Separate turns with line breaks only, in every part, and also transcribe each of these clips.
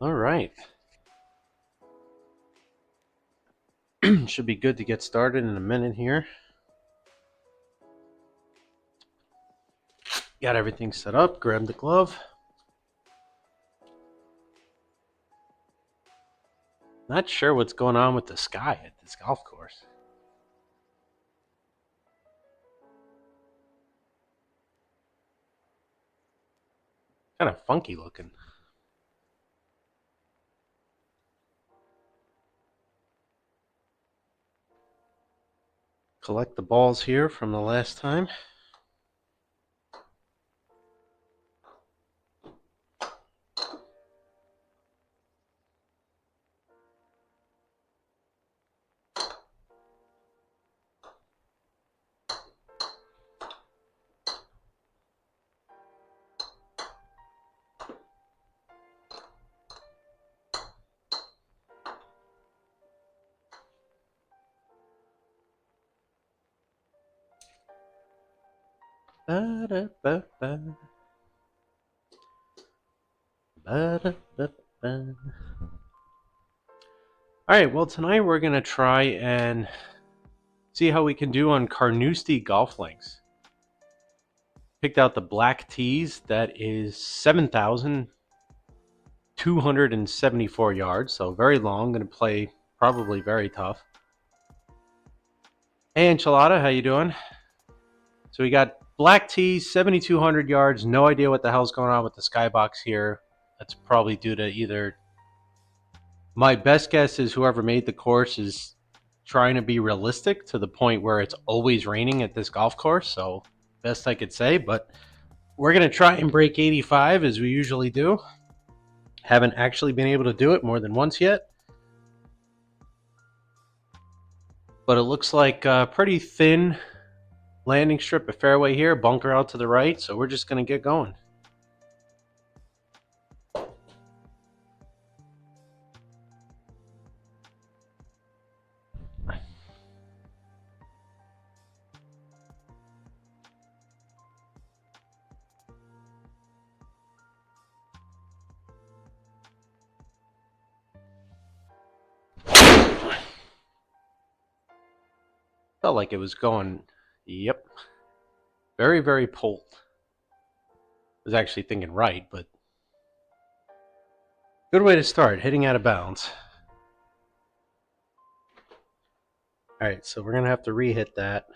All right. Should be good to get started in a minute here. Got everything set up. Grab the glove. Not sure what's going on with the sky at this golf course. Kind of funky looking. Collect the balls here from the last time. Ba-da-ba-ba. Ba-da-ba-ba. Alright, well tonight we're going to try and see how we can do on Carnoustie golf links. Picked out the black tees. That is 7,274 yards, so very long. Going to play probably very tough. Hey Enchilada, how you doing? So we got black tees, 7,200 yards. No idea what the hell's going on with the skybox here. That's probably due to either... My best guess is whoever made the course is trying to be realistic to the point where it's always raining at this golf course. So best I could say, but we're going to try and break 85 as we usually do. Haven't actually been able to do it more than once yet. But it looks like a pretty thin landing strip of fairway here, bunker out to the right. So we're just going to get going. Felt like it was going, yep, very, very pulled. I was actually thinking right, but good way to start, hitting out of bounds. All right, so we're going to have to re-hit that.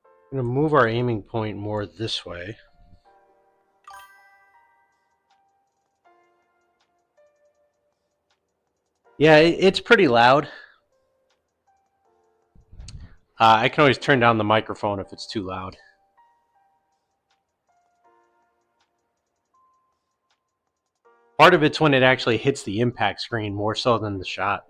I'm going to move our aiming point more this way. Yeah, it's pretty loud. I can always turn down the microphone if it's too loud. Part of it's when it actually hits the impact screen more so than the shot.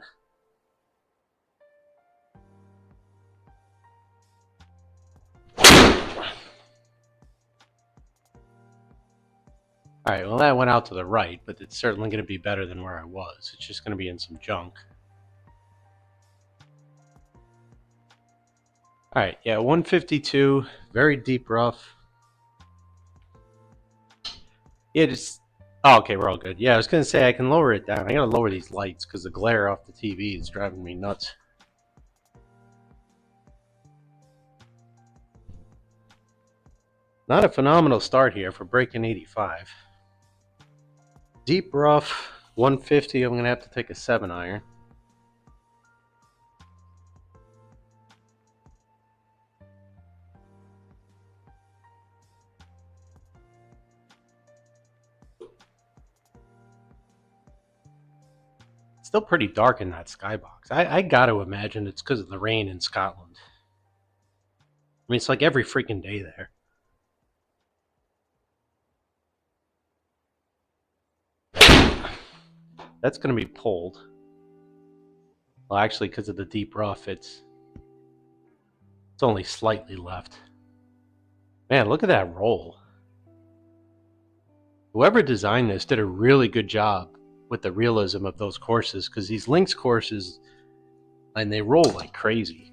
Alright, well that went out to the right, but it's certainly going to be better than where I was. It's just going to be in some junk. Alright, yeah, 152, very deep rough. Yeah, just... Oh, okay, we're all good. Yeah, I was going to say I can lower it down. I got to lower these lights because the glare off the TV is driving me nuts. Not a phenomenal start here for breaking 85. Deep rough, 150. I'm going to have to take a 7-iron. Still pretty dark in that skybox. I got to imagine it's because of the rain in Scotland. I mean, it's like every freaking day there. That's going to be pulled. Well, actually, because of the deep rough, it's only slightly left. Man, look at that roll. Whoever designed this did a really good job with the realism of those courses, because these links courses, and they roll like crazy.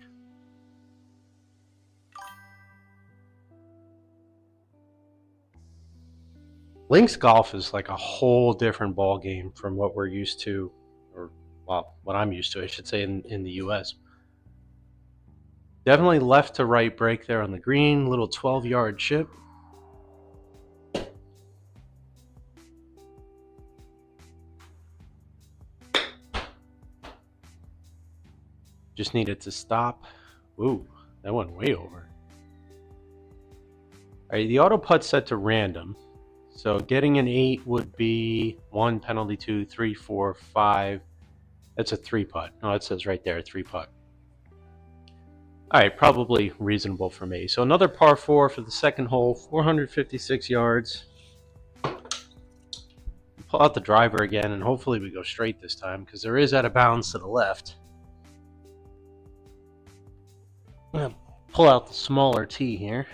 Links golf is like a whole different ball game from what we're used to, or well, what I'm used to, I should say, in the U.S. Definitely left to right break there on the green, little 12-yard chip. Just needed to stop. Ooh, that went way over. All right, the auto putt's set to random. So getting an 8 would be 1 penalty, 2, 3, 4, 5. That's a 3 putt. No, it says right there, 3 putt. All right, probably reasonable for me. So another par 4 for the second hole, 456 yards. Pull out the driver again, and hopefully we go straight this time because there is out of bounds to the left. I'm going to pull out the smaller tee here.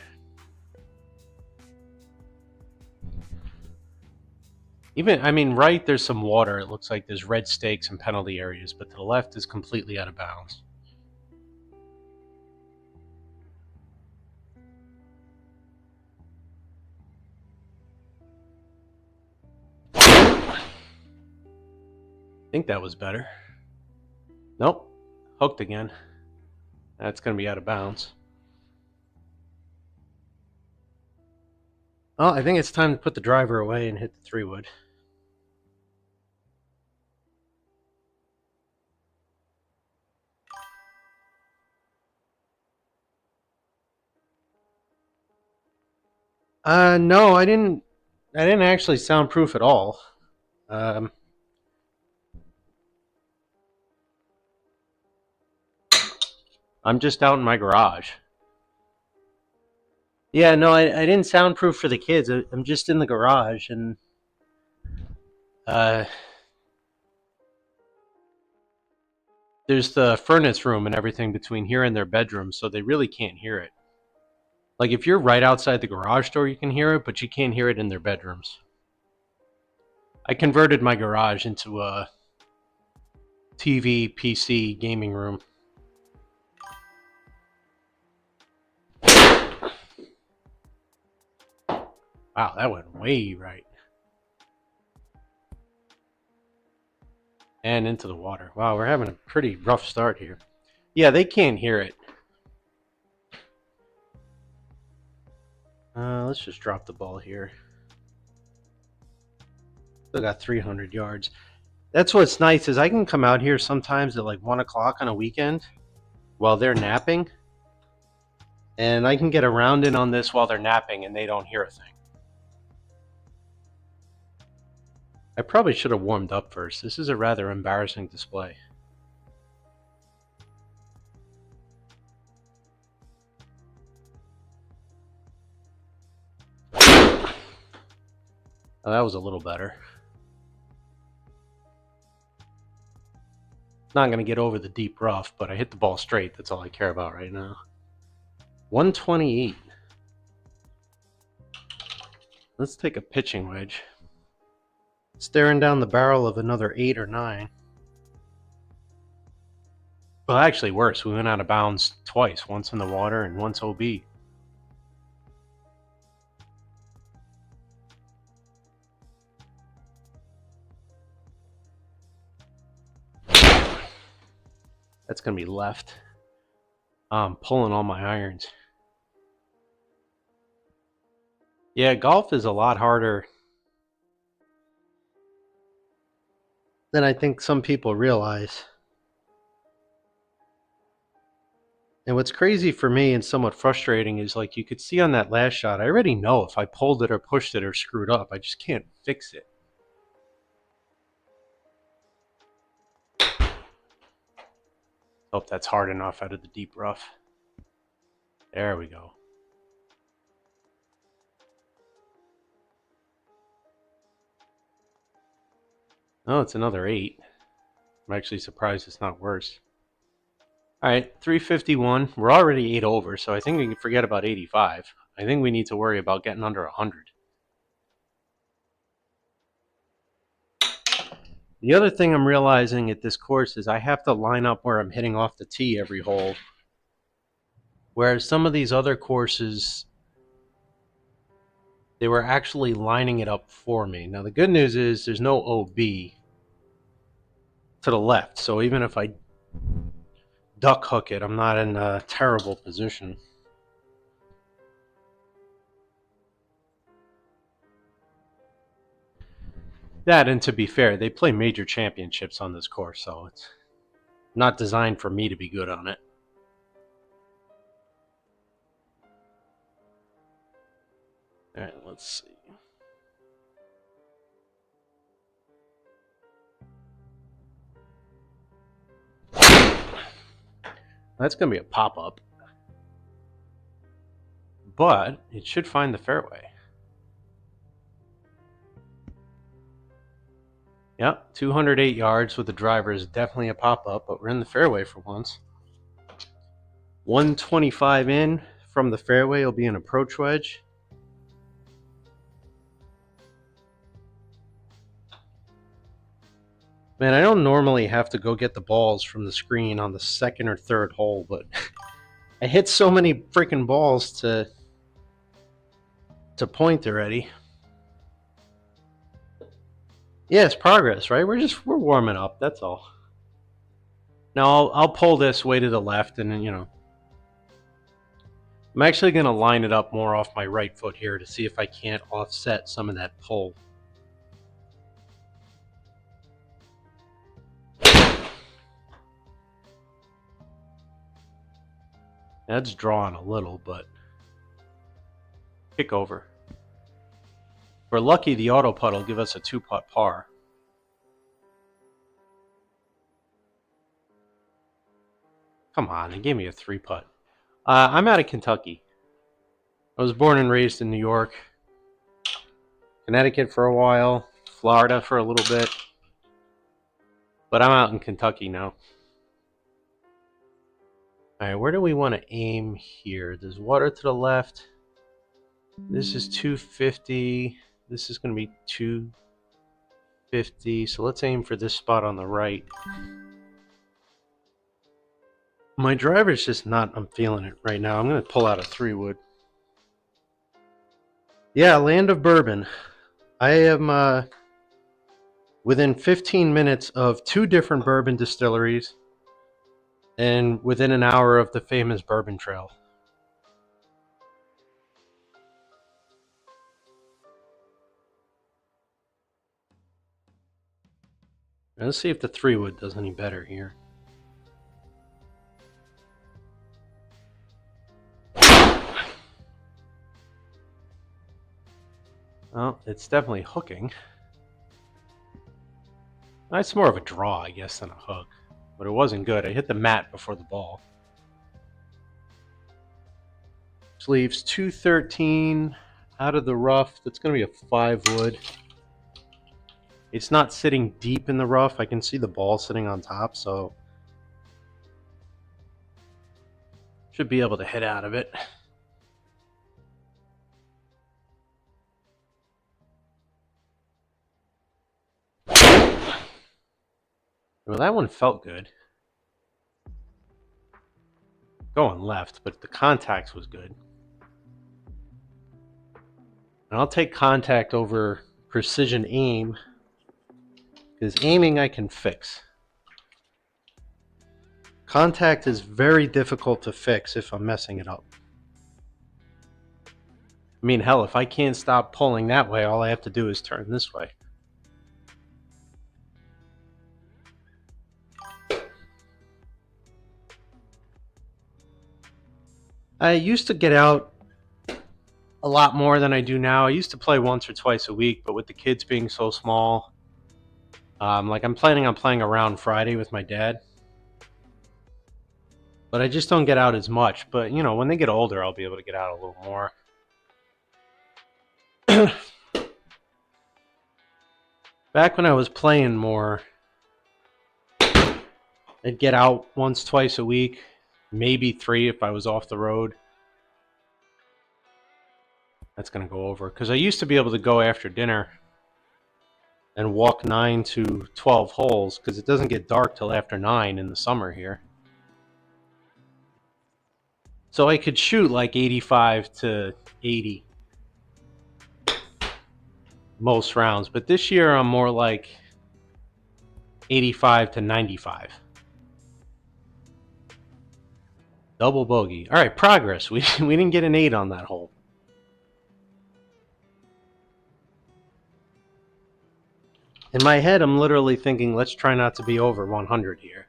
Right, there's some water. It looks like there's red stakes and penalty areas, but to the left is completely out of bounds. I think that was better. Nope. Hooked again. That's going to be out of bounds. Well, I think it's time to put the driver away and hit the 3-wood. No, I didn't actually soundproof at all. I'm just out in my garage. Yeah, no, I didn't soundproof for the kids. I'm just in the garage, and there's the furnace room and everything between here and their bedroom, so they really can't hear it. Like, if you're right outside the garage door, you can hear it, but you can't hear it in their bedrooms. I converted my garage into a TV, PC, gaming room. Wow, that went way right. And into the water. Wow, we're having a pretty rough start here. Yeah, they can't hear it. Let's just drop the ball here. Still got 300 yards. That's what's nice is I can come out here sometimes at like 1 o'clock on a weekend while they're napping. And I can get around in on this while they're napping and they don't hear a thing. I probably should have warmed up first. This is a rather embarrassing display. Oh, that was a little better. Not going to get over the deep rough, but I hit the ball straight. That's all I care about right now. 128. Let's take a pitching wedge. Staring down the barrel of another 8 or 9. Well, actually worse. We went out of bounds twice. Once in the water and once OB. That's going to be left. I'm pulling all my irons. Yeah, golf is a lot harder than I think some people realize. And what's crazy for me and somewhat frustrating is, like, you could see on that last shot, I already know if I pulled it or pushed it or screwed up. I just can't fix it. Hope that's hard enough out of the deep rough. There we go. Oh, it's another 8. I'm actually surprised it's not worse. All right, 351. We're already 8 over, so I think we can forget about 85. I think we need to worry about getting under 100. The other thing I'm realizing at this course is I have to line up where I'm hitting off the tee every hole. Whereas some of these other courses, They were actually lining it up for me. Now the good news is there's no OB to the left, so even if I duck hook it, I'm not in a terrible position. That, and to be fair, they play major championships on this course, so it's not designed for me to be good on it. All right, let's see. That's going to be a pop-up, but it should find the fairway. Yep, 208 yards with the driver is definitely a pop-up, but we're in the fairway for once. 125 in from the fairway will be an approach wedge. Man, I don't normally have to go get the balls from the screen on the second or third hole, but I hit so many freaking balls to point already. Yeah, it's progress, right? We're warming up, that's all. Now I'll pull this way to the left, and then, you know, I'm actually going to line it up more off my right foot here to see if I can't offset some of that pull. That's drawn a little, but kick over. If we're lucky, the auto putt will give us a 2-putt par. Come on, they gave me a 3-putt. I'm out of Kentucky. I was born and raised in New York, Connecticut for a while, Florida for a little bit, but I'm out in Kentucky now. All right, where do we want to aim here? There's water to the left. This is 250. This is going to be 250. So let's aim for this spot on the right. My driver's just not, I'm feeling it right now. I'm going to pull out a 3-wood. Yeah, land of bourbon. I am within 15 minutes of 2 different bourbon distilleries and within an hour of the famous Bourbon Trail. Let's see if the 3-wood does any better here. Well, it's definitely hooking. It's more of a draw, I guess, than a hook. But it wasn't good. I hit the mat before the ball. Which leaves 213 out of the rough. That's going to be a 5-wood. It's not sitting deep in the rough. I can see the ball sitting on top, so should be able to hit out of it. Well, that one felt good. Going left, but the contact was good. And I'll take contact over precision aim, because aiming I can fix. Contact is very difficult to fix if I'm messing it up. I mean, hell, if I can't stop pulling that way, all I have to do is turn this way. I used to get out a lot more than I do now. I used to play once or twice a week, but with the kids being so small, like I'm planning on playing around Friday with my dad. But I just don't get out as much. But, you know, when they get older, I'll be able to get out a little more. Back when I was playing more, I'd get out once, twice a week, maybe 3 if I was off the road. That's going to go over. Because I used to be able to go after dinner and walk 9 to 12 holes, because it doesn't get dark till after 9 in the summer here. So I could shoot like 85 to 80. most rounds, but this year I'm more like 85 to 95. Double bogey. All right, progress. We didn't get an 8 on that hole. In my head, I'm literally thinking, let's try not to be over 100 here.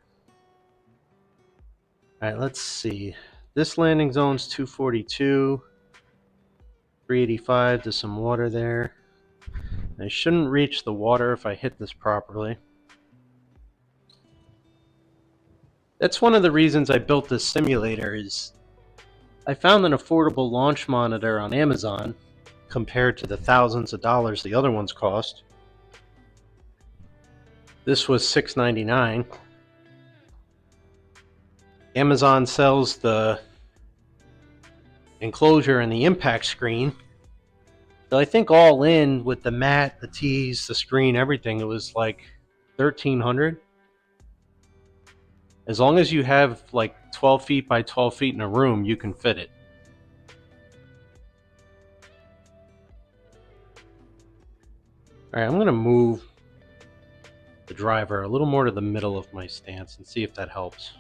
All right, let's see. This landing zone's 242. 385, there's some water there. I shouldn't reach the water if I hit this properly. That's one of the reasons I built this simulator is I found an affordable launch monitor on Amazon compared to the thousands of dollars the other ones cost. This was $6.99. Amazon sells the enclosure and the impact screen. So I think all in with the mat, the tees, the screen, everything, it was like $1,300. As long as you have like 12 feet by 12 feet in a room, you can fit it. All right, I'm going to move the driver a little more to the middle of my stance and see if that helps.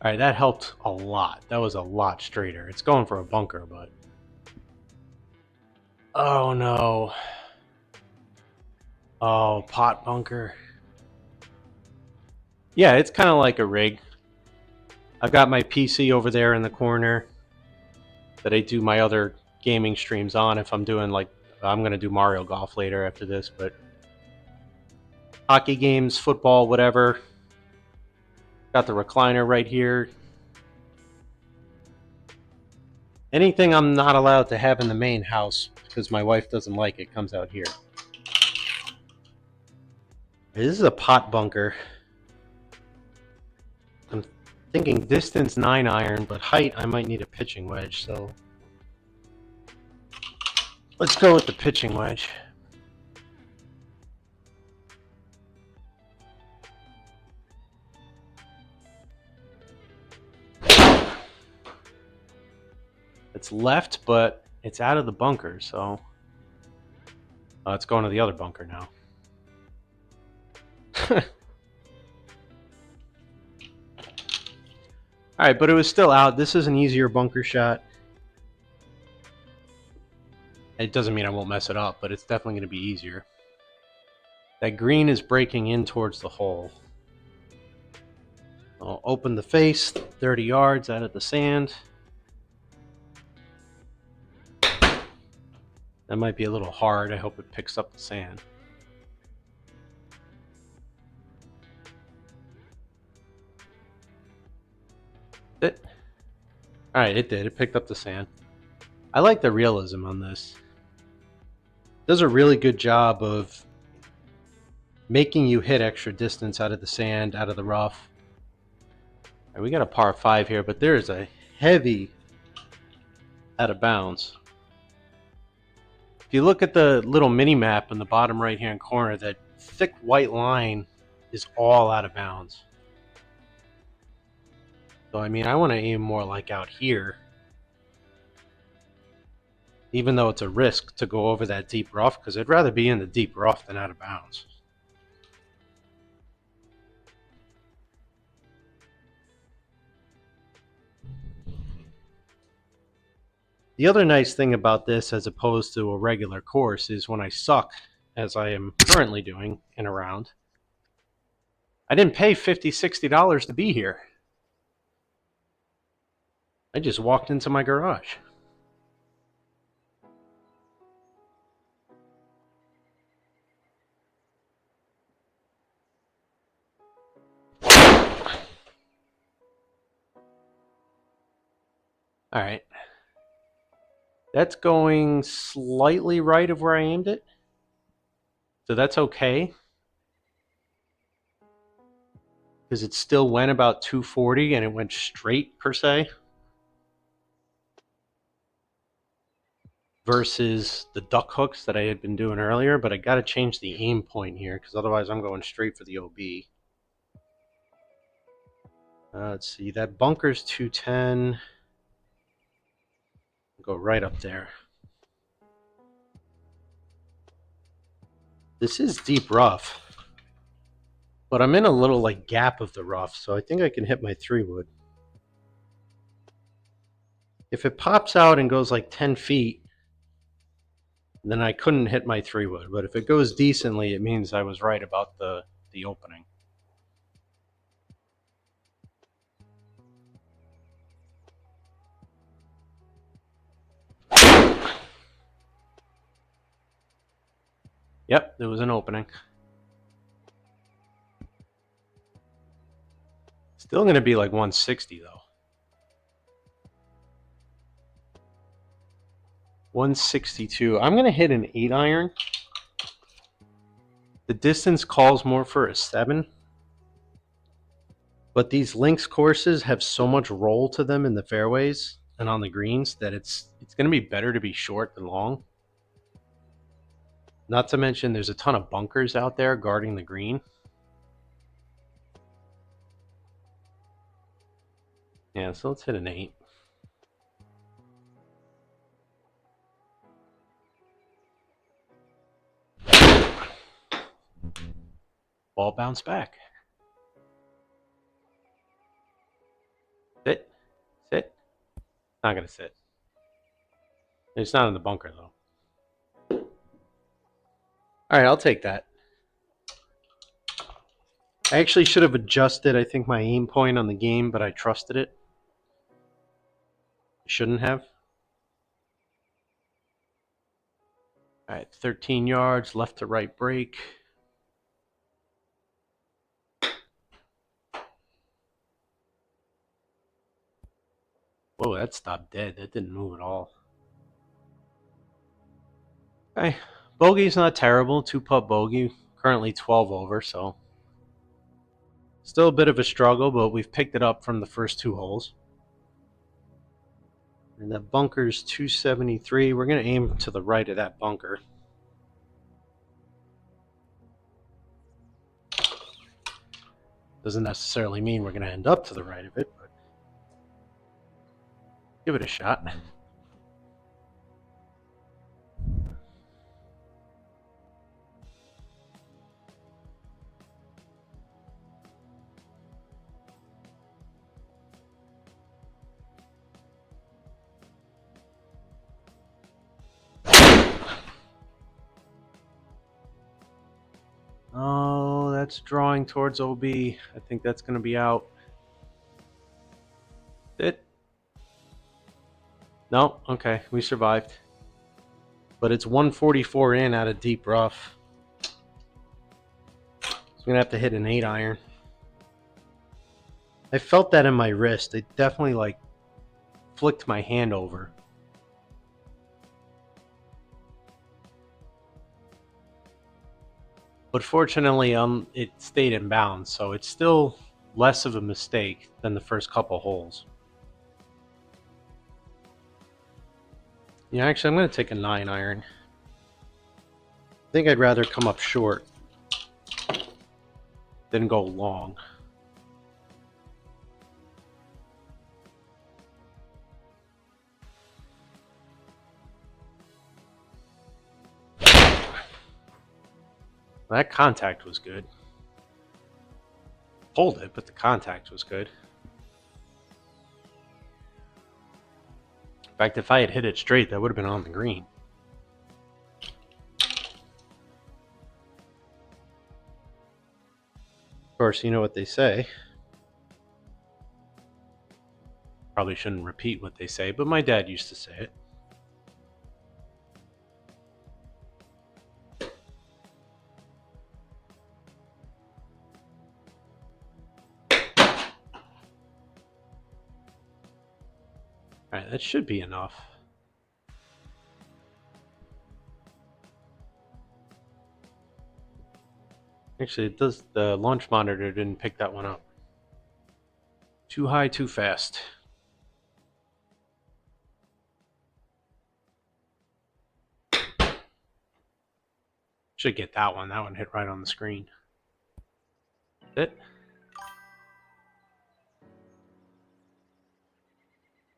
All right, that helped a lot. That was a lot straighter. It's going for a bunker, but... Oh, no. Oh, pot bunker. Yeah, it's kind of like a rig. I've got my PC over there in the corner that I do my other gaming streams on if I'm doing like... I'm going to do Mario Golf later after this, but... Hockey games, football, whatever. Got the recliner right here. Anything I'm not allowed to have in the main house because my wife doesn't like it comes out here. This is a pot bunker. I'm thinking distance 9 iron, but height I might need a pitching wedge, so let's go with the pitching wedge. It's left, but it's out of the bunker, so it's going to the other bunker now. Alright, but it was still out. This is an easier bunker shot. It doesn't mean I won't mess it up, but it's definitely going to be easier. That green is breaking in towards the hole. I'll open the face, 30 yards out of the sand. That might be a little hard. I hope it picks up the sand. Alright, it did. It picked up the sand. I like the realism on this. It does a really good job of making you hit extra distance out of the sand, out of the rough. Right, we got a par 5 here, but there is a heavy out of bounds. If you look at the little mini map in the bottom right hand corner, that thick white line is all out of bounds. So I mean, I want to aim more like out here. Even though it's a risk to go over that deep rough, because I'd rather be in the deep rough than out of bounds. The other nice thing about this, as opposed to a regular course, is when I suck, as I am currently doing in a round, I didn't pay $50, $60 to be here. I just walked into my garage. All right. That's going slightly right of where I aimed it. So that's okay. Because it still went about 240 and it went straight per se. versus the duck hooks that I had been doing earlier, but I got to change the aim point here because otherwise I'm going straight for the OB. Let's see, that bunker's 210. Go right up there. This is deep rough, but I'm in a little like gap of the rough, so I think I can hit my 3-wood. If it pops out and goes like 10 feet, then I couldn't hit my 3-wood. But if it goes decently, it means I was right about the opening. Yep, there was an opening. Still going to be like 160 though. 162. I'm going to hit an 8-iron. The distance calls more for a 7. But these links courses have so much roll to them in the fairways and on the greens that it's going to be better to be short than long. Not to mention there's a ton of bunkers out there guarding the green. Yeah, so let's hit an 8. Ball bounced back. Sit. Sit. Not going to sit. It's not in the bunker, though. All right, I'll take that. I actually should have adjusted, I think, my aim point on the game, but I trusted it. I shouldn't have. All right, 13 yards, left to right break. Whoa, that stopped dead. That didn't move at all. Okay, bogey's not terrible. 2-putt bogey. Currently 12 over, so still a bit of a struggle, but we've picked it up from the first 2 holes. And that bunker's 273. We're going to aim to the right of that bunker. Doesn't necessarily mean we're going to end up to the right of it, but give it a shot. Oh, that's drawing towards OB. I think that's going to be out. It? No? Okay, we survived. But it's 144 in out of deep rough. So I'm going to have to hit an 8-iron. I felt that in my wrist. It definitely like flicked my hand over. But fortunately, it stayed in bounds, so it's still less of a mistake than the first couple holes. Yeah, actually, I'm going to take a 9-iron. I think I'd rather come up short than go long. That contact was good. Pulled it, but the contact was good. In fact, if I had hit it straight, that would have been on the green. Of course, you know what they say. Probably shouldn't repeat what they say, but my dad used to say it. Alright, that should be enough. Actually, it does. The launch monitor didn't pick that one up. Too high, too fast. Should get that one. That one hit right on the screen. That's it.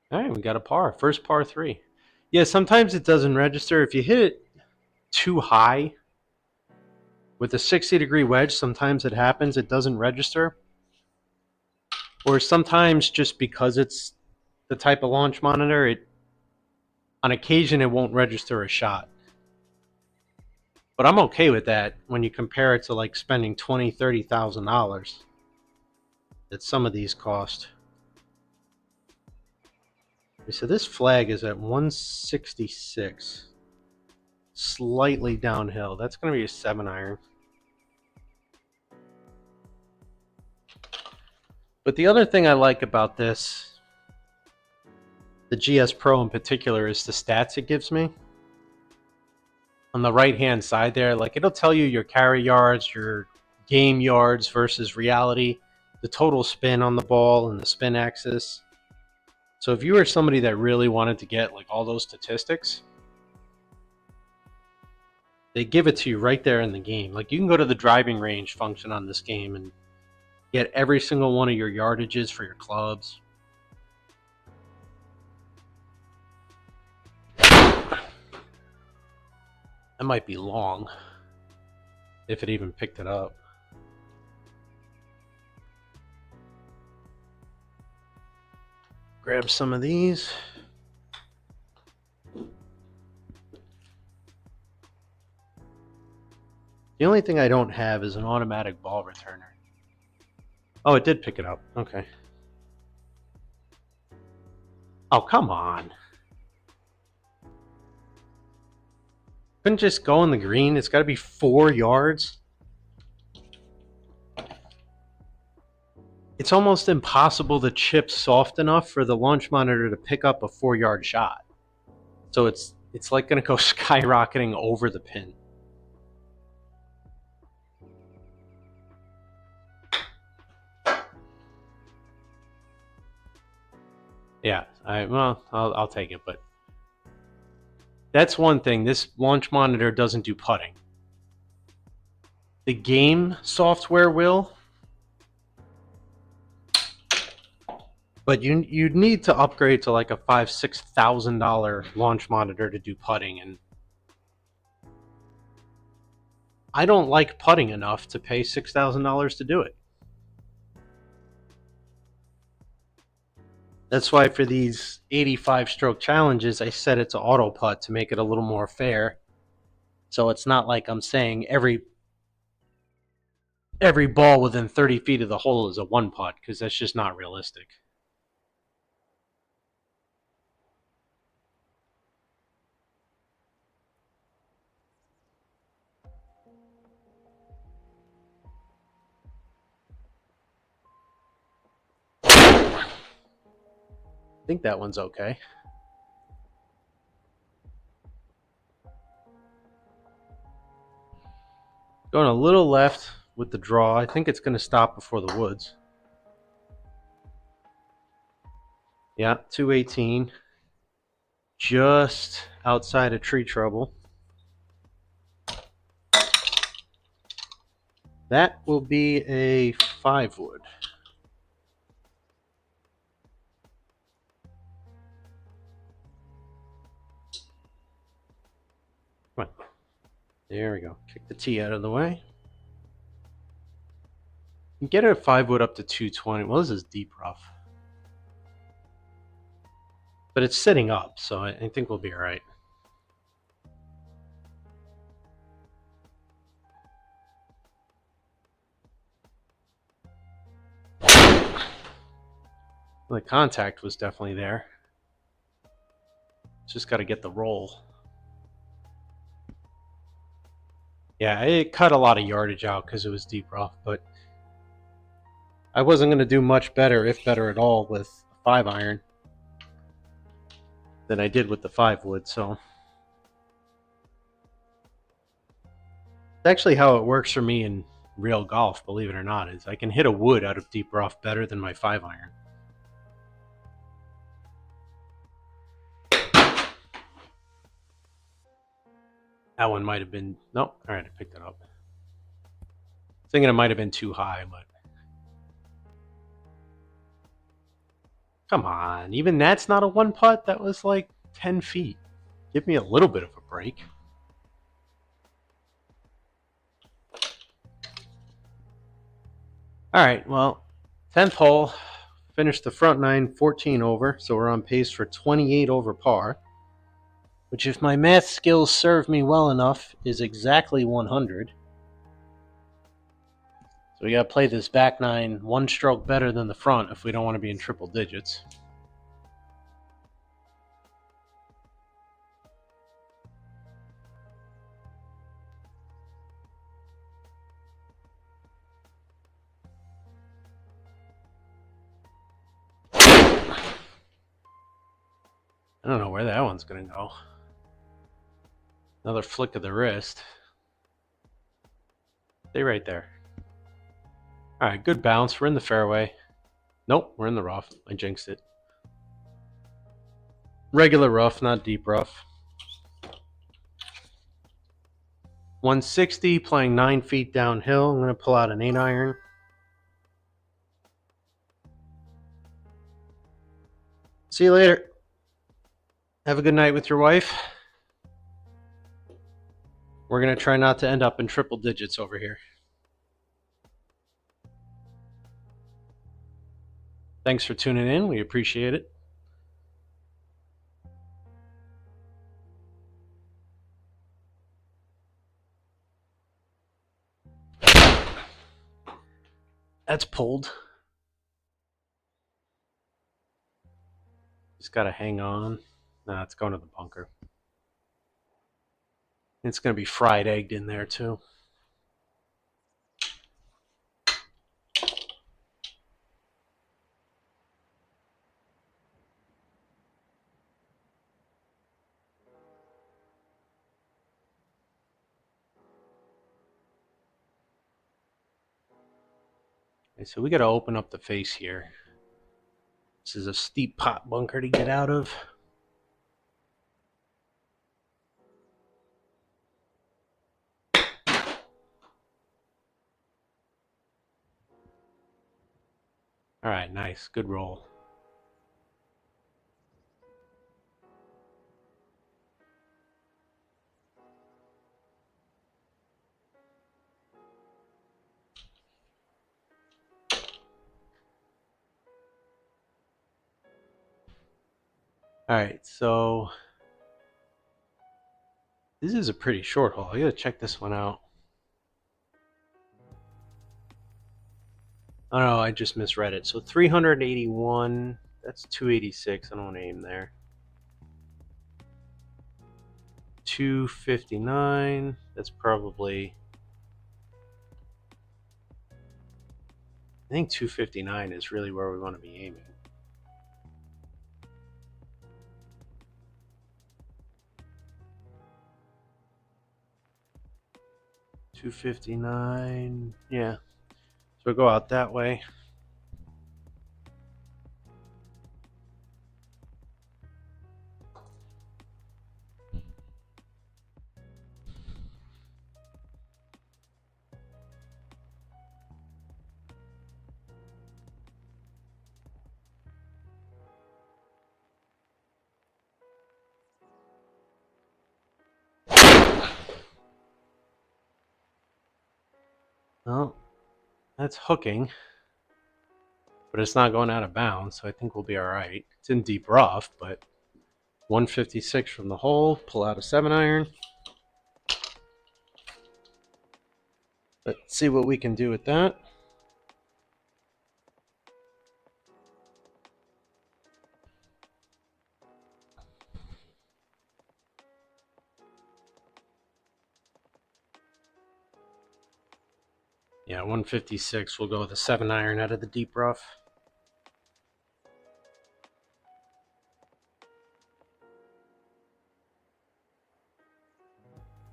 All right, we got a par. First par 3. Yeah, sometimes it doesn't register. If you hit it too high with a 60-degree wedge, sometimes it happens. It doesn't register. Or sometimes just because it's the type of launch monitor, on occasion it won't register a shot. But I'm okay with that when you compare it to like spending $20,000, $30,000 that some of these cost. So this flag is at 166. Slightly downhill. That's going to be a 7-iron. But the other thing I like about this, the GS Pro in particular, is the stats it gives me. On the right-hand side there, like it'll tell you your carry yards, your game yards versus reality, the total spin on the ball and the spin axis. So if you were somebody that really wanted to get like all those statistics, they give it to you right there in the game. Like you can go to the driving range function on this game and get every single one of your yardages for your clubs. That might be long, if it even picked it up. Grab some of these. The only thing I don't have is an automatic ball returner. Oh, it did pick it up. Okay. Oh, come on. Couldn't just go in the green? It's got to be 4 yards. It's almost impossible to chip soft enough for the launch monitor to pick up a 4-yard shot. So it's like going to go skyrocketing over the pin. Yeah, I'll take it, but that's one thing. This launch monitor doesn't do putting. The game software will, but you'd need to upgrade to like a $5,000-$6,000 launch monitor to do putting, and I don't like putting enough to pay $6,000 to do it. That's why for these 85-stroke challenges, I set it to auto putt to make it a little more fair. So it's not like I'm saying every ball within 30 feet of the hole is a 1 putt, because that's just not realistic. I think that one's okay. Going a little left with the draw. I think it's going to stop before the woods. Yeah, 218. Just outside of tree trouble. That will be a 5-wood. Come on. There we go. Kick the tee out of the way. You can get a 5-wood up to 220. Well, this is deep rough. But it's sitting up, so I think we'll be all right. The contact was definitely there. Just got to get the roll. Yeah, it cut a lot of yardage out because it was deep rough, but I wasn't going to do much better, if better at all, with a 5-iron than I did with the 5-wood, so. It's actually how it works for me in real golf, believe it or not, is I can hit a wood out of deep rough better than my 5-iron. That one might have been, nope, all right, I picked it up. Thinking it might have been too high, but come on, even that's not a one putt. That was like 10 feet. Give me a little bit of a break. All right, well, 10th hole, finished the front nine 14 over, so we're on pace for 28 over par, which, if my math skills serve me well enough, is exactly 100. So we got to play this back nine one stroke better than the front if we don't want to be in triple digits. I don't know where that one's going to go. Another flick of the wrist. Stay right there. All right, good bounce. We're in the fairway. Nope, we're in the rough. I jinxed it. Regular rough, not deep rough. 160, playing 9 feet downhill. I'm going to pull out an 8 iron. See you later. Have a good night with your wife. We're going to try not to end up in triple digits over here. Thanks for tuning in. We appreciate it. That's pulled. Just got to hang on. Nah, it's going to the bunker. It's going to be fried egged in there too. Okay, so we got to open up the face here. This is a steep pot bunker to get out of. All right, nice. Good roll. All right, so this is a pretty short hole. I got to check this one out. Oh no, I just misread it. So 381, that's 286. I don't want to aim there. 259, that's probably, I think 259 is really where we want to be aiming. $259, yeah. So we'll go out that way. Well, that's hooking, but it's not going out of bounds, so I think we'll be all right. It's in deep rough, but 156 from the hole. Pull out a 7 iron. Let's see what we can do with that. Yeah, 156. We'll go with a 7 iron out of the deep rough.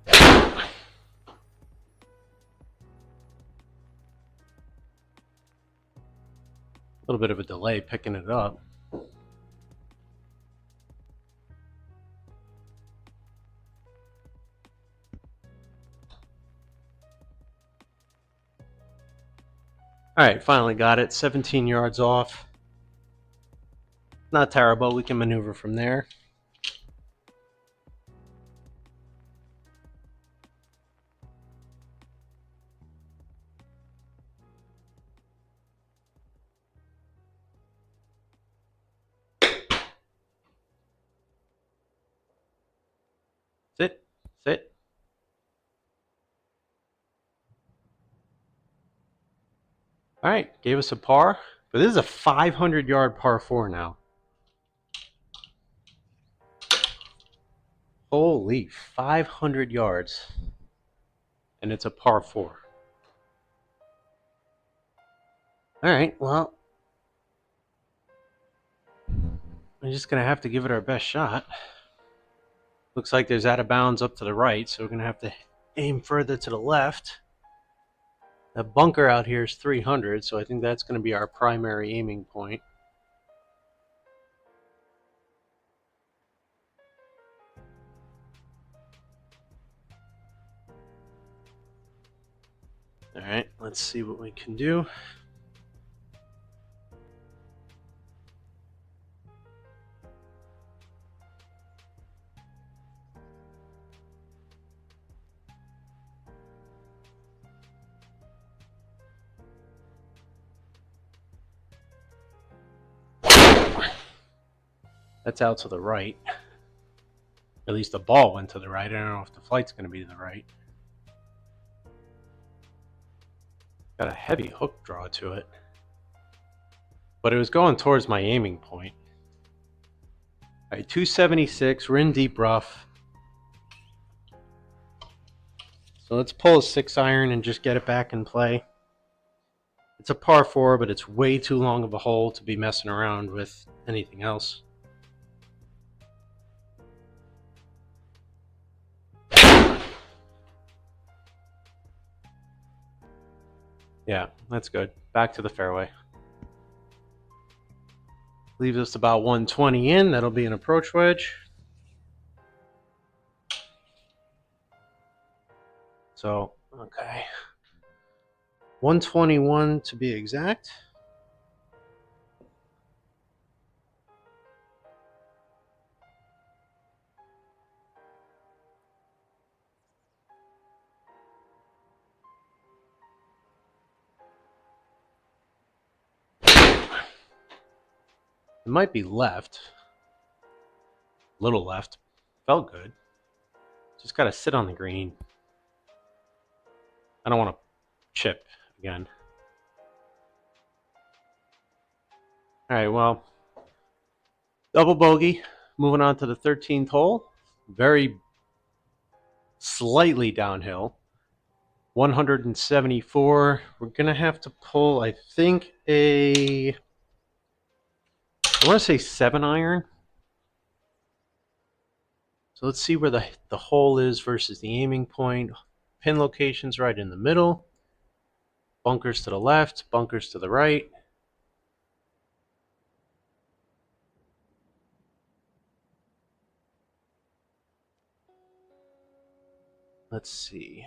A little bit of a delay picking it up. Alright, finally got it. 17 yards off. Not terrible. We can maneuver from there. Sit. Sit. Alright, gave us a par. But this is a 500-yard par 4 now. Holy, 500 yards. And it's a par 4. Alright, well, we're just going to have to give it our best shot. Looks like there's out of bounds up to the right, so we're going to have to aim further to the left. The bunker out here is 300, so I think that's going to be our primary aiming point. Alright, let's see what we can do. That's out to the right. At least the ball went to the right. I don't know if the flight's going to be to the right. Got a heavy hook draw to it. But it was going towards my aiming point. Alright, 276. We're in deep rough. So let's pull a 6-iron and just get it back in play. It's a par 4, but it's way too long of a hole to be messing around with anything else. Yeah, that's good. Back to the fairway. Leaves us about 120 in. That'll be an approach wedge. So, okay. 121 to be exact. It might be left. A little left. Felt good. Just got to sit on the green. I don't want to chip again. Alright, well, double bogey. Moving on to the 13th hole. Very slightly downhill. 174. We're going to have to pull, I think, I want to say 7-iron. So let's see where the hole is versus the aiming point. Pin location's right in the middle. Bunkers to the left, bunkers to the right. Let's see.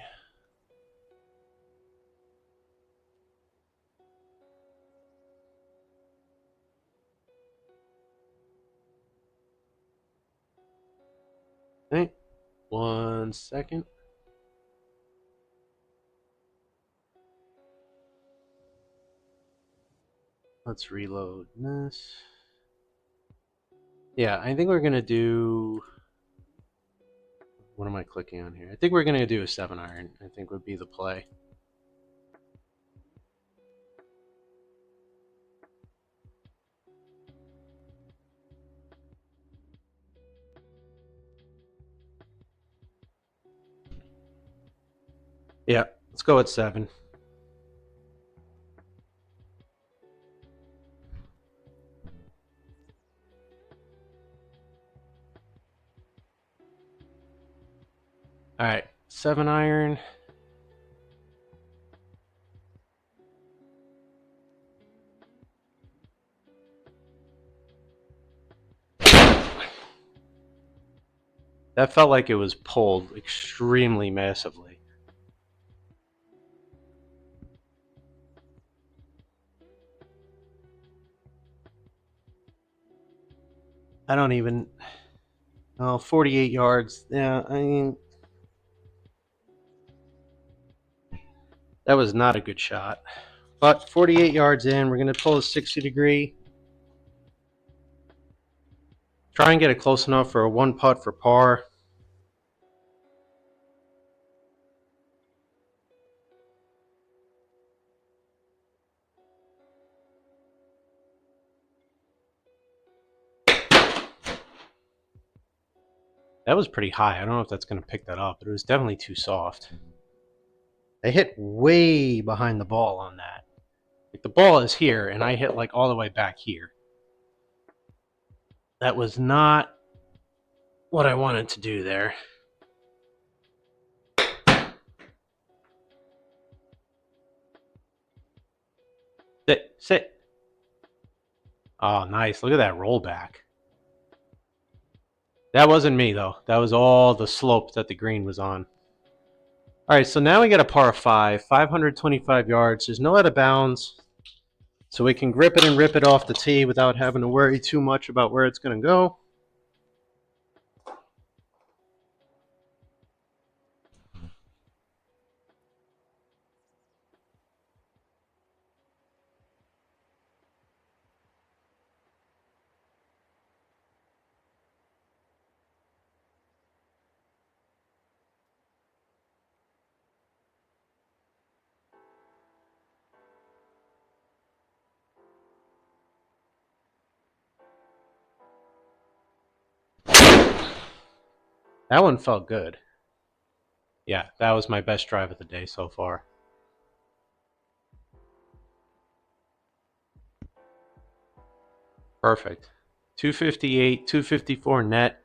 Okay, 1 second. Let's reload this. Yeah, I think we're going to do... What am I clicking on here? I think we're going to do a 7-iron. I think would be the play. Yeah, let's go at 7. All right, 7-iron. That felt like it was pulled extremely massively. I don't even. Oh, 48 yards. Yeah, I mean, that was not a good shot. But 48 yards in, we're going to pull a 60 degree. Try and get it close enough for a one putt for par. That was pretty high. I don't know if that's going to pick that up, but it was definitely too soft. I hit way behind the ball on that. Like the ball is here, and I hit like all the way back here. That was not what I wanted to do there. Sit, sit. Oh, nice. Look at that rollback. That wasn't me, though. That was all the slope that the green was on. All right, so now we got a par 5, 525 yards. There's no out of bounds, so we can grip it and rip it off the tee without having to worry too much about where it's going to go. That one felt good. Yeah, that was my best drive of the day so far. Perfect. 258, 254 net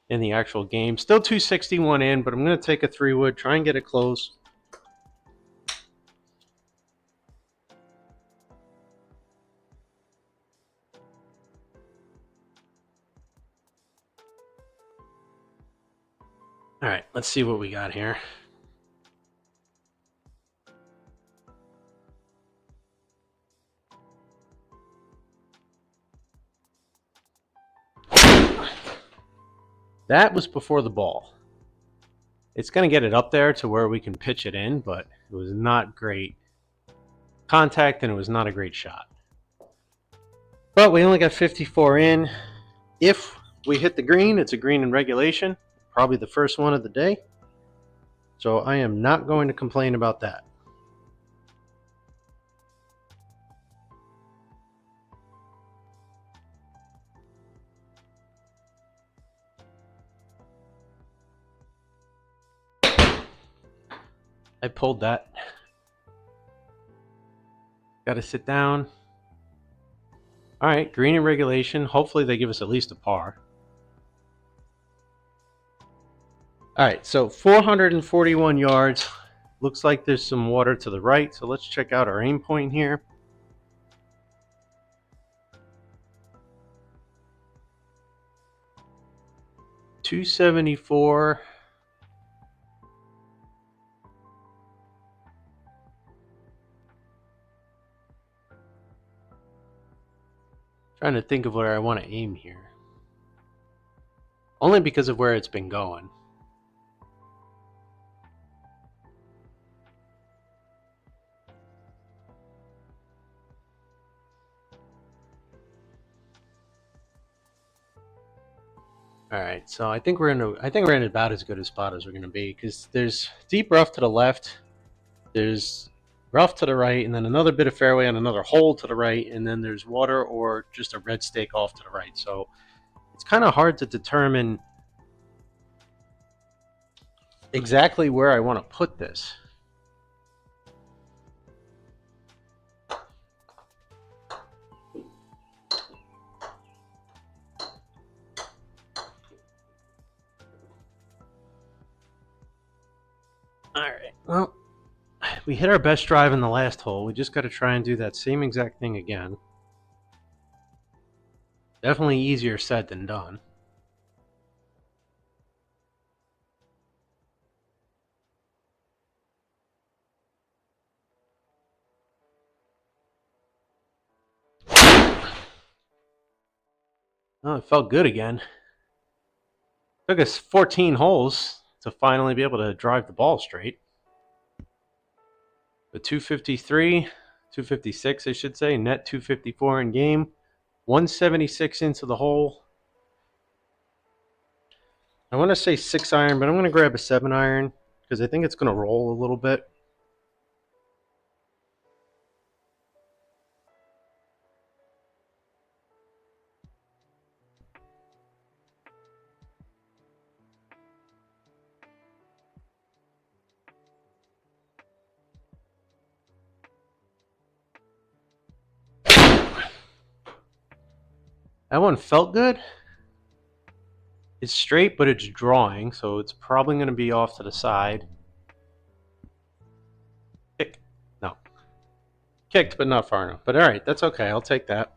in the actual game. Still 261 in, but I'm going to take a 3-wood, try and get it close. All right, let's see what we got here. That was before the ball. It's going to get it up there to where we can pitch it in, but it was not great contact and it was not a great shot. But we only got 54 in. If we hit the green, it's a green in regulation, probably the first one of the day. So I am not going to complain about that. I pulled that. Got to sit down. All right, green in regulation. Hopefully they give us at least a par. All right, so 441 yards. Looks like there's some water to the right, so let's check out our aim point here. .274. Trying to think of where I want to aim here. Only because of where it's been going. All right, so I think we're in about as good a spot as we're going to be because there's deep rough to the left, there's rough to the right, and then another bit of fairway on another hole to the right, and then there's water or just a red stake off to the right. So it's kind of hard to determine exactly where I want to put this. All right, well, we hit our best drive in the last hole. We just got to try and do that same exact thing again. Definitely easier said than done. Oh, it felt good again. Took us 14 holes to finally be able to drive the ball straight. But 253, 256, I should say, net 254 in game. 176 into the hole. I want to say 6 iron, but I'm going to grab a 7 iron because I think it's going to roll a little bit. That one felt good. It's straight, but it's drawing, so it's probably going to be off to the side. Kick. No. Kicked, but not far enough. But all right, that's okay. I'll take that.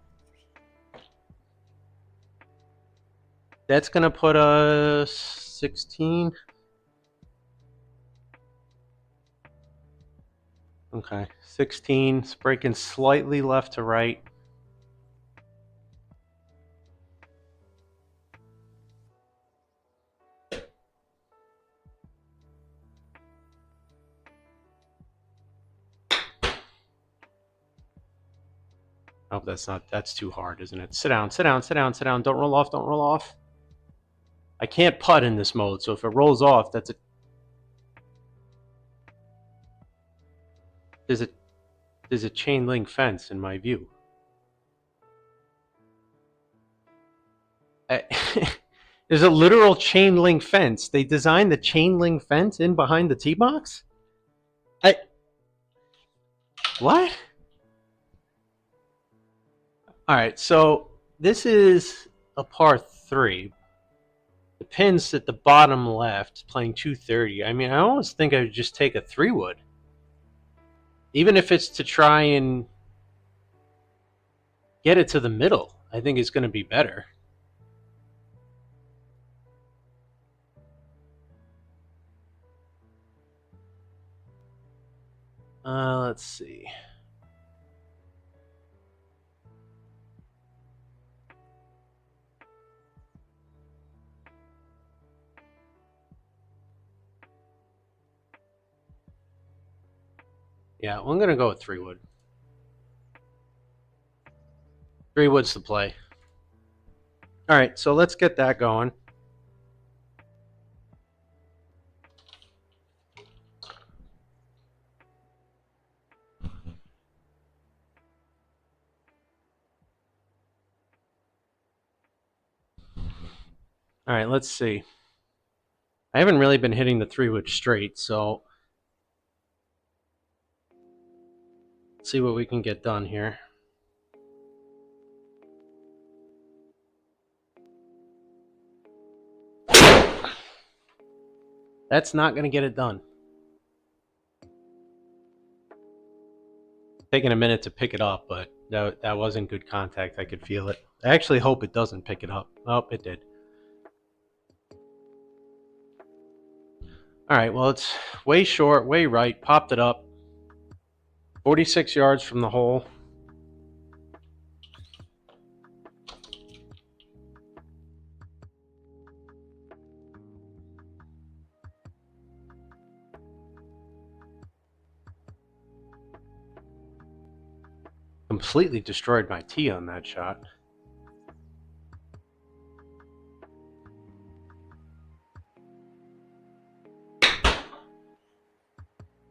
That's going to put us 16. Okay, 16. It's breaking slightly left to right. Oh, that's too hard, isn't it? Sit down, sit down, sit down, sit down. Don't roll off, don't roll off. I can't putt in this mode, so if it rolls off, there's a chain link fence in my view. There's a literal chain link fence. They designed the chain link fence in behind the tee box? What? Alright, so this is a par 3. The pin's at the bottom left, playing 230. I mean, I almost think I would just take a 3-wood. Even if it's to try and get it to the middle, I think it's going to be better. Let's see. Yeah, I'm going to go with 3-wood. 3-wood's the play. All right, so let's get that going. All right, let's see. I haven't really been hitting the 3-wood straight, so let's see what we can get done here. That's not going to get it done. Taking a minute to pick it up, but that wasn't good contact. I could feel it. I actually hope it doesn't pick it up. Oh, it did. All right, well, it's way short, way right. Popped it up. 46 yards from the hole. Completely destroyed my tee on that shot.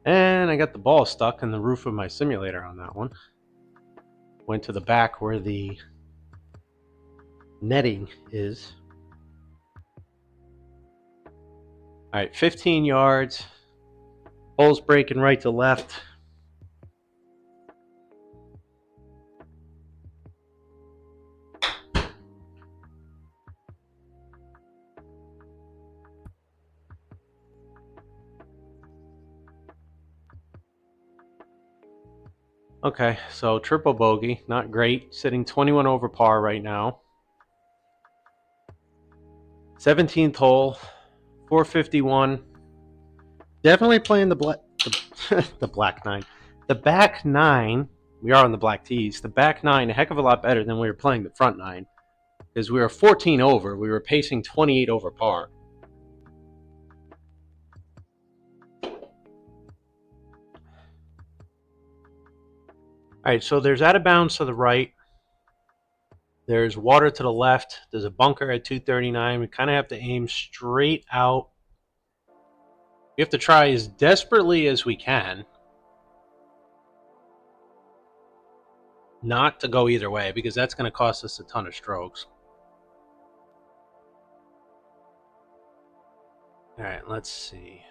And I got the ball stuck in the roof of my simulator on that one. Went to the back where the netting is. All right, 15 yards. Hole's breaking right to left. Okay, so triple bogey, not great. Sitting 21 over par right now. 17th hole, 451. Definitely playing the black nine. The back nine, we are on the black tees. The back nine, a heck of a lot better than we were playing the front nine. because we were 14 over. We were pacing 28 over par. All right, so there's out of bounds to the right. There's water to the left. There's a bunker at 239. We kind of have to aim straight out. We have to try as desperately as we can not to go either way, because that's going to cost us a ton of strokes. All right, let's see.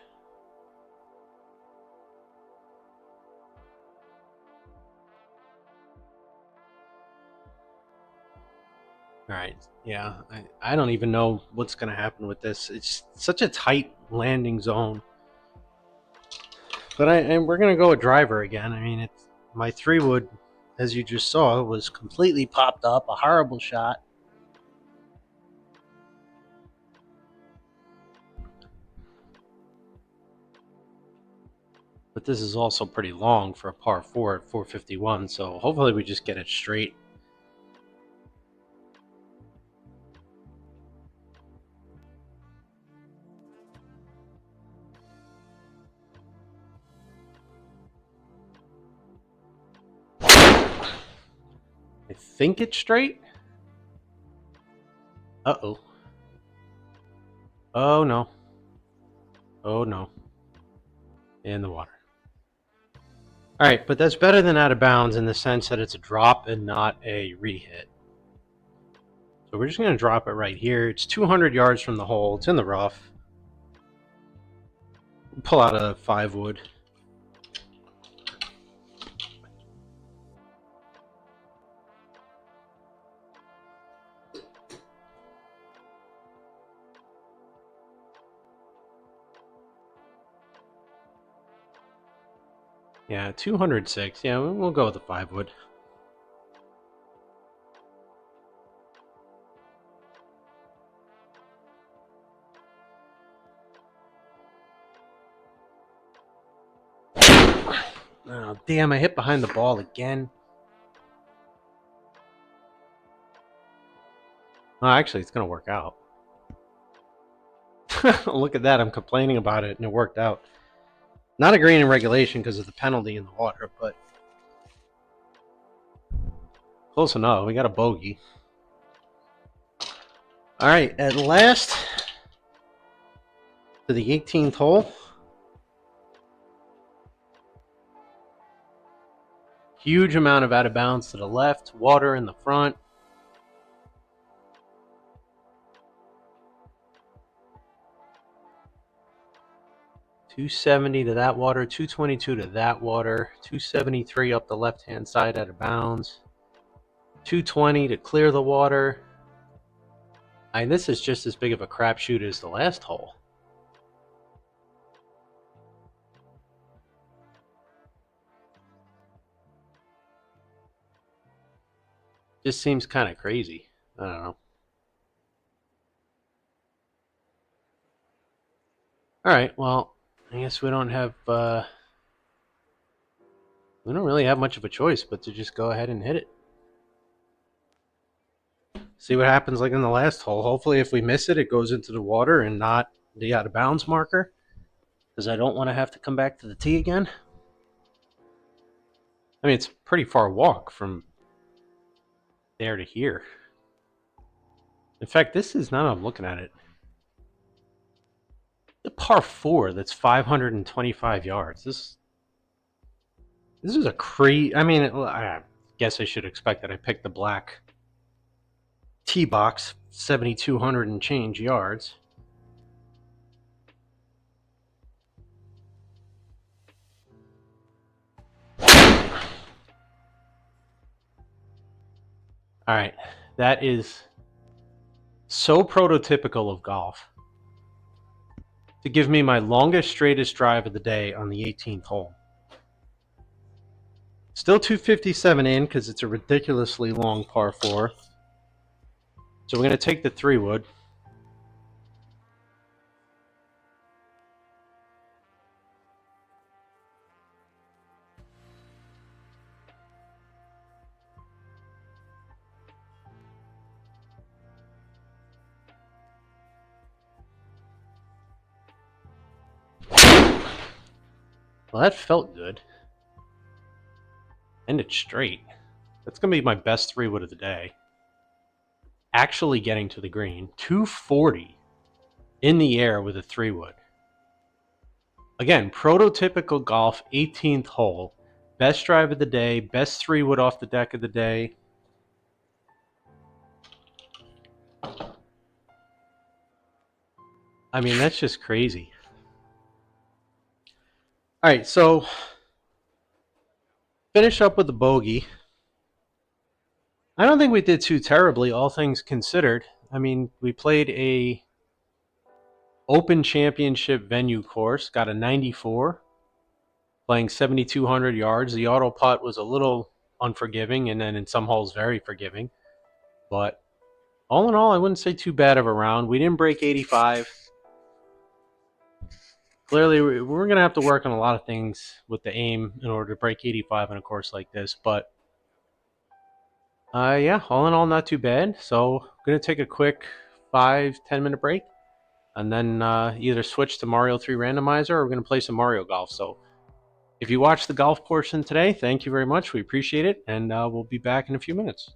All right, yeah, I don't even know what's going to happen with this. It's such a tight landing zone. But we're going to go with driver again. I mean, my 3-wood, as you just saw, was completely popped up. A horrible shot. But this is also pretty long for a par 4 at 451, so hopefully we just get it straight. I think it's straight. Uh-oh. Oh, no. Oh, no. In the water. All right, but that's better than out of bounds in the sense that it's a drop and not a re-hit. So we're just going to drop it right here. It's 200 yards from the hole. It's in the rough. Pull out a 5-wood. Yeah, 206. Yeah, we'll go with the 5-wood. Oh, damn, I hit behind the ball again. Oh, actually, it's going to work out. Look at that. I'm complaining about it, and it worked out. Not a green in regulation because of the penalty in the water, but close enough. We got a bogey. All right, at last, to the 18th hole. Huge amount of out of bounds to the left, water in the front. .270 to that water, 222 to that water, 273 up the left-hand side out of bounds, 220 to clear the water. I mean, this is just as big of a crapshoot as the last hole. Just seems kind of crazy. I don't know. All right, well, I guess we don't really have much of a choice but to just go ahead and hit it. See what happens like in the last hole. Hopefully if we miss it, it goes into the water and not the out of bounds marker, because I don't want to have to come back to the tee again. I mean, it's a pretty far walk from there to here. In fact, this is, now I'm looking at it, the par 4 that's 525 yards. This is a I mean, I guess I should expect that I picked the black tee box, 7,200 and change yards. All right, that is so prototypical of golf to give me my longest, straightest drive of the day on the 18th hole. Still 257 in because it's a ridiculously long par 4. So we're going to take the 3-wood. Well, that felt good. Ended straight. That's going to be my best 3-wood of the day. Actually getting to the green. 240 in the air with a 3-wood. Again, prototypical golf, 18th hole. Best drive of the day, best 3-wood off the deck of the day. I mean, that's just crazy. All right, so finish up with the bogey. I don't think we did too terribly, all things considered. I mean, we played a Open Championship venue course, got a 94, playing 7,200 yards. The auto putt was a little unforgiving, and then in some holes very forgiving. But all in all, I wouldn't say too bad of a round. We didn't break 85. Clearly, we're going to have to work on a lot of things with the aim in order to break 85 on a course like this. But yeah, all in all, not too bad. So I'm going to take a quick 5-10 minute break and then either switch to Mario 3 Randomizer or we're going to play some Mario Golf. So if you watched the golf portion today, thank you very much. We appreciate it. And we'll be back in a few minutes.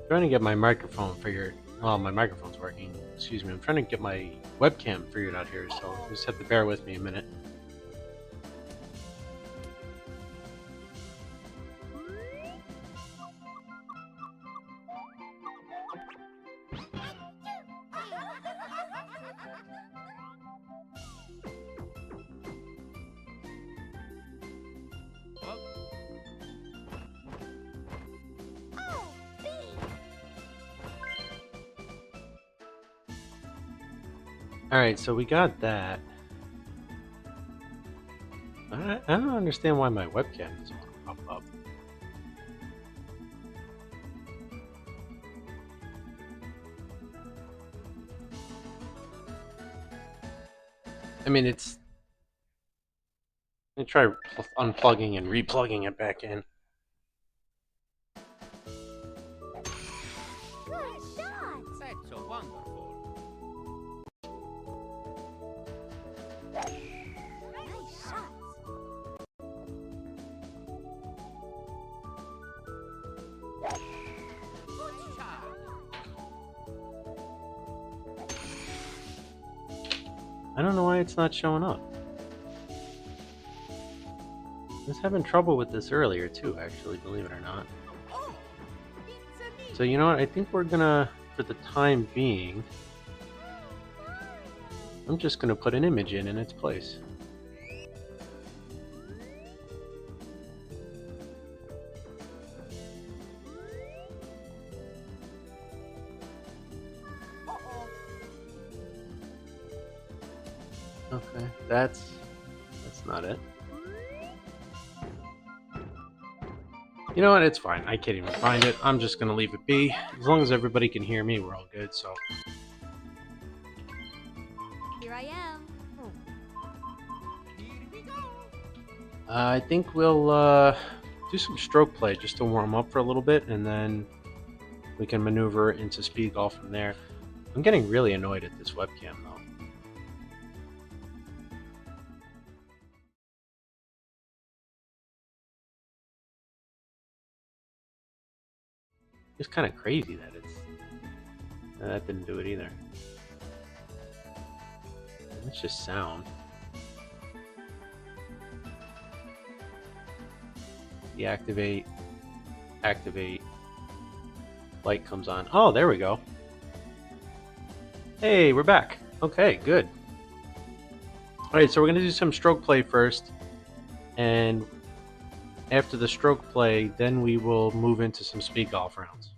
Trying to get my microphone figured. Well, my microphone's working. Excuse me. I'm trying to get my webcam figured out here, so you just have to bear with me a minute. Alright, so we got that. I don't understand why my webcam doesn't want to pop up. I mean, it's... Let me try unplugging and replugging it back in.
That's so wonderful. Nice shots. Good shot.
I don't know why it's not showing up. I was having trouble with this earlier too, actually, believe it or not.
Oh, it's a
So you know what, I think we're gonna, for the time being, I'm just gonna put an image in its place. Okay, that's not it. You know what, it's fine. I can't even find it. I'm just gonna leave it be. As long as everybody can hear me, we're all good, so.
Here I am. Here we go.
I think we'll do some stroke play just to warm up for a little bit, and then we can maneuver into speed golf from there. I'm getting really annoyed at this webcam, though. It's kind of crazy that it's... that didn't do it either. It's just sound. Deactivate. Activate. Light comes on. Oh, there we go. Hey, we're back. Okay, good. Alright, so we're going to do some stroke play first. And after the stroke play, then we will move into some speed golf rounds.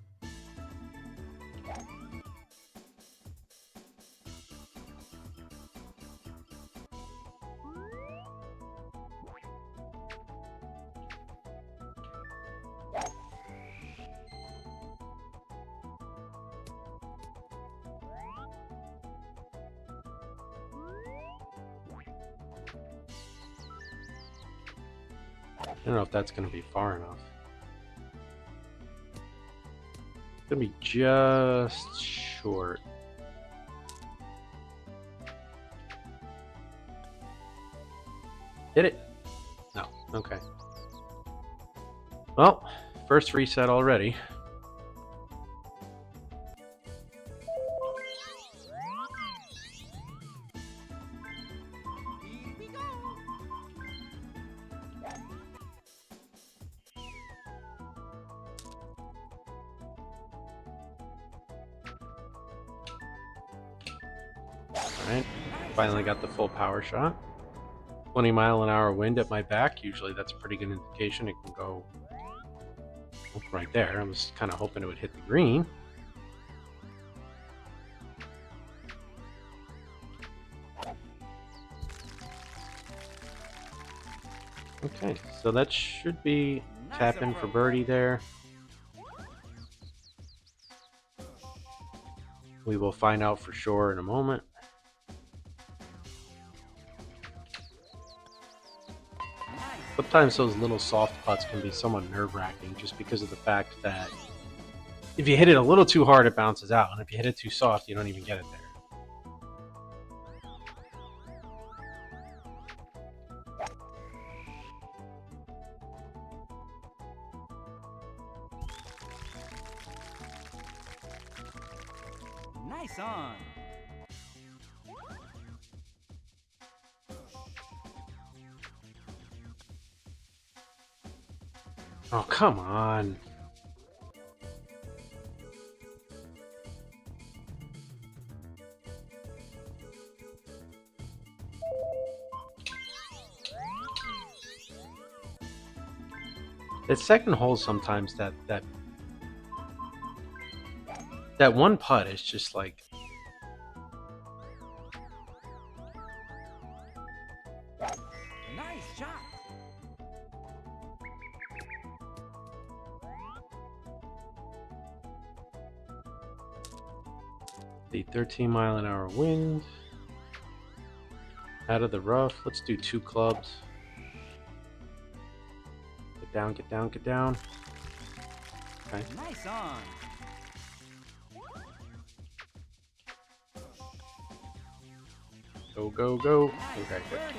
I don't know if that's going to be far enough. It's going to be just short. Hit it? No. Okay. Well, first reset already.
Here we go.
Alright. Finally got the full power shot. 20-mile-an-hour wind at my back. Usually that's a pretty good indication. It can go right there. I was kind of hoping it would hit the green. Okay, so that should be tapping for birdie there. We will find out for sure in a moment. Sometimes those little soft putts can be somewhat nerve-wracking just because of the fact that if you hit it a little too hard, it bounces out, and if you hit it too soft, you don't even get it there.
Nice on.
Oh, come on. That second hole sometimes that one putt is just like
Nice shot.
the 13-mile-an-hour wind. Out of the rough. Let's do 2 clubs. Get down, get down, get down. Okay.
Nice on.
Go, go, go.
Nice
Okay, good.
birdie.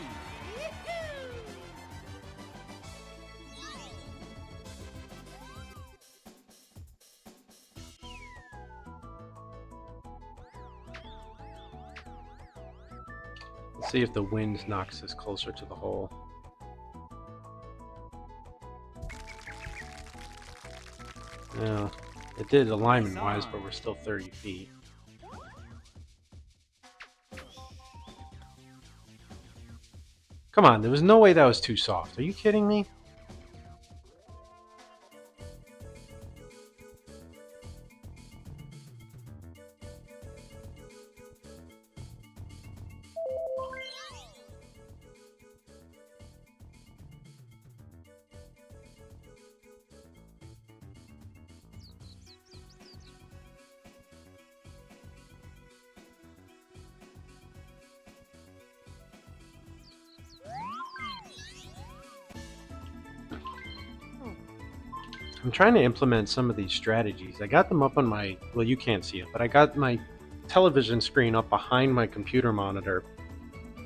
Let's see if the wind knocks us closer to the hole. Yeah, it did alignment-wise, but we're still 30 feet. Come on, there was no way that was too soft. Are you kidding me? I'm trying to implement some of these strategies. I got them up on my, well, you can't see it, but I got my television screen up behind my computer monitor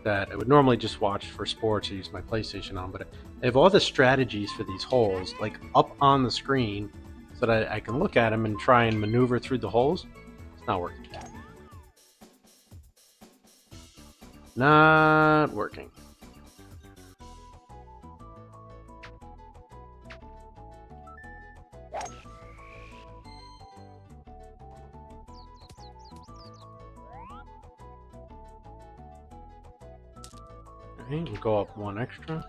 that I would normally just watch for sports or use my PlayStation on, but I have all the strategies for these holes like up on the screen so that I can look at them and try and maneuver through the holes. It's not working. Not working. Alright, we'll go up 1 extra.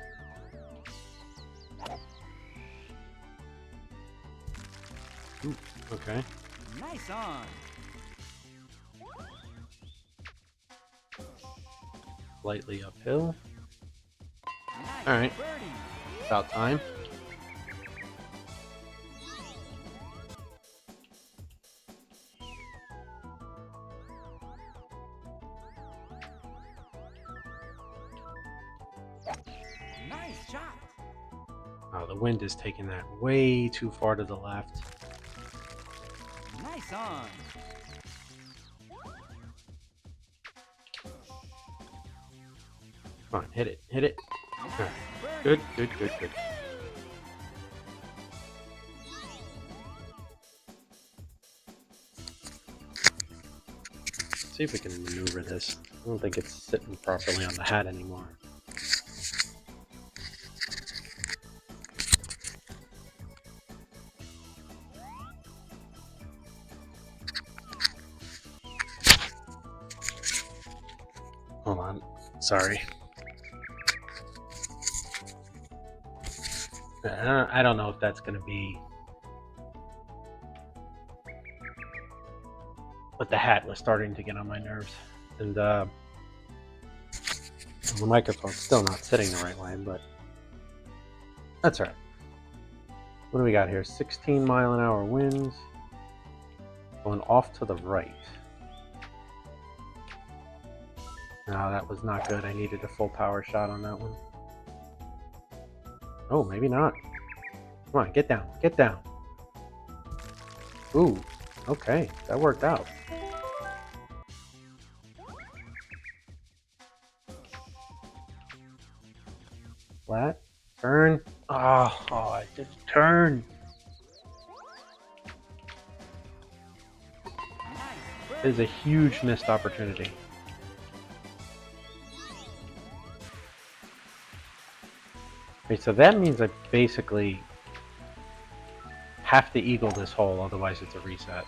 Ooh, okay.
Nice on.
Lightly uphill.
Nice
All right.
birdie.
About time.
Nice shot.
Oh, the wind is taking that way too far to the left.
Nice on.
Come on, hit it, hit it.
Nice
All right.
birdie.
Good, good, good, good. See if we can maneuver this. I don't think it's sitting properly on the hat anymore. Hold on. Sorry. I don't know if that's going to be... But the hat was starting to get on my nerves. And the microphone's still not sitting the right way, but that's all right. What do we got here? 16-mile-an-hour winds. Going off to the right. No, that was not good. I needed a full power shot on that one. Oh, maybe not. Come on, get down. Get down. Ooh, okay. That worked out. Flat. Turn. Oh, I just turn.
Nice birdie.
is a huge missed opportunity. Okay, so that means I basically have to eagle this hole, otherwise it's a reset.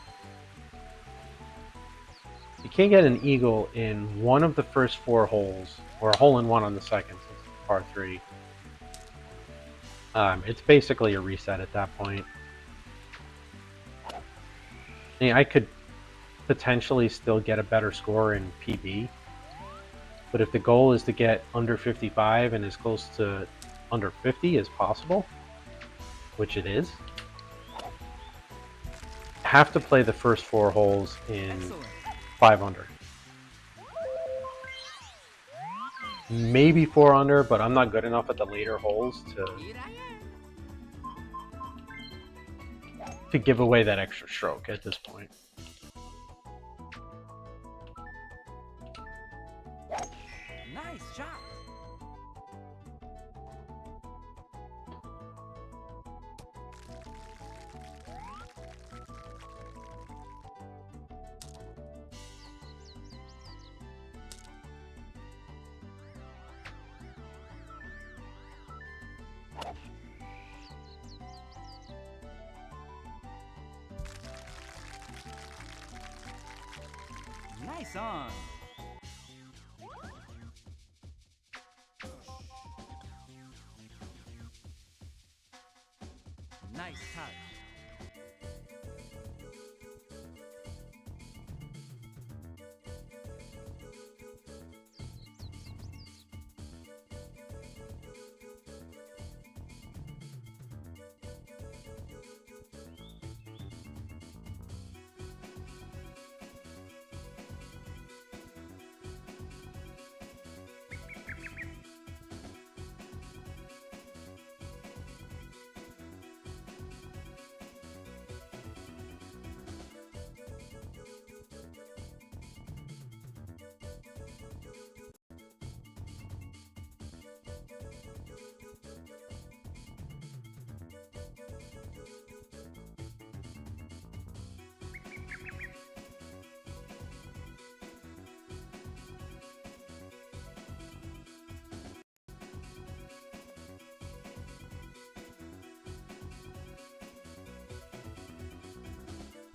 You can't get an eagle in one of the first 4 holes, or a hole in one on the second, since it's par 3. It's basically a reset at that point. I mean, I could potentially still get a better score in PB, but if the goal is to get under 55 and as close to under 50 as possible, which it is, I have to play the first 4 holes in
Excellent.
5 under. Maybe 4 under, but I'm not good enough at the later holes
Here I am.
to give away that extra stroke at this point.
Nice shot. Nice on. Nice touch.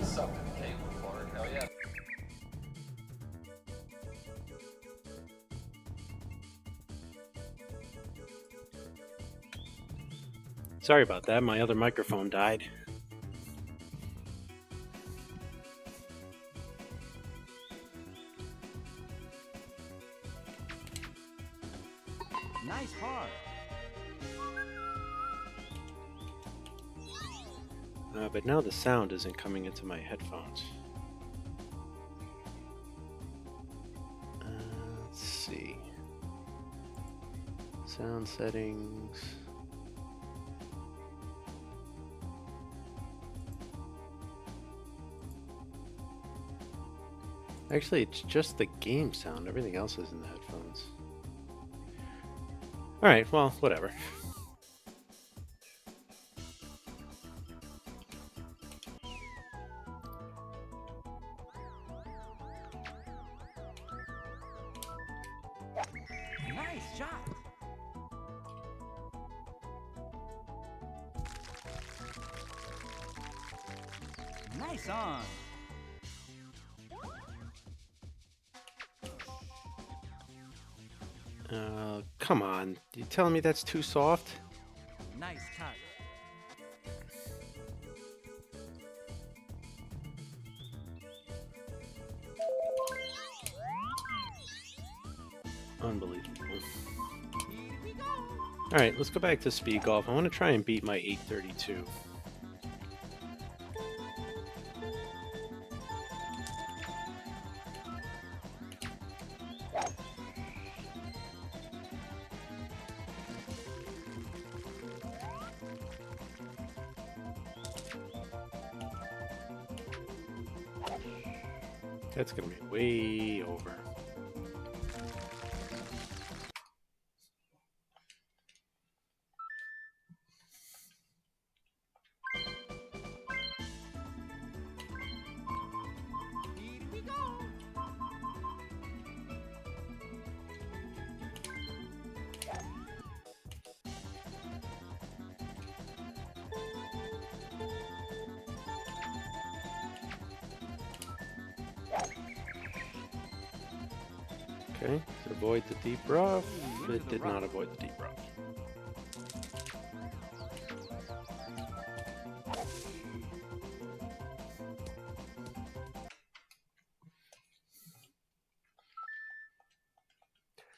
Sucked in the cable for it. Hell yeah.
Sorry about that, my other microphone died.
Nice par.
But now the sound isn't coming into my headphones. Let's see. Sound settings. Actually, it's just the game sound. Everything else is in the headphones. Alright, well, whatever.
Nice shot. Nice on.
Come on. You telling me that's too soft?
Nice touch.
Unbelievable.
Here we go.
Alright, let's go back to speed golf. I want to try and beat my 832. That's going to be way over.
Here we go.
Okay, so avoid the deep rough.
Into
It
the
did
rough.
not avoid the deep rough.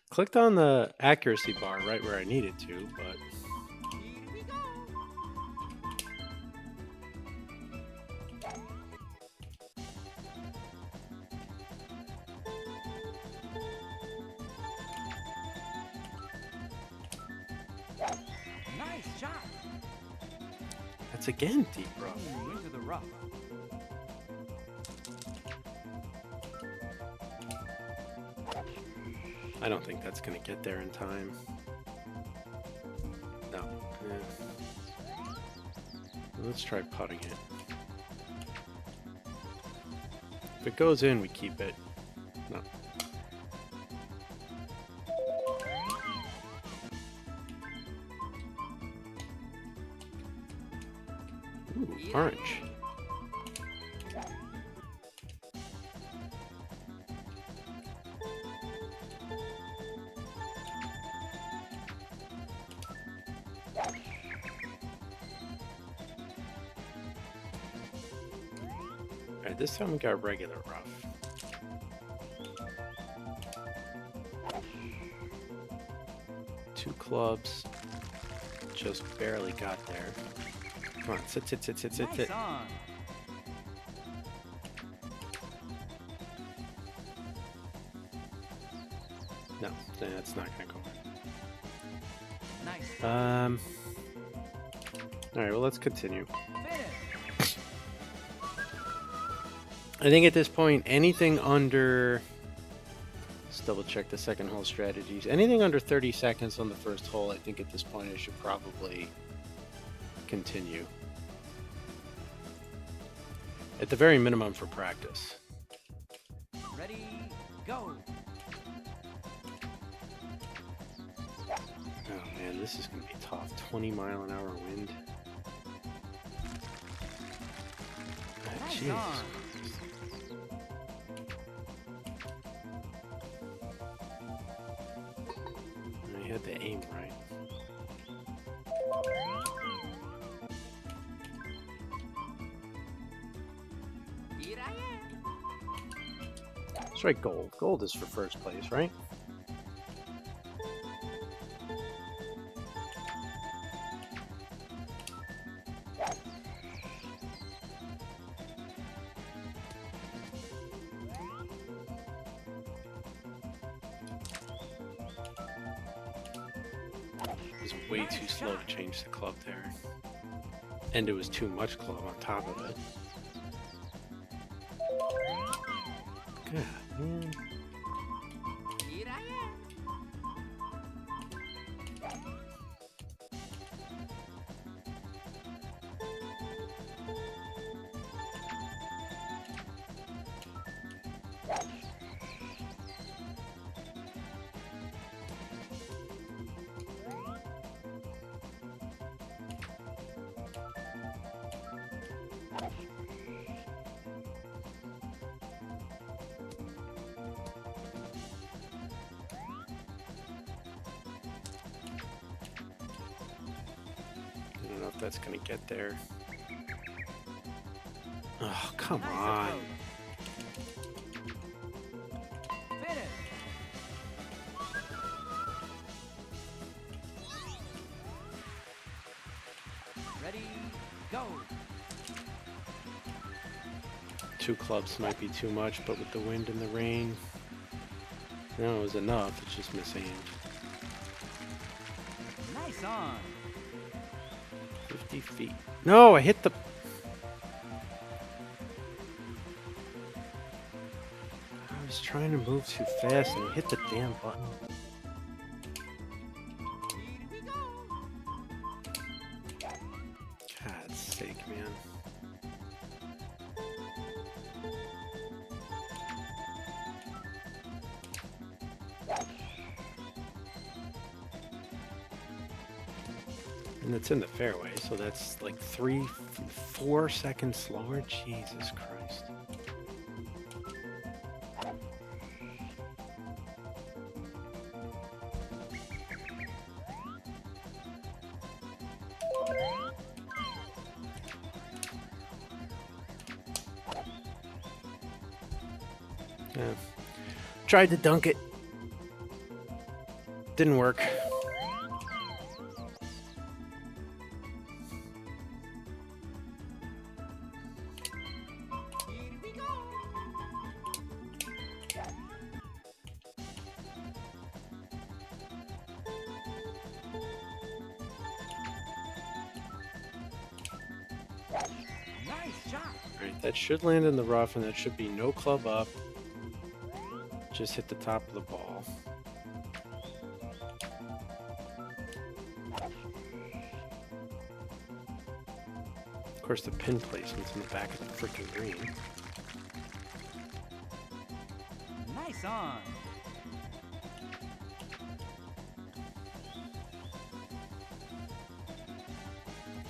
Clicked on the accuracy bar right where I needed to, but
Here we go.
Nice shot.
that's again deep rough.
Into the rough.
I don't think that's going to get there in time. No. Yeah. Let's try putting it. If it goes in, we keep it. No. Ooh, orange. Alright, this time we got regular rough. Two clubs. Just barely got there. Come on, sit, sit, sit, sit, sit,
Nice
sit.
on.
No, that's not gonna go
Nice.
in. Alright, well, let's continue.
Finish.
I think at this point, anything under... Let's double check the second hole strategies. Anything under 30 seconds on the first hole, I think at this point I should probably continue. At the very minimum for practice.
Ready, go.
Oh man, this is going to be tough. 20-mile-an-hour wind. Ah,
Nice
jeez.
on.
I had the aim right.
Here I am.
That's right, gold. Gold is for first place, right? It was way too slow to change the club there. And it was too much club on top of it. God, man.
Here I am.
I don't know if that's gonna get there. Oh, come
Nice
on.
approach. Finish. Ready, go.
Two clubs might be too much, but with the wind and the rain, no, it was enough. It's just misaimed.
Nice on.
50 feet. No, I hit the... I was trying to move too fast and I hit the damn button.
Here we go.
God's sake, man. And it's in the fairway, so that's like 4 seconds slower. Jesus Christ. Yeah. Tried to dunk it. Didn't work.
Here we go.
Nice shot.
Alright, that should land in the rough, and that should be no club up. Just hit the top of the ball. Of course, the pin placement's in the back of the freaking green.
Nice on.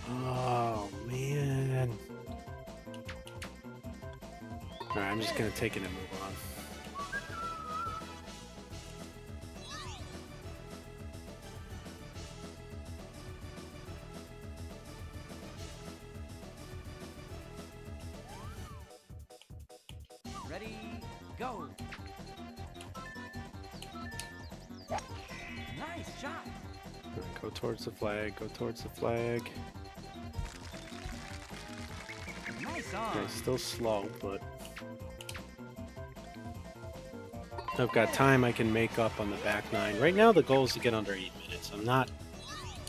Oh, man. Alright, I'm just gonna take it and move on.
Ready, go. Nice shot.
Alright, go towards the flag, go towards the flag.
Nice on.
Okay, still slow, but I've got time I can make up on the back nine. Right now the goal is to get under 8 minutes. I'm not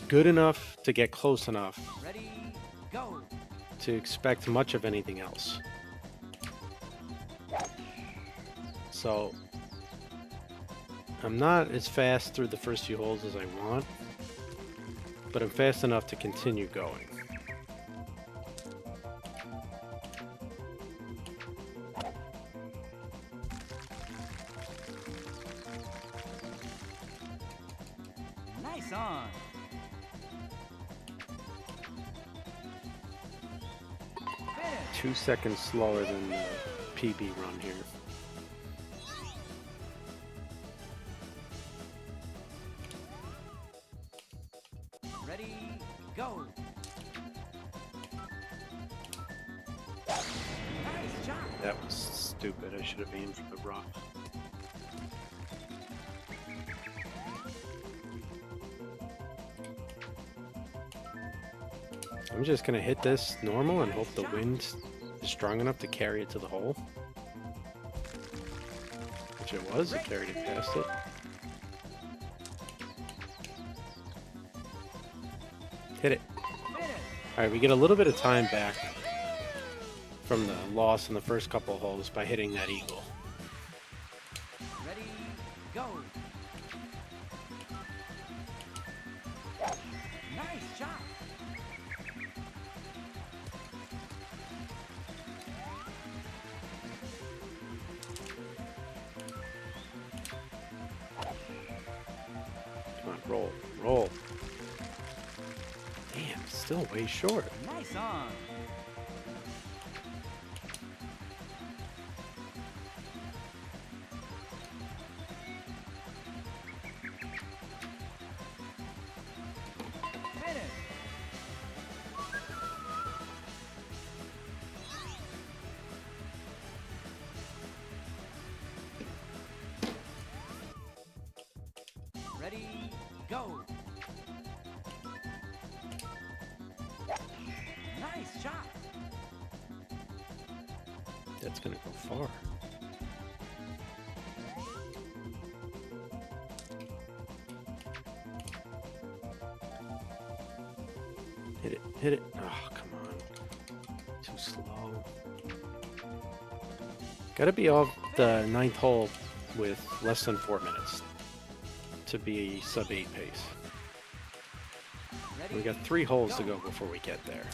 good enough to get close enough
Ready, go.
to expect much of anything else. So I'm not as fast through the first few holes as I want, but I'm fast enough to continue going.
Nice on. Finish.
2 seconds slower than the PB run here.
Ready, go. Nice shot.
That was stupid. I should have aimed for the rough. I'm just gonna hit this normal and hope the wind is strong enough to carry it to the hole. Which it was, it carried it past it. Hit it.
Finish.
Alright, we get a little bit of time back from the loss in the first couple of holes by hitting that eagle.
Ready, go. Nice shot.
Come on, roll, roll. Damn, still way short.
Nice on. Finish. Ready, go. Nice shot.
That's gonna go far. Hit it, hit it. Oh, come on. Too slow. Gotta be off the 9th hole with less than 4 minutes to be sub 8 pace.
Ready,
We got 3 holes to go before we get there.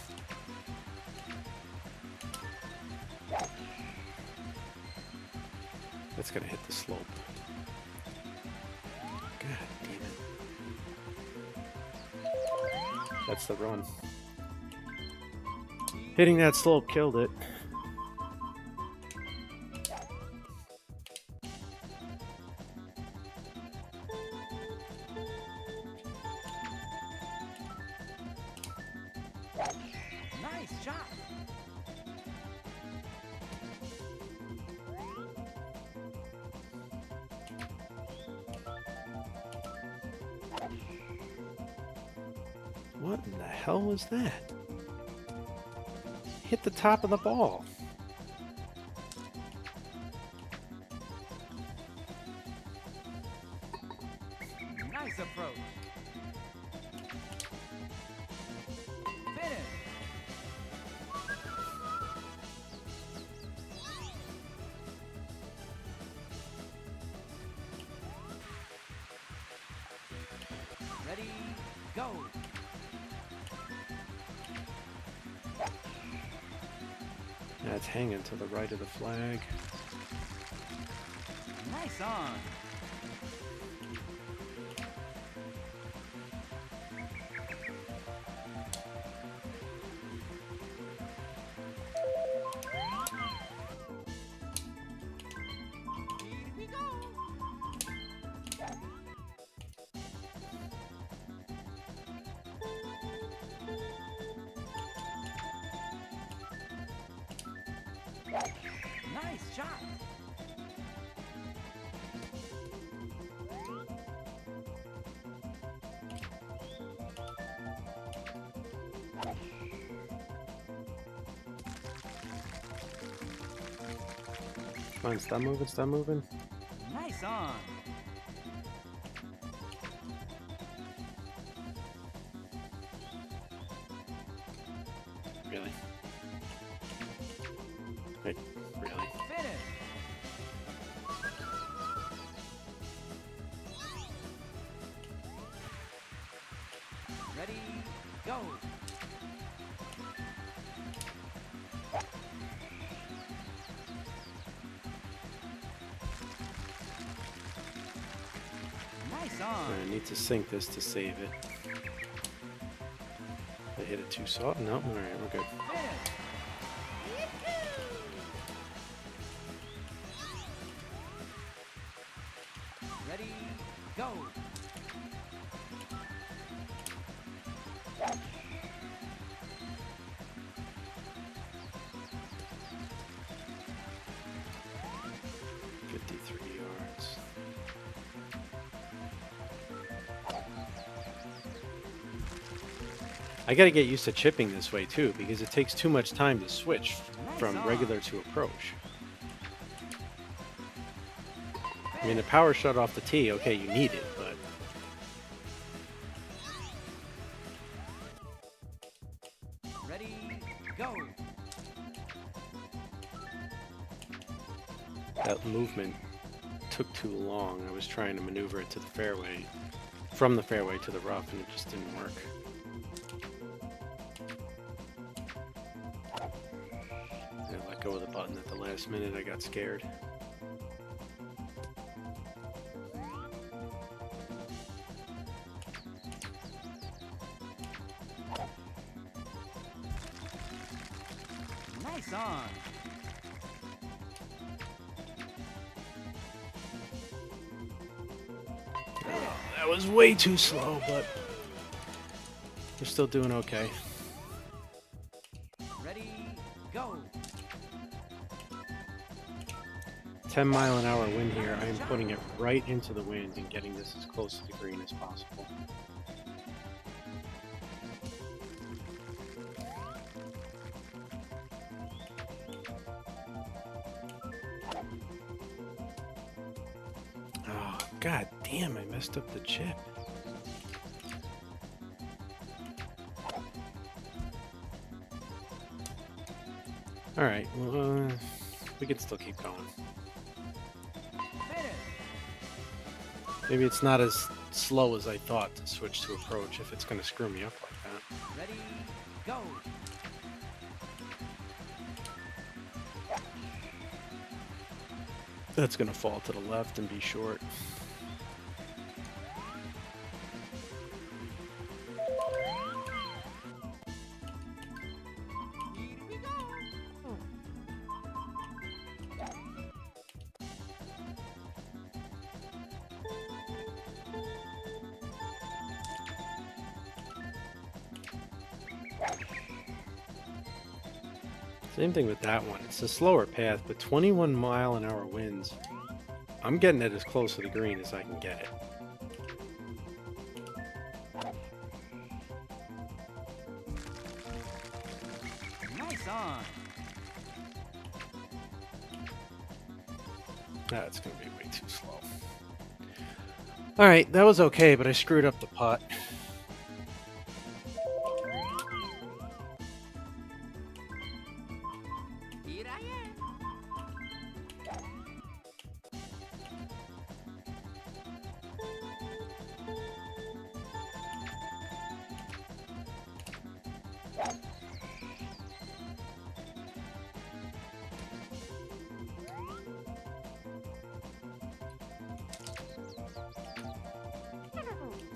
That's gonna hit the slope. God damn it. That's the run. Hitting that slope killed it.
Nice shot.
What in the hell was that? Hit the top of the ball.
Nice approach. Finish. Ready, go.
That's hanging to the right of the flag.
Nice on.
Here we go.
Nice shot.
Come on, stop moving, stop moving.
Nice on.
Really? Wait, really?
Finish. Ready, go. Nice on.
I need to sink this to save it. I hit it too soft? No, alright, we're good.
Finish. Ready, go.
$53. I gotta get used to chipping this way too, because it takes too much time to switch from
Nice on.
regular to approach. I mean, the power shut off the tee, okay, you need it, but
Ready, go.
that movement took too long. I was trying to maneuver it to the fairway, from the fairway to the rough, and it just didn't work. I let go of the button at the last minute. I got scared.
Nice on.
That was way too slow, but we're still doing okay.
Ready, go.
10-mile-an-hour wind here. I am putting it right into the wind and getting this as close to the green as possible. Oh, god damn, I messed up the chip. Alright, well, we can still keep going.
Finish.
Maybe it's not as slow as I thought to switch to approach if it's going to screw me up like that.
Ready, go.
That's going to fall to the left and be short.
Here we go.
Same thing with that one. It's a slower path, but 21-mile-an-hour winds. I'm getting it as close to the green as I can get it. That's going to be way too slow. All right, that was okay, but I screwed up the putt.
Here I am.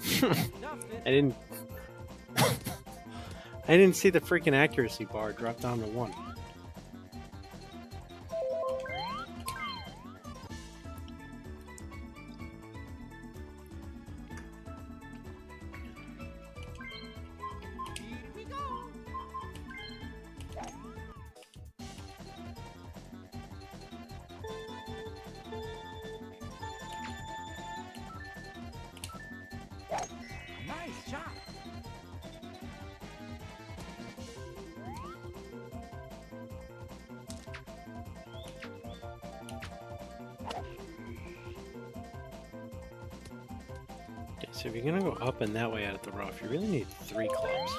Stuffed it.
I didn't. I didn't see the freaking accuracy bar drop down to 1.
Here we go.
Nice shot.
Okay, so if you're gonna go up and that way out of the rough, you really need 3 clubs.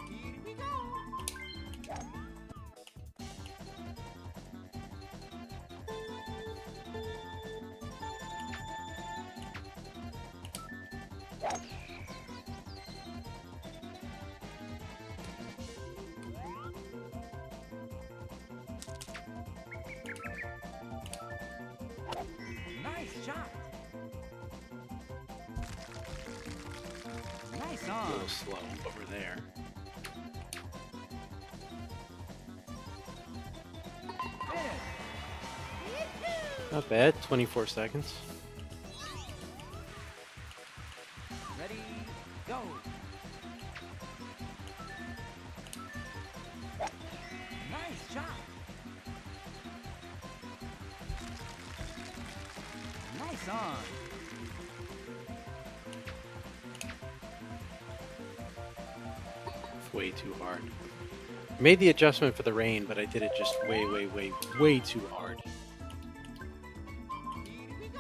Here we go.
Nice shot. Nice
A
on.
little slow, but we're there.
Finish.
Not bad. 24 seconds.
Ready, go. Nice shot. Nice on.
Way too hard. Made the adjustment for the rain, but I did it just way, way, way, way too hard.
Here we go.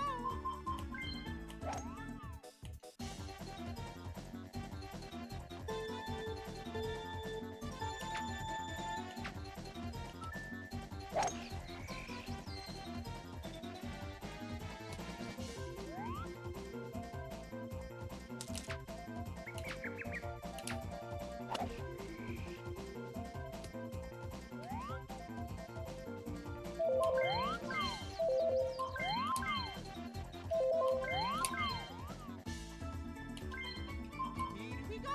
Here we go.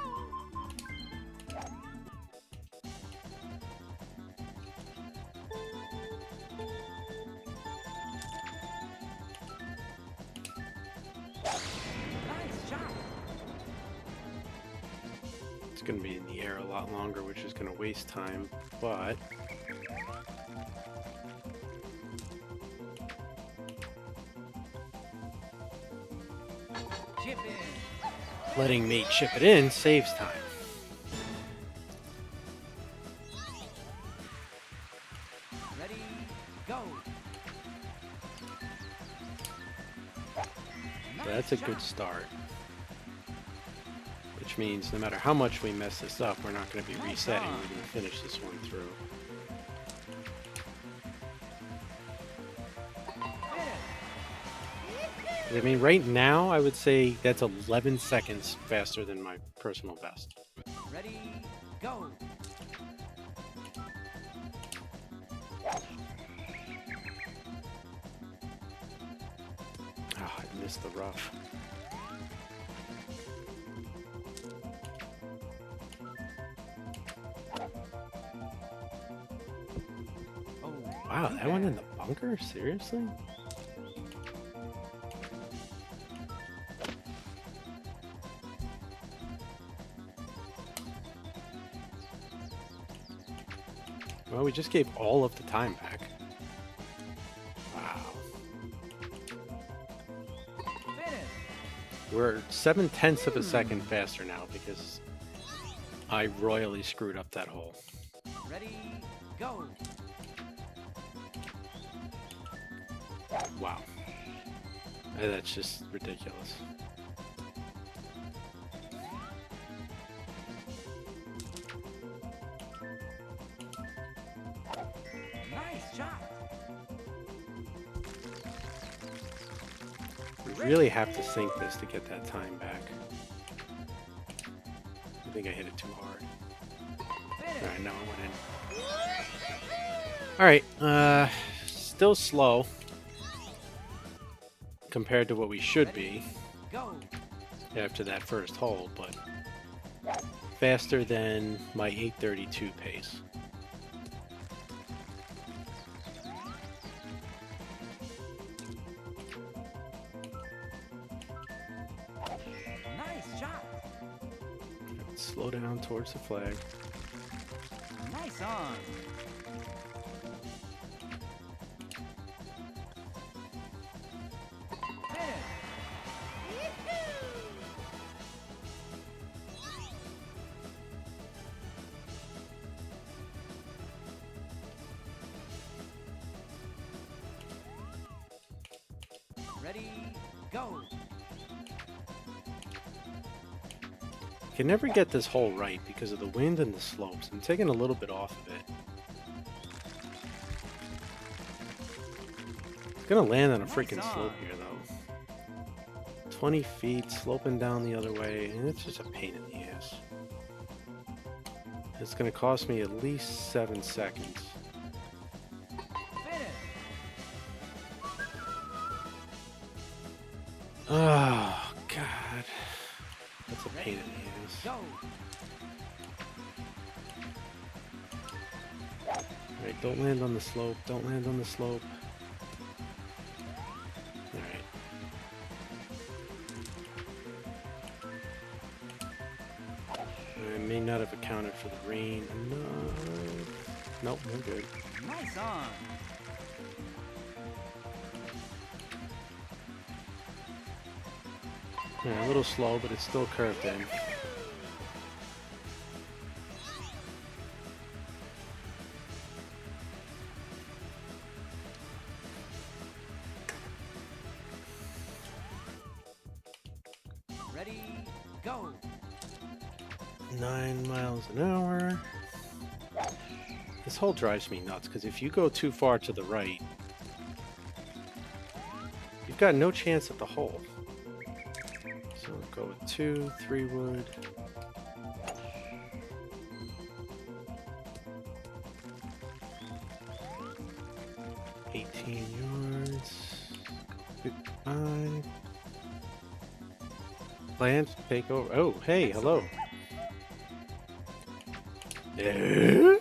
Nice shot.
It's going to be in the air a lot longer, which is going to waste time, but
Chip in.
letting me chip it in saves time.
Ready, go.
So that's a good start. Which means no matter how much we mess this up, we're not going to be resetting. We're going to finish this one through. I mean, right now, I would say that's 11 seconds faster than my personal best.
Ready, go.
Ah, I missed the rough.
Oh,
Wow,
too
that went in
bad.
the bunker? Seriously? Well, we just gave all of the time back. Wow.
Finish.
We're 7/10 of a second faster now because I royally screwed up that hole.
Ready, go.
Wow. That's just ridiculous.
Nice shot.
We really have to sink this to get that time back. I think I hit it too hard. Alright, now I went in. Alright, still slow compared to what we should be
Go.
after that first hole, but faster than my 832 pace.
Nice shot.
Slow down towards the flag.
Nice on. Finish. Ready, go.
I can never get this hole right because of the wind and the slopes. I'm taking a little bit off of it. It's gonna land on a freaking slope here though. 20 feet, sloping down the other way, and it's just a pain in the ass. It's gonna cost me at least 7 seconds.
Finish.
Oh, God. That's a pain in the ass.
Go.
Alright, don't land on the slope. Don't land on the slope. Alright. I may not have accounted for the rain. No. Nope, we're good.
Nice on.
Yeah, a little slow, but it's still curved in.
Ready, go.
9 miles an hour. This hole drives me nuts, because if you go too far to the right, you've got no chance at the hole. So we'll go with 2, 3 wood. yards. Goodbye. Land, take over. Oh, hey, hello. Eh?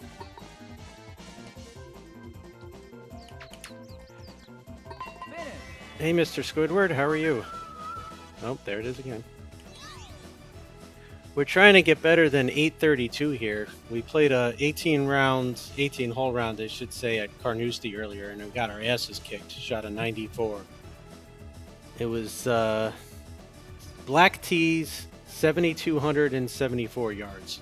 Hey, Mr. Squidward, how are you? Oh, there it is again. We're trying to get better than 832 here. We played a 18 hole round, I should say, at Carnoustie earlier, and we got our asses kicked. Shot a 94. It was black tees, 7,274 yards.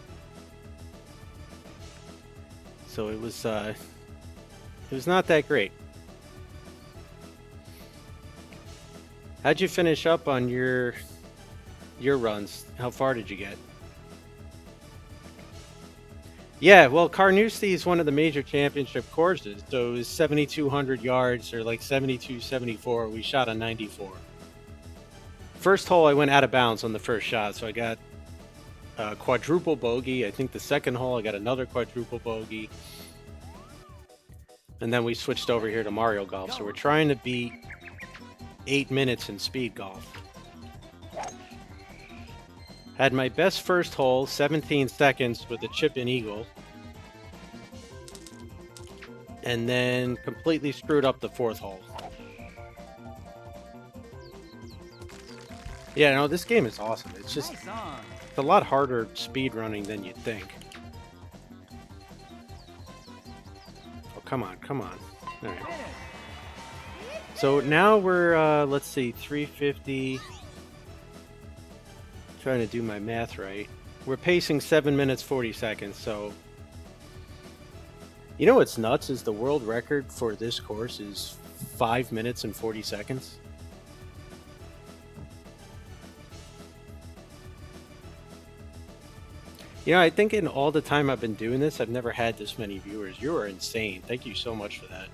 So it was not that great. How'd you finish up on your runs? How far did you get? Yeah, well, Carnoustie is one of the major championship courses, so it was 7,200 yards, or like 72, 74. We shot a 94. First hole, I went out of bounds on the first shot, so I got a quadruple bogey. I think the second hole, I got another quadruple bogey. And then we switched over here to Mario Golf, so we're trying to beat 8 minutes in speed golf. Had my best first hole, 17 seconds with a chip-in eagle. And then completely screwed up the fourth hole. Yeah, no, this game is awesome. It's just
Nice on.
it's a lot harder speed running than you'd think. Oh, come on, come on. All right.
Finish.
So now we're, let's see, 350. Trying to do my math right. We're pacing 7 minutes 40 seconds, so you know what's nuts is the world record for this course is 5 minutes and 40 seconds. You know, I think in all the time I've been doing this, I've never had this many viewers. You are insane. Thank you so much for that.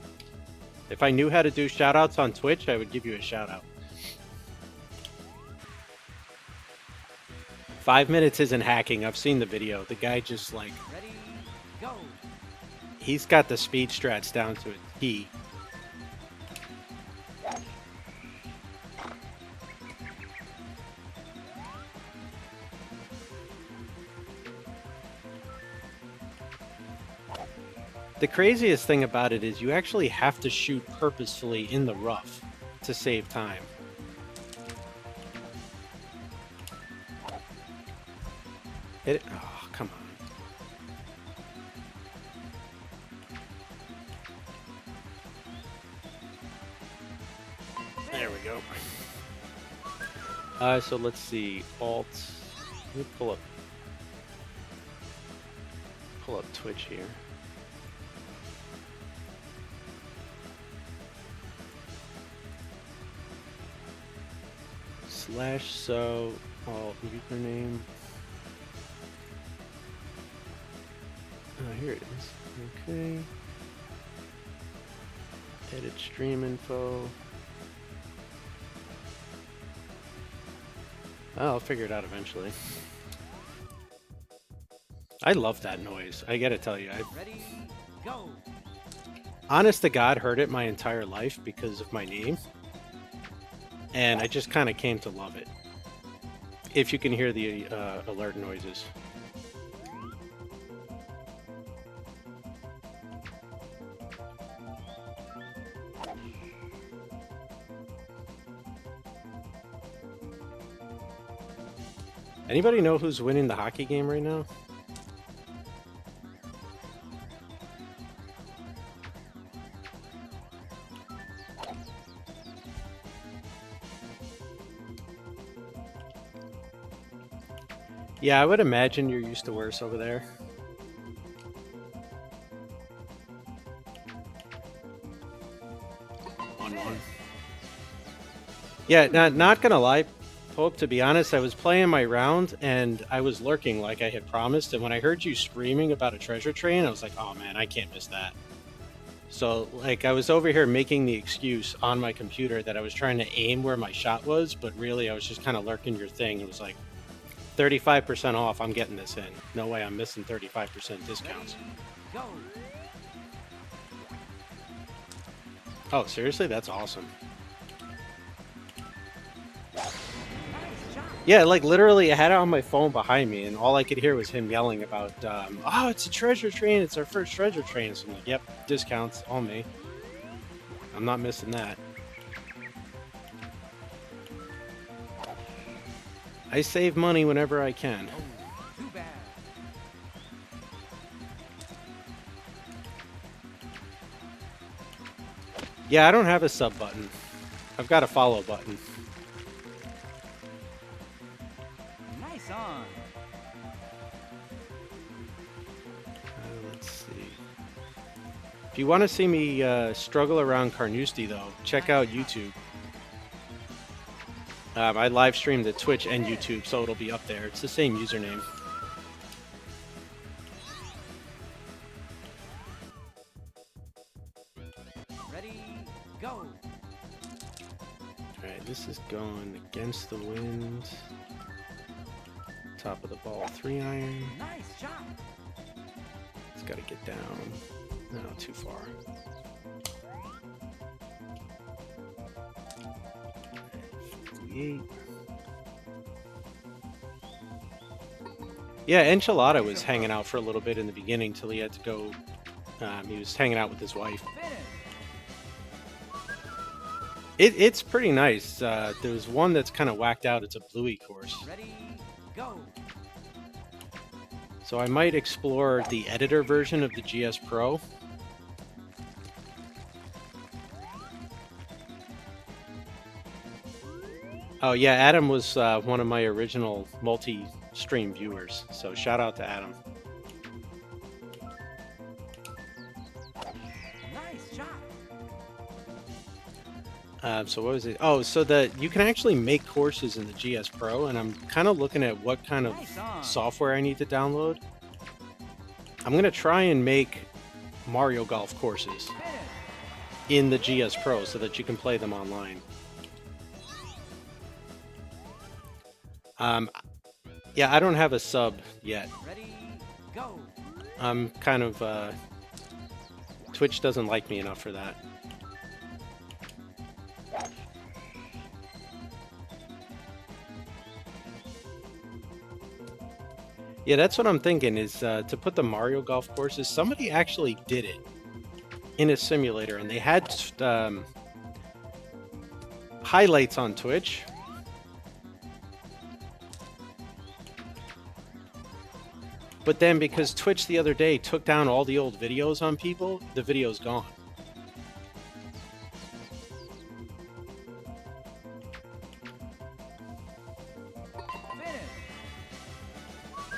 If I knew how to do shoutouts on Twitch, I would give you a shoutout. 5 minutes isn't hacking. I've seen the video. The guy just like,
Ready, go.
he's got the speed strats down to a T. The craziest thing about it is you actually have to shoot purposefully in the rough to save time. Hit it. Oh, come on. There we go. So let's see. Alt. Let me pull up Twitch here. /so alt username. Here it is. Okay. Edit stream info. I'll figure it out eventually. I love that noise. I gotta tell you,
Ready, go.
honest to God, heard it my entire life because of my name. And I just kind of came to love it. If you can hear the alert noises. Anybody know who's winning the hockey game right now? Yeah, I would imagine you're used to worse over there. On one. Yeah, not gonna lie, Pope, to be honest, I was playing my round and I was lurking like I had promised, and when I heard you screaming about a treasure train, I was like, oh man, I can't miss that. So, like, I was over here making the excuse on my computer that I was trying to aim where my shot was, but really I was just kind of lurking your thing. It was like, 35% off, I'm getting this in. No way I'm missing 35% discounts.
Go.
Oh, seriously? That's awesome.
Nice shot.
Yeah, like literally I had it on my phone behind me and all I could hear was him yelling about, oh, it's a treasure train. It's our first treasure train. So I'm like, yep, discounts on me. I'm not missing that. I save money whenever I can.
Oh, too bad.
Yeah, I don't have a sub button. I've got a follow button.
Nice on.
Let's see. If you want to see me struggle around Carnoustie, though, check out YouTube. I live streamed at Twitch and YouTube, so it'll be up there. It's the same username.
Ready, go.
Alright, this is going against the wind. Top of the ball, 3-iron.
Nice shot.
It's got to get down. No, too far. 58. Yeah, Enchilada was hanging out for a little bit in the beginning till he had to go. He was hanging out with his wife.
Finish.
It's pretty nice. There's one that's kind of whacked out. It's a bluey course.
Ready, go.
So I might explore the editor version of the GS Pro. Oh yeah, Adam was one of my original multi-stream viewers, so shout out to Adam.
Nice shot.
So what was it? Oh, so that you can actually make courses in the GS Pro, and I'm kind of looking at what kind of
Nice on.
software I need to download. I'm gonna try and make Mario Golf courses
Finish.
in the GS Pro so that you can play them online. Yeah, I don't have a sub yet.
Ready, go.
I'm kind of Twitch doesn't like me enough for that. Yeah, that's what I'm thinking is to put the Mario Golf courses. Somebody actually did it in a simulator, and they had highlights on Twitch. But then because Twitch the other day took down all the old videos on people, the video's gone.
Finish.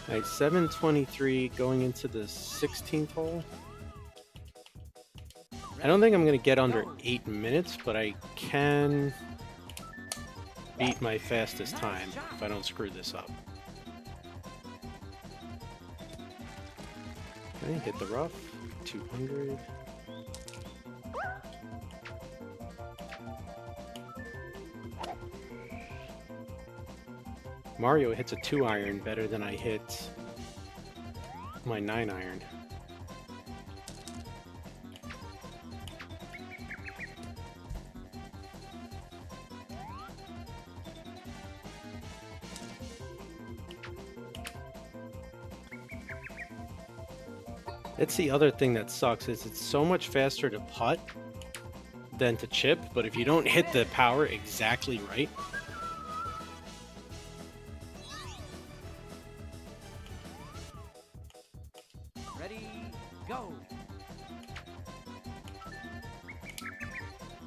All right, 723 going into the 16th hole. I don't think I'm going to get under 8 minutes, but I can beat my fastest time if I don't screw this up. Okay, hit the rough. 200. Mario hits a 2-iron better than I hit my 9-iron. That's the other thing that sucks is it's so much faster to putt than to chip, but if you don't hit the power exactly right,
Ready, go.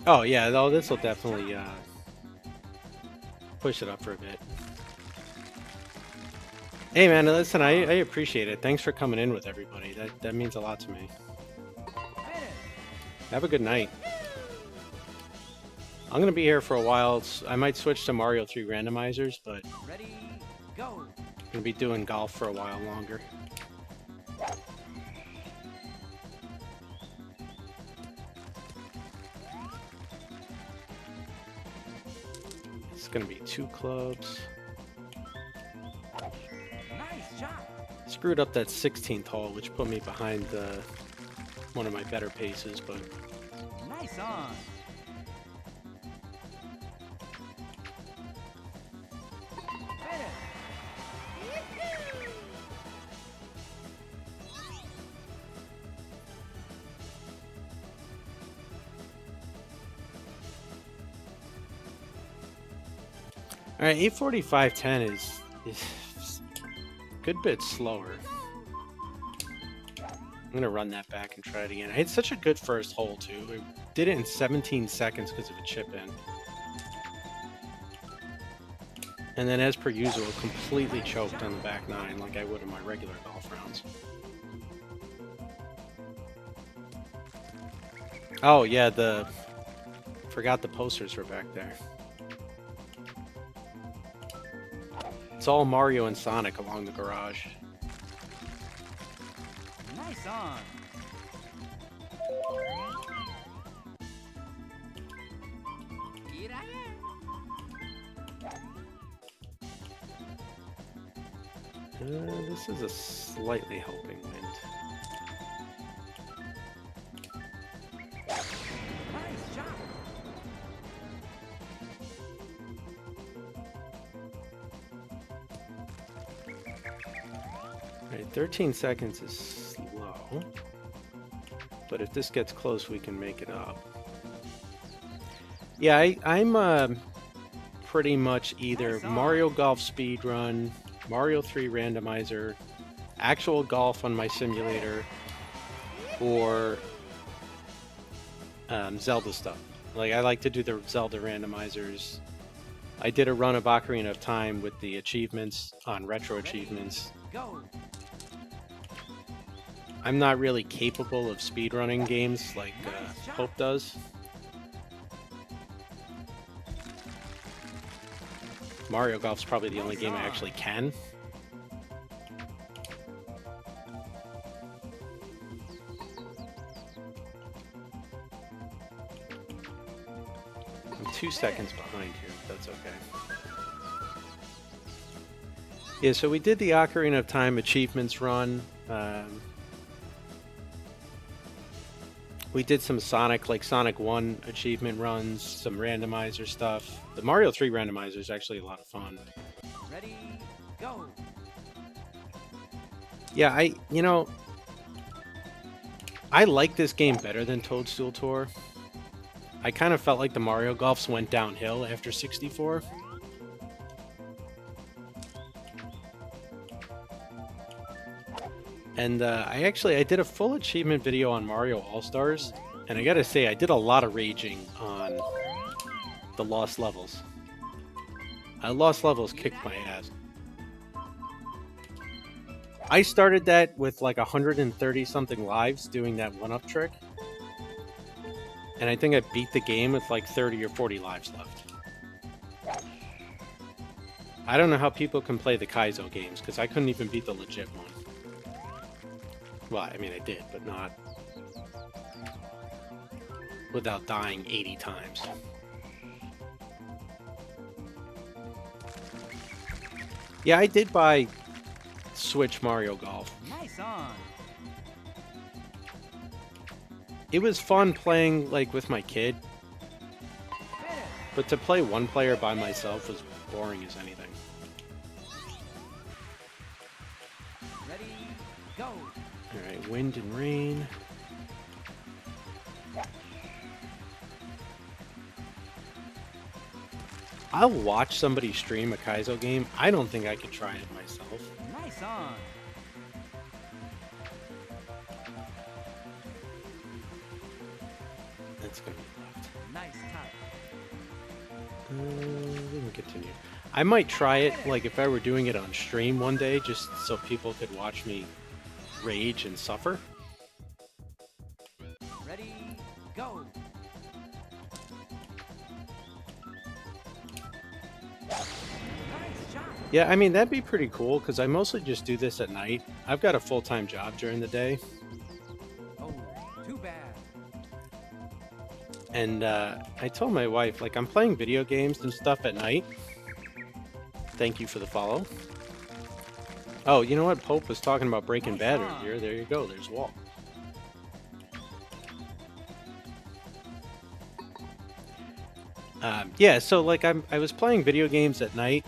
oh yeah, though this will definitely push it up for a bit. Hey man, listen, I appreciate it. Thanks for coming in with everybody. That means a lot to me.
Finish.
Have a good night. I'm gonna be here for a while. I might switch to Mario 3 randomizers, but
Ready, go.
I'm gonna be doing golf for a while longer. It's gonna be 2 clubs.
Nice shot.
Screwed up that 16th hole, which put me behind one of my better paces, but
Nice on. Finish.
all right, 8:45.10 is a good bit slower. I'm gonna run that back and try it again. I had such a good first hole too. I did it in 17 seconds because of a chip in. And then as per usual, completely choked on the back 9 like I would in my regular golf rounds. Oh yeah, forgot the posters were back there. It's all Mario and Sonic along the garage.
Nice on.
Here I am.
This is a slightly helping wind.
Nice shot.
Alright, 13 seconds is slow. But if this gets close, we can make it up. Yeah, I'm pretty much either
Nice on.
Mario Golf Speedrun, Mario 3 Randomizer, actual golf on my simulator, or Zelda stuff. Like, I like to do the Zelda randomizers. I did a run of Ocarina of Time with the achievements on Retro Achievements.
Go.
I'm not really capable of speedrunning games like Hope does. Mario Golf's probably the only
Nice
game I
on.
actually can. I'm 2 seconds behind here, but that's okay. Yeah, so we did the Ocarina of Time achievements run. We did some Sonic, like Sonic 1 achievement runs, some randomizer stuff. The Mario 3 randomizer is actually a lot of fun.
Ready, go.
Yeah, I like this game better than Toadstool Tour. I kind of felt like the Mario Golfs went downhill after 64. And I did a full achievement video on Mario All-Stars, and I gotta say, I did a lot of raging on the Lost Levels. Lost Levels kicked my ass. I started that with like 130 something lives doing that one-up trick. And I think I beat the game with like 30 or 40 lives left. I don't know how people can play the Kaizo games, because I couldn't even beat the legit one. Well, I mean, I did, but not without dying 80 times. Yeah, I did buy Switch Mario Golf.
Nice on.
It was fun playing like with my kid,
Finish.
but to play one player by myself was boring as anything.
Ready, go.
Alright, wind and rain. I'll watch somebody stream a Kaizo game. I don't think I could try it myself.
Nice on.
That's gonna be left.
Nice touch.
We can continue. I might try it, like if I were doing it on stream one day, just so people could watch me rage and suffer.
Ready, go. Nice shot.
Yeah, I mean, that'd be pretty cool, because I mostly just do this at night. I've got a full-time job during the day.
Oh, too bad.
And I told my wife, like, I'm playing video games and stuff at night. Thank you for the follow. Oh, you know what? Pope was talking about Breaking Bad earlier. There you go. There's Walt. Yeah, so like I was playing video games at night,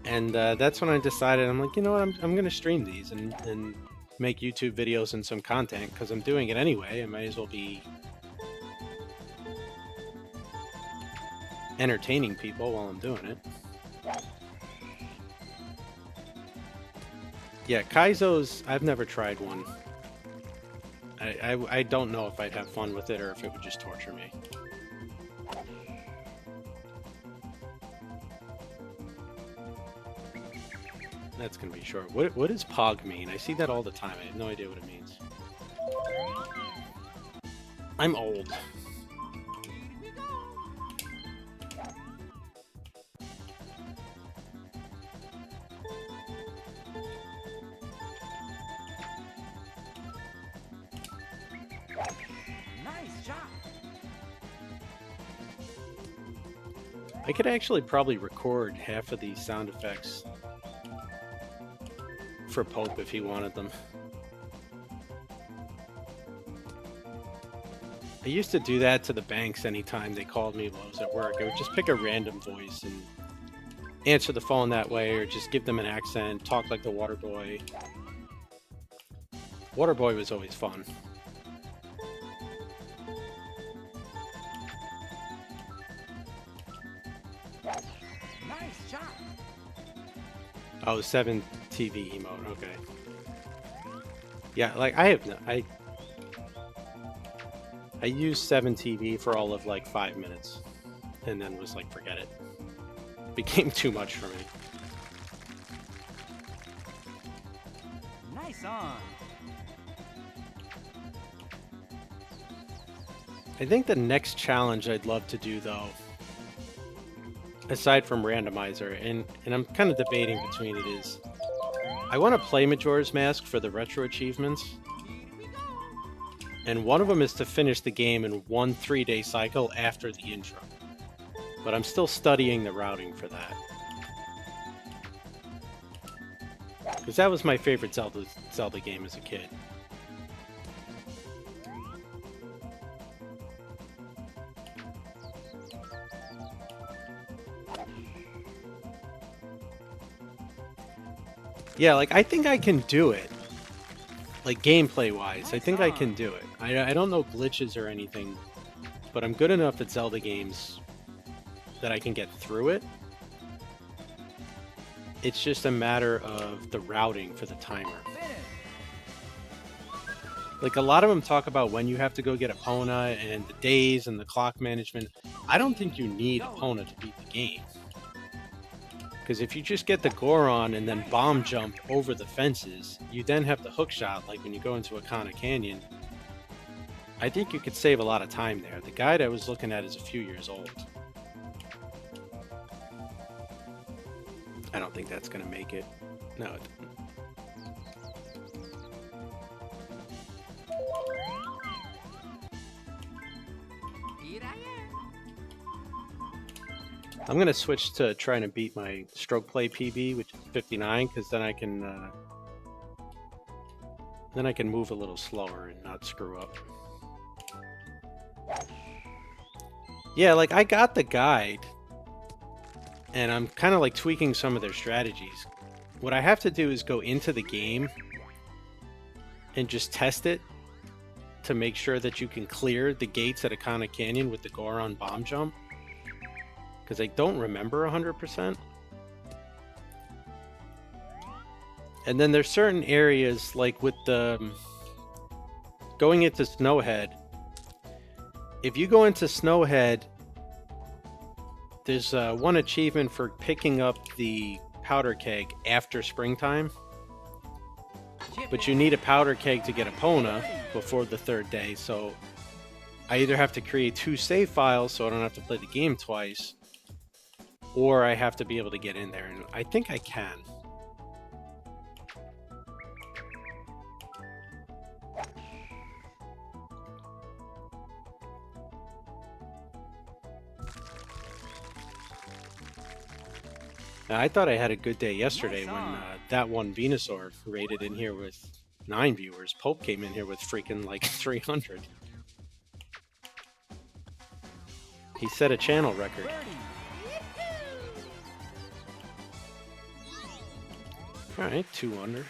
and that's when I decided I'm like, you know what? I'm gonna stream these and make YouTube videos and some content, because I'm doing it anyway. I might as well be entertaining people while I'm doing it. Yeah, Kaizo's, I've never tried one. I don't know if I'd have fun with it or if it would just torture me. That's gonna be short. What does POG mean? I see that all the time. I have no idea what it means. I'm old.
Nice shot.
I could actually probably record half of these sound effects for Pope if he wanted them. I used to do that to the banks anytime they called me while I was at work. I would just pick a random voice and answer the phone that way, or just give them an accent, talk like the water boy. Water boy was always fun.
Nice shot.
Oh, 7 TV emote. Okay. Yeah, like I used 7 TV for all of like 5 minutes, and then was like, forget it. Became too much for me.
Nice on.
I think the next challenge I'd love to do, though, aside from randomizer, and I'm kind of debating between it, is I want to play Majora's Mask for the retro achievements, and one of them is to finish the game in one 3-day cycle after the intro. But I'm still studying the routing for that. Because that was my favorite Zelda game as a kid. Yeah, like, I think I can do it. Like, gameplay-wise, I think I can do it. I don't know glitches or anything, but I'm good enough at Zelda games that I can get through it. It's just a matter of the routing for the timer. Like, a lot of them talk about when you have to go get Epona and the days and the clock management. I don't think you need Epona to beat the game. Because if you just get the Goron and then bomb jump over the fences, you then have the hook shot, like when you go into Akana Canyon. I think you could save a lot of time there. The guide I was looking at is a few years old. I don't think that's going to make it. No, it didn't.
Here I am.
I'm going to switch to trying to beat my stroke play PB, which is 59, because then I can move a little slower and not screw up. Yeah, like, I got the guide, and I'm kind of like tweaking some of their strategies. What I have to do is go into the game and just test it to make sure that you can clear the gates at Akana Canyon with the Goron bomb jump. Because I don't remember 100%. And then there's certain areas, like with the going into Snowhead. If you go into Snowhead, there's one achievement for picking up the powder keg after springtime. But you need a powder keg to get Epona before the 3rd day, so I either have to create 2 save files so I don't have to play the game twice, or I have to be able to get in there, and I think I can. Now, I thought I had a good day yesterday when that one Venusaur rated in here with 9 viewers. Pope came in here with freaking like 300. He set a channel record. Alright, 2 under.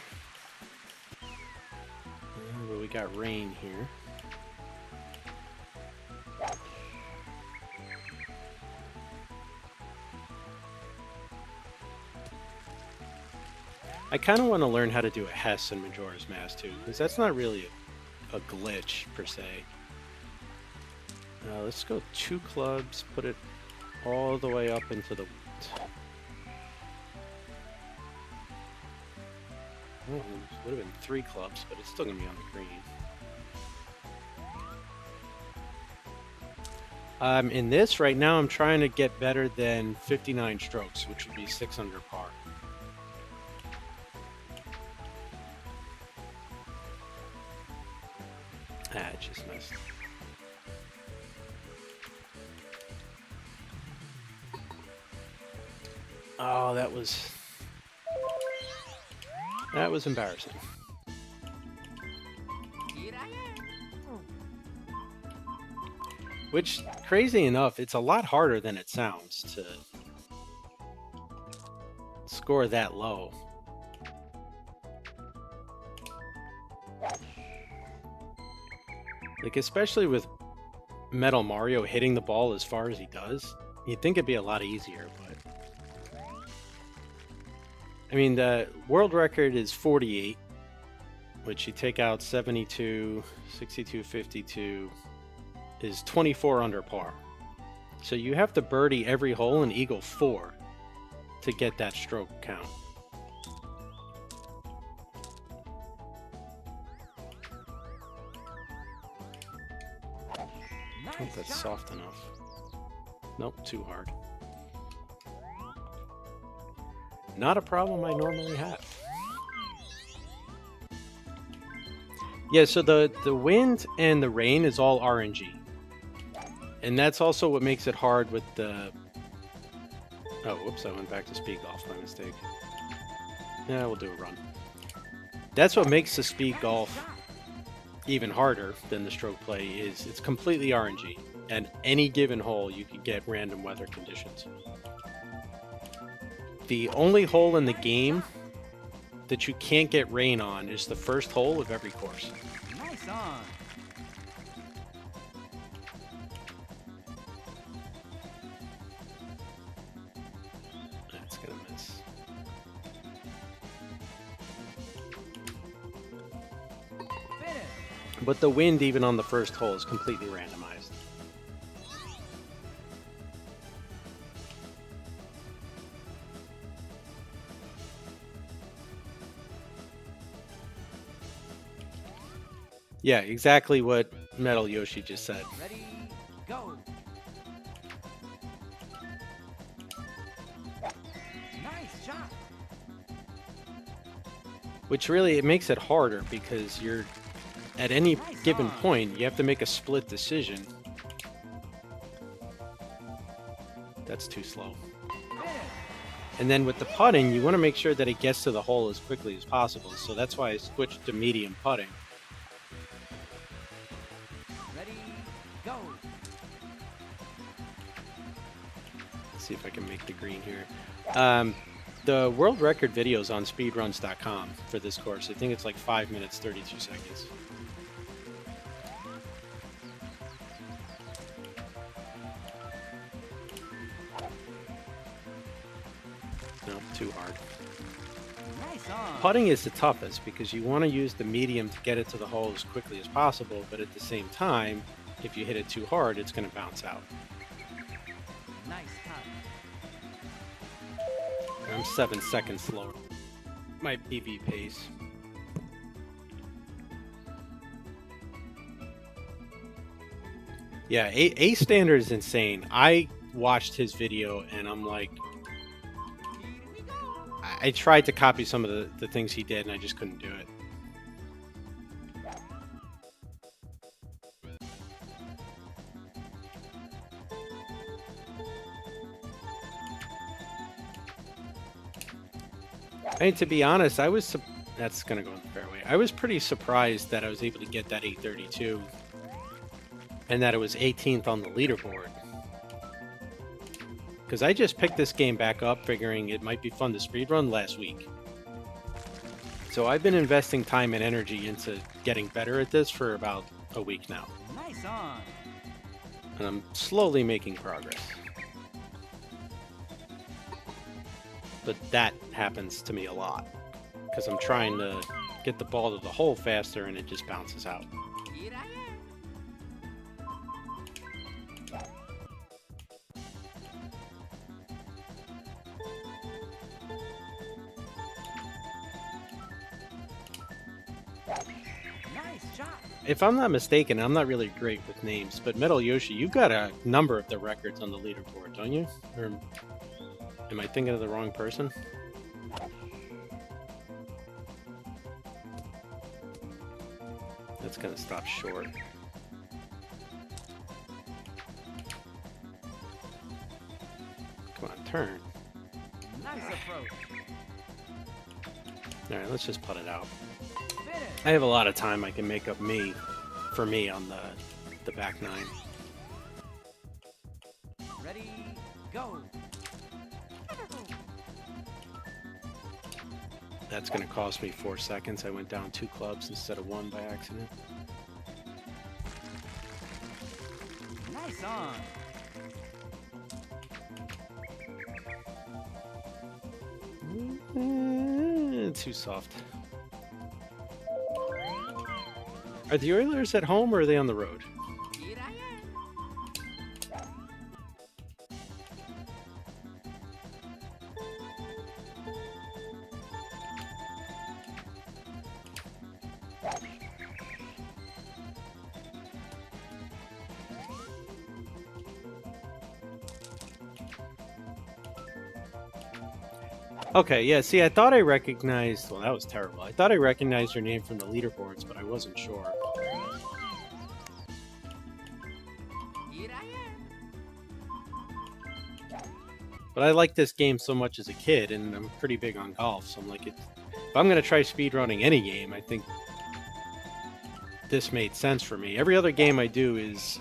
But we got rain here. I kind of want to learn how to do a Hess in Majora's Mask too, because that's not really a glitch per se. Let's go 2 clubs, put it all the way up into the woods. Oh, it would have been 3 clubs, but it's still going to be on the green. In this, right now, I'm trying to get better than 59 strokes, which would be 6 under par. Ah, it just missed. Oh, that was embarrassing.
Here I am.
Which, crazy enough, it's a lot harder than it sounds to score that low. Like, especially with Metal Mario hitting the ball as far as he does, you'd think it'd be a lot easier, but... I mean, the world record is 48, which you take out 72, 62, 52, is 24 under par. So you have to birdie every hole and eagle 4 to get that stroke count. hope
Nice
that's
shot.
soft enough. Nope, too hard. Not a problem I normally have. Yeah, so the wind and the rain is all RNG. And that's also what makes it hard with the... Oh, whoops, I went back to speed golf by mistake. Yeah, we'll do a run. That's what makes the speed
Nice
golf
shot.
even harder than the stroke play is it's completely RNG. And any given hole, you could get random weather conditions. The only hole in the game that you can't get rain on is the first hole of every course.
Nice on.
That's gonna miss.
Finish.
But the wind, even on the first hole, is completely randomized. Yeah, exactly what Metal Yoshi just said.
Ready, go. Nice shot.
Which really, it makes it harder because you're, at any given point, you have to make a split decision. That's too slow.
Finish.
And then with the putting, you want to make sure that it gets to the hole as quickly as possible. So that's why I switched to medium putting.
Ready, go.
Let's see if I can make the green here. The world record video is on speedruns.com for this course. I think it's like 5 minutes, 32 seconds. No, too hard.
Nice on.
Putting is the toughest because you want to use the medium to get it to the hole as quickly as possible, but at the same time, if you hit it too hard, it's going to bounce out.
Nice touch.
I'm 7 seconds slower. My PV pace. Yeah, A standard is insane. I watched his video and I'm like, I tried to copy some of the things he did and I just couldn't do it. I mean, to be honest, that's going to go in the fairway. I was pretty surprised that I was able to get that 832 and that it was 18th on the leaderboard. Because I just picked this game back up figuring it might be fun to speedrun last week. So I've been investing time and energy into getting better at this for about a week now.
Nice on.
And I'm slowly making progress. But that happens to me a lot. Because I'm trying to get the ball to the hole faster and it just bounces out.
Here I am.
Nice shot.
If I'm not mistaken, I'm not really great with names, but Metal Yoshi, you've got a number of the records on the leaderboard, don't you? Or am I thinking of the wrong person? That's gonna stop short. Come on, turn.
Nice approach.
Alright, let's just put it out.
Finish.
I have a lot of time I can make up for me on the back nine.
Ready, go.
That's going to cost me 4 seconds. I went down 2 clubs instead of 1 by accident.
Nice on.
Too soft. Are the Oilers at home or are they on the road?
Here I am.
Okay, yeah, see, I thought I recognized... Well, that was terrible. I thought I recognized your name from the leaderboards, but I wasn't sure.
Here I am.
But I liked this game so much as a kid, and I'm pretty big on golf, so I'm like, if I'm going to try speedrunning any game, I think this made sense for me. Every other game I do is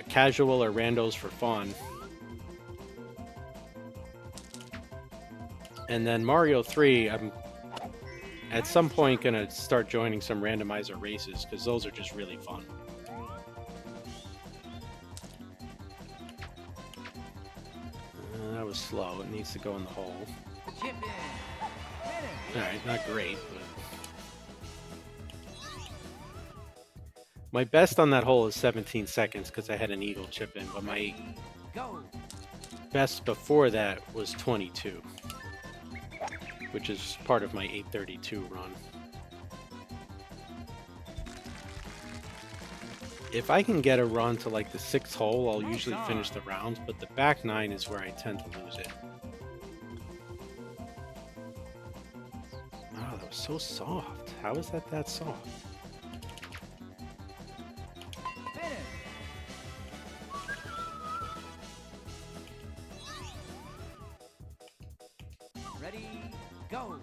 casual or randos for fun. And then Mario 3, I'm at some point going to start joining some randomizer races, because those are just really fun. That was slow. It needs to go in the hole.
Chip in. Finish.
Alright, not great, but... My best on that hole is 17 seconds because I had an eagle chip in, but my
Go.
best before that was 22, which is part of my 832 run. If I can get a run to like the 6th hole, I'll usually finish the round, but the back 9 is where I tend to lose it. Wow, that was so soft. How is that soft?
Finish. Ready, go.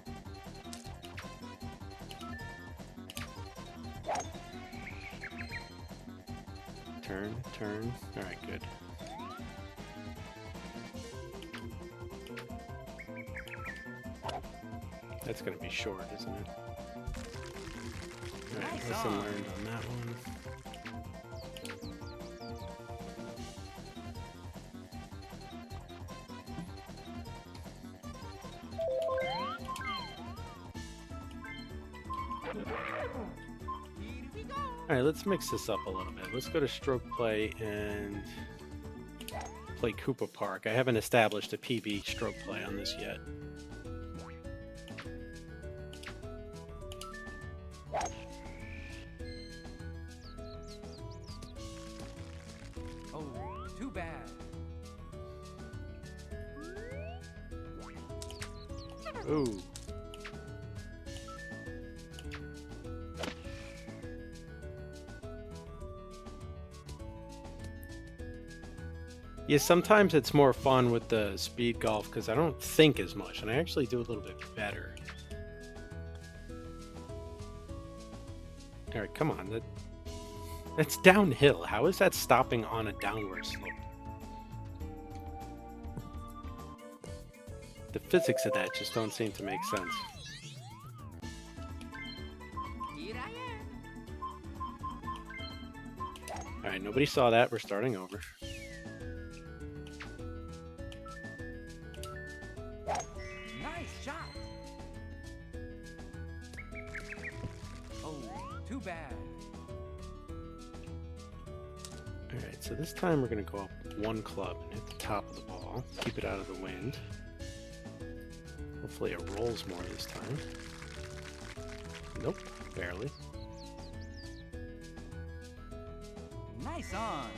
Turn. Alright, good. That's gonna be short, isn't it? Alright, lesson learned on that one.
Here we go.
Alright, let's mix this up a little bit. Let's go to stroke play and play Koopa Park. I haven't established a PB stroke play on this yet.
Oh, too bad.
Ooh. Yeah, sometimes it's more fun with the speed golf because I don't think as much, and I actually do a little bit better. Alright, come on. That's downhill. How is that stopping on a downward slope? The physics of that just don't seem to make sense.
Here I am.
Alright, nobody saw that. We're starting over.
Nice shot. Oh, too bad.
Alright, so this time we're going to go up one club and hit the top of the ball. Keep it out of the wind. Hopefully it rolls more this time. Nope, barely.
Nice on.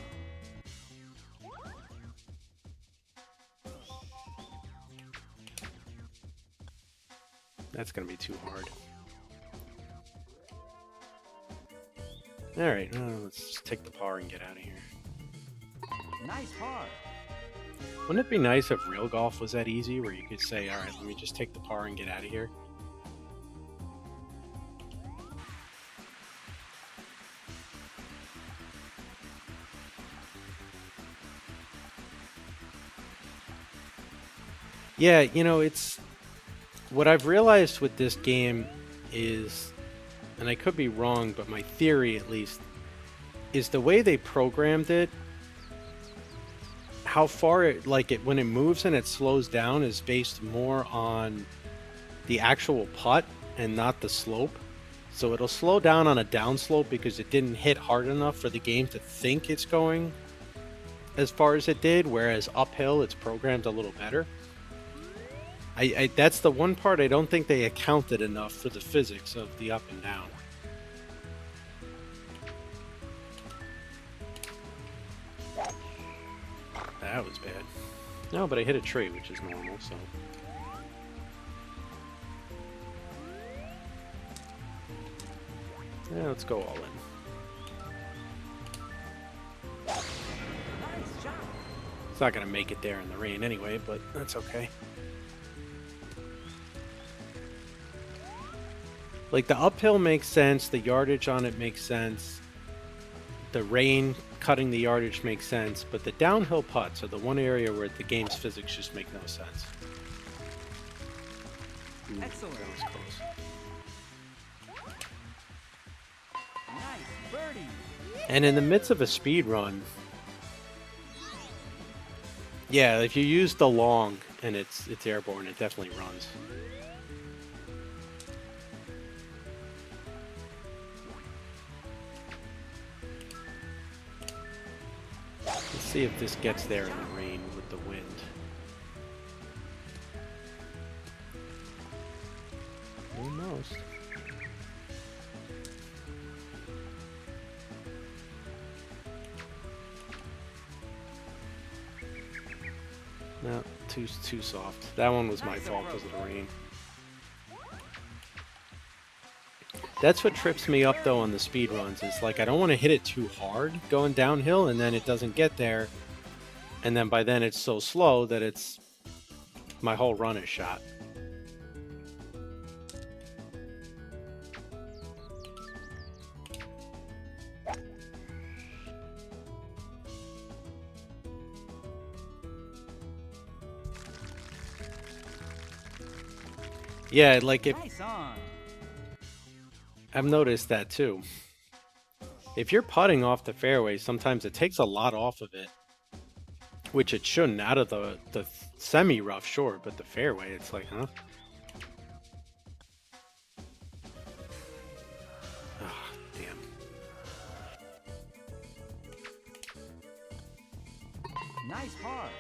That's going to be too hard. Alright, let's just take the par and get out of here.
Nice par.
Wouldn't it be nice if real golf was that easy, where you could say, alright, let me just take the par and get out of here? Yeah, you know, it's... What I've realized with this game is, and I could be wrong, but my theory at least, is the way they programmed it, how far it, like it, when it moves and it slows down is based more on the actual putt and not the slope. So it'll slow down on a downslope because it didn't hit hard enough for the game to think it's going as far as it did, whereas uphill it's programmed a little better. That's the one part I don't think they accounted enough for the physics of the up and down. That was bad. No, but I hit a tree, which is normal, so... Yeah, let's go all in.
Nice shot.
It's not going to make it there in the rain anyway, but that's okay. Like, the uphill makes sense, the yardage on it makes sense, the rain cutting the yardage makes sense, but the downhill putts are the one area where the game's physics just make no sense. Ooh,
Excellent.
that was close.
Nice birdie.
And in the midst of a speed run, yeah, if you use the long and it's airborne, it definitely runs. Let's see if this gets there in the rain with the wind. Almost. No, too soft. That one was my fault because of the rain. That's what trips me up though on the speed runs. Is like I don't want to hit it too hard going downhill, and then it doesn't get there, and then by then it's so slow that it's my whole run is shot. Yeah, like if
Nice on.
I've noticed that too. If you're putting off the fairway, sometimes it takes a lot off of it, which it shouldn't. Out of the semi-rough, sure, but the fairway, it's like, huh? Ah, damn.
Nice par.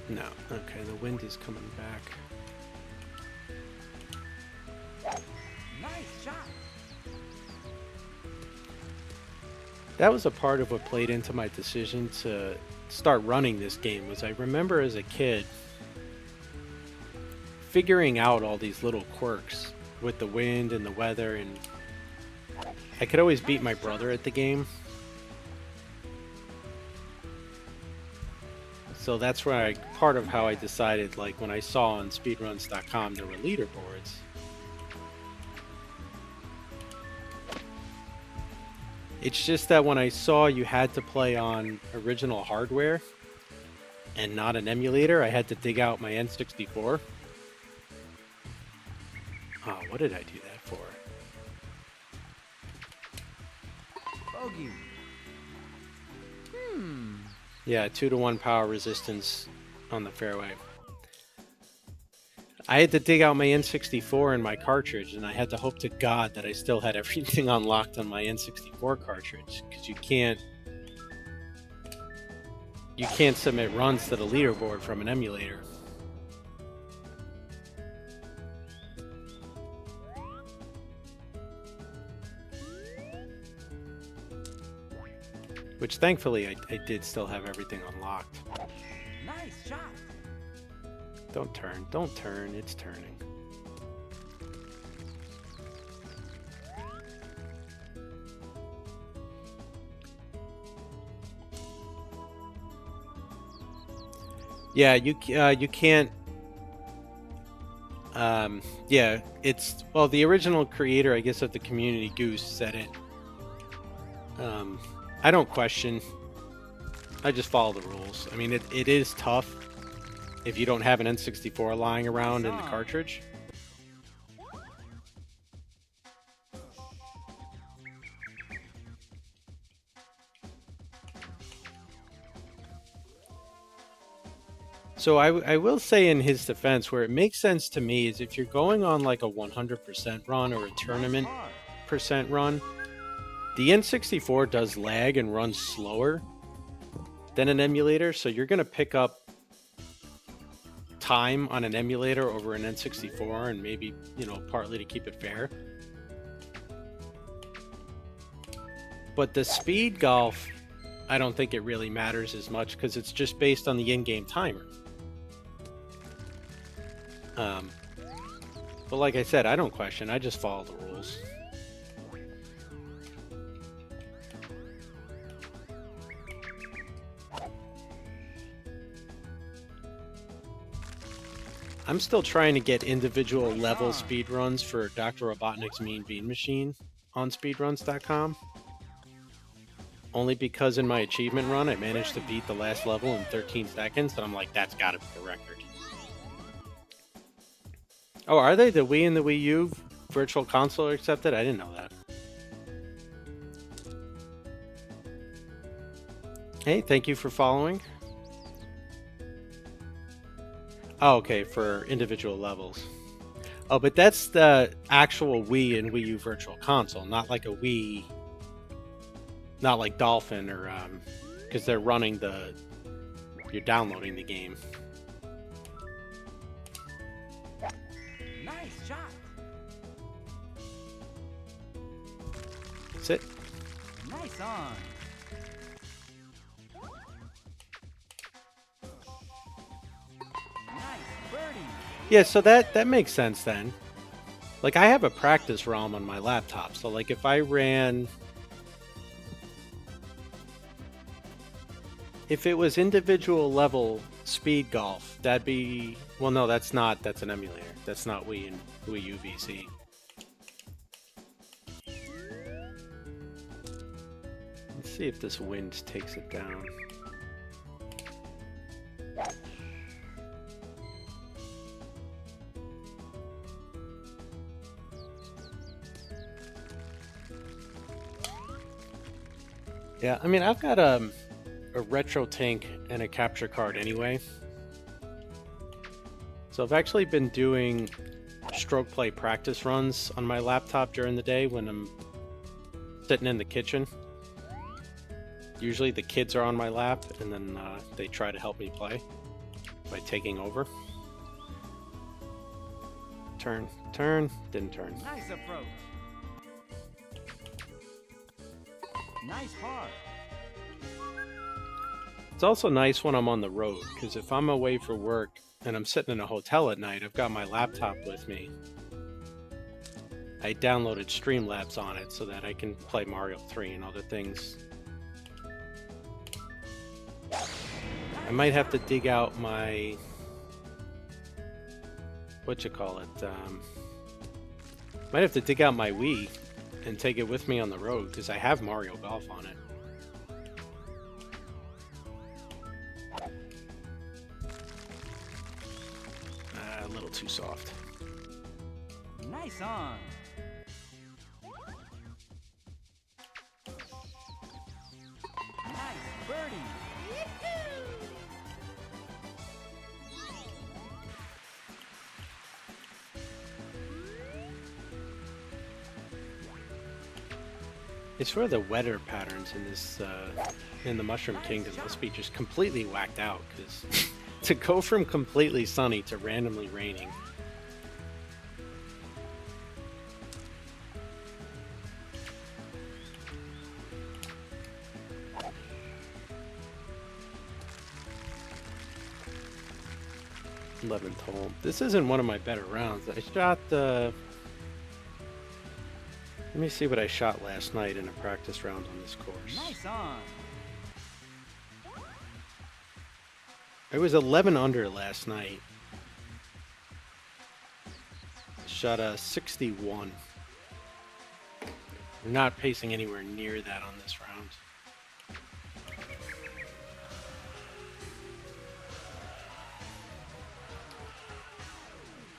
No. Okay, the wind is coming back.
Nice shot.
That was a part of what played into my decision to start running this game. Was I remember as a kid figuring out all these little quirks with the wind and the weather, and I could always beat my brother at the game. So that's where part of how I decided, like when I saw on speedruns.com there were leaderboards. It's just that when I saw you had to play on original hardware and not an emulator, I had to dig out my N64. Oh, what did I do that for?
Bogey.
Yeah, 2-to-1 power resistance on the fairway. I had to dig out my N64 and my cartridge, and I had to hope to God that I still had everything unlocked on my N64 cartridge, because you can't submit runs to the leaderboard from an emulator. Which thankfully I did still have everything unlocked.
Nice shot.
Don't turn, it's turning. Yeah, you can't. Yeah, it's well the original creator, I guess, of the community, Goose, said it. I don't question. I just follow the rules. I mean, it is tough if you don't have an N64 lying around in the cartridge. So I will say in his defense, where it makes sense to me is if you're going on like a 100% run or a tournament percent run, the N64 does lag and runs slower than an emulator, so you're going to pick up time on an emulator over an N64, and maybe, you know, partly to keep it fair. But the speed golf, I don't think it really matters as much because it's just based on the in-game timer. But like I said, I don't question. I just follow the rules. I'm still trying to get individual level speedruns for Dr. Robotnik's Mean Bean Machine on speedruns.com. Only because in my achievement run, I managed to beat the last level in 13 seconds, and I'm like, that's gotta be a record. Oh, are they? The Wii and the Wii U Virtual Console are accepted? I didn't know that. Hey, thank you for following. Oh, okay, for individual levels. Oh, but that's the actual Wii and Wii U Virtual Console, not like a Wii, not like Dolphin or, because they're running the, you're downloading the game.
Nice shot.
That's it.
Nice on. Nice birdie.
Yeah, so that makes sense then. Like, I have a practice ROM on my laptop, so like if I ran... If it was individual level speed golf, that'd be... Well, no, that's not. That's an emulator. That's not Wii and Wii U VC. Let's see if this wind takes it down. Yeah, I mean, I've got a retro tank and a capture card anyway. So I've actually been doing stroke play practice runs on my laptop during the day when I'm sitting in the kitchen. Usually the kids are on my lap and then they try to help me play by taking over. Turn, turn, didn't turn.
Nice approach. Nice par.
It's also nice when I'm on the road, because if I'm away for work and I'm sitting in a hotel at night, I've got my laptop with me. I downloaded Streamlabs on it so that I can play Mario 3 and other things. I might have to dig out my... might have to dig out my Wii and take it with me on the road, because I have Mario Golf on it. A little too soft.
Nice on. Nice birdie.
I swear the weather patterns in this, in the Mushroom Kingdom must be just completely whacked out, because to go from completely sunny to randomly raining. '11th hole. This isn't one of my better rounds. I shot the... Let me see what I shot last night in a practice round on this course.
Nice on.
I was 11 under last night. Shot a 61. I'm not pacing anywhere near that on this round.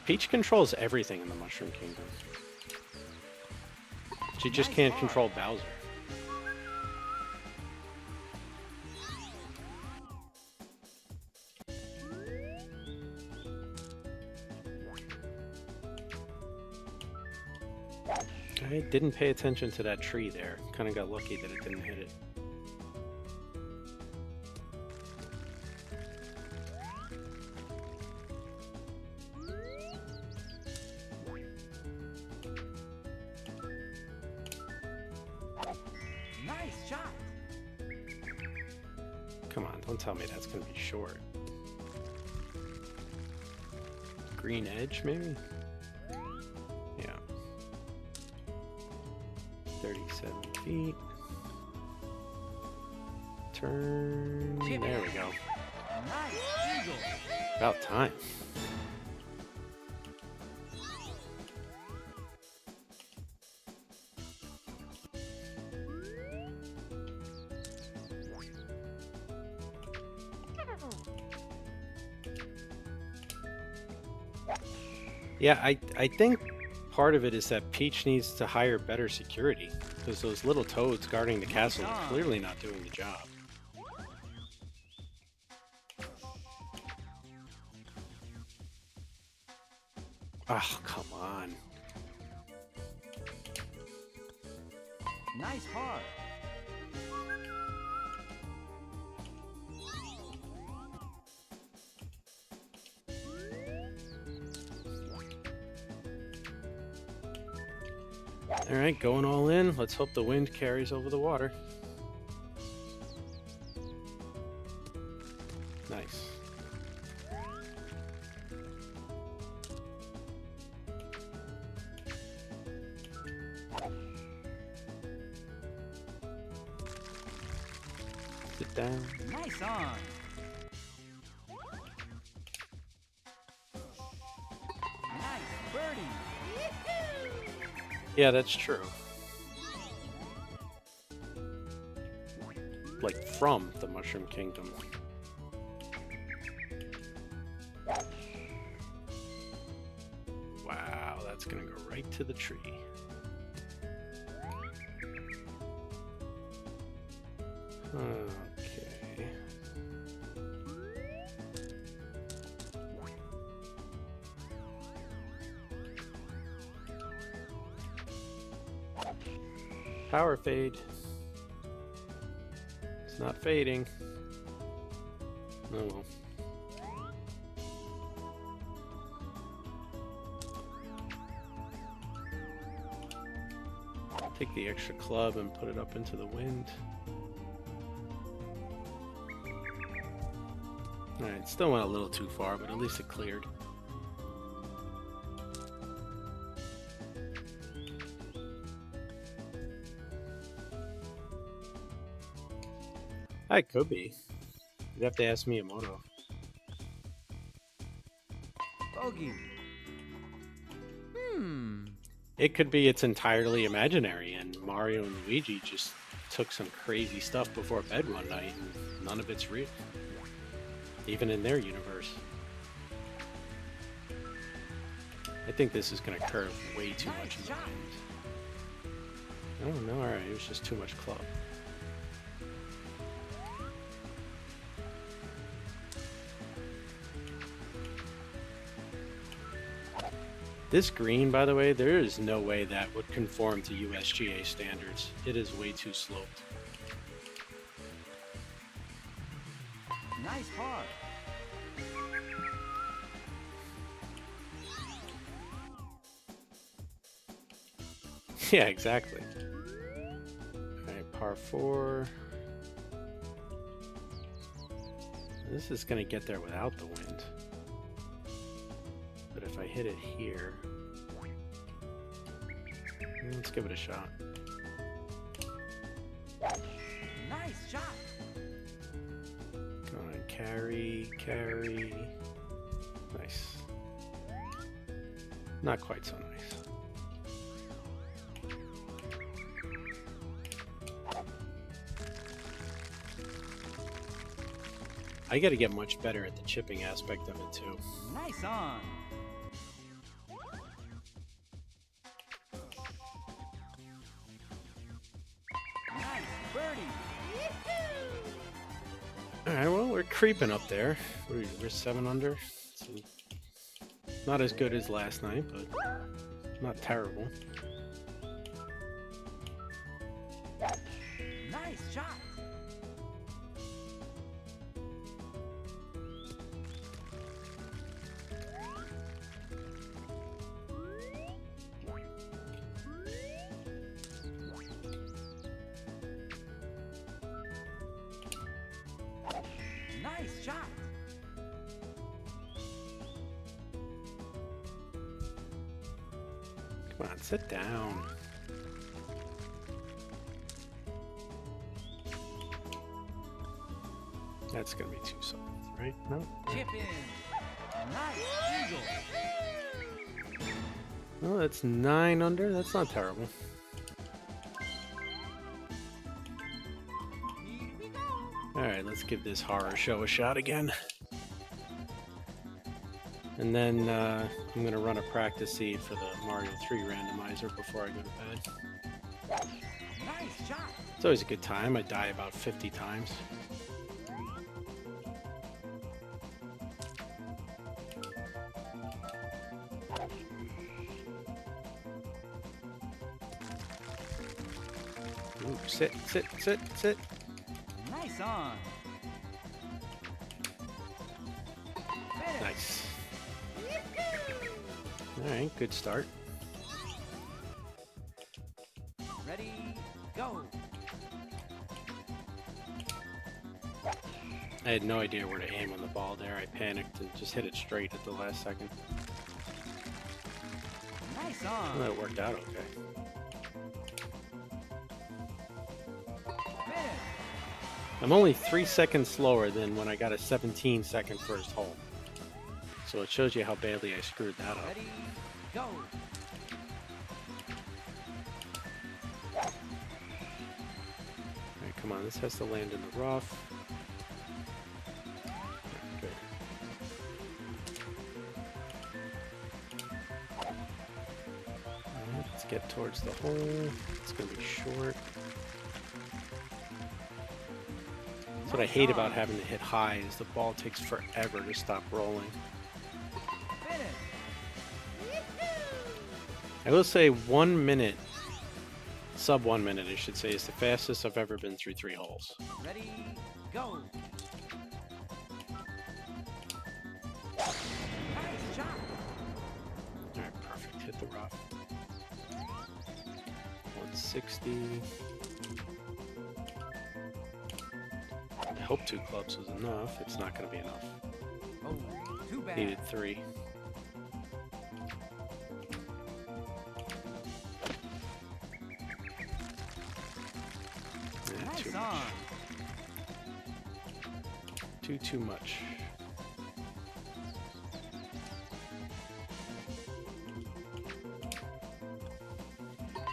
Peach controls everything in the Mushroom Kingdom. She just can't control Bowser. I didn't pay attention to that tree there. Kind of got lucky that it didn't hit it.
Nice shot.
Come on, don't tell me that's going to be short. Green edge, maybe? Yeah. 37 feet. Turn. There we go.
Nice eagle.
About time. Yeah, I think part of it is that Peach needs to hire better security, because those little toads guarding the castle are clearly not doing the job. Oh, come on.
Nice par.
All right, going all in. Let's hope the wind carries over the water. Nice. Sit down.
Nice on. Nice birdie.
Yeah, that's true. Like from the Mushroom Kingdom. Wow, that's gonna go right to the tree. Okay. Power fade. It's not fading. Oh well. Take the extra club and put it up into the wind. Alright, still went a little too far, but at least it cleared. It could be. You'd have to ask Miyamoto.
Bogey.
It could be it's entirely imaginary and Mario and Luigi just took some crazy stuff before bed one night and none of it's real. Even in their universe. I think this is going to curve way too much in the wind. Oh no, alright, it was just too much club. This green, by the way, there is no way that would conform to USGA standards. It is way too sloped.
Nice par.
Yeah, exactly. Alright, par 4. This is going to get there without the wind. But if I hit it here... Let's give it a shot.
Nice shot.
Go on, carry, carry. Nice. Not quite so nice. I gotta get much better at the chipping aspect of it too.
Nice on. Nice birdie.
Alright, well, we're creeping up there. We're 7 under. So not as good as last night, but not terrible.
Nice shot.
Come on, sit down. That's gonna be too soft, right? No?
Chip in. Nice eagle.
Well, that's 9 under. That's not terrible.
Here we go.
Alright, let's give this horror show a shot again. And then I'm going to run a practice seed for the Mario 3 randomizer before I go to bed.
Nice shot.
It's always a good time. I die about 50 times. Ooh, sit, sit, sit, sit.
Nice on. Finish.
Nice. Alright, good start.
Ready, go.
I had no idea where to aim on the ball there. I panicked and just hit it straight at the last second.
Nice on.
Well, that worked out okay.
Finish.
I'm only 3 seconds slower than when I got a 17-second first hole. So it shows you how badly I screwed that up.
Ready, go.
Alright, come on, this has to land in the rough. Good. Alright, let's get towards the hole. It's gonna be short. That's what I hate about having to hit high is the ball takes forever to stop rolling.
Finish.
I will say 1 minute, sub 1 minute I should say, is the fastest I've ever been through 3 holes.
Ready, go. Nice shot.
Alright, perfect. Hit the rough. 160. I hope 2 clubs was enough. It's not going to be enough.
Oh, too bad.
Needed 3. Yeah, too
Nice
much.
on.
Too much.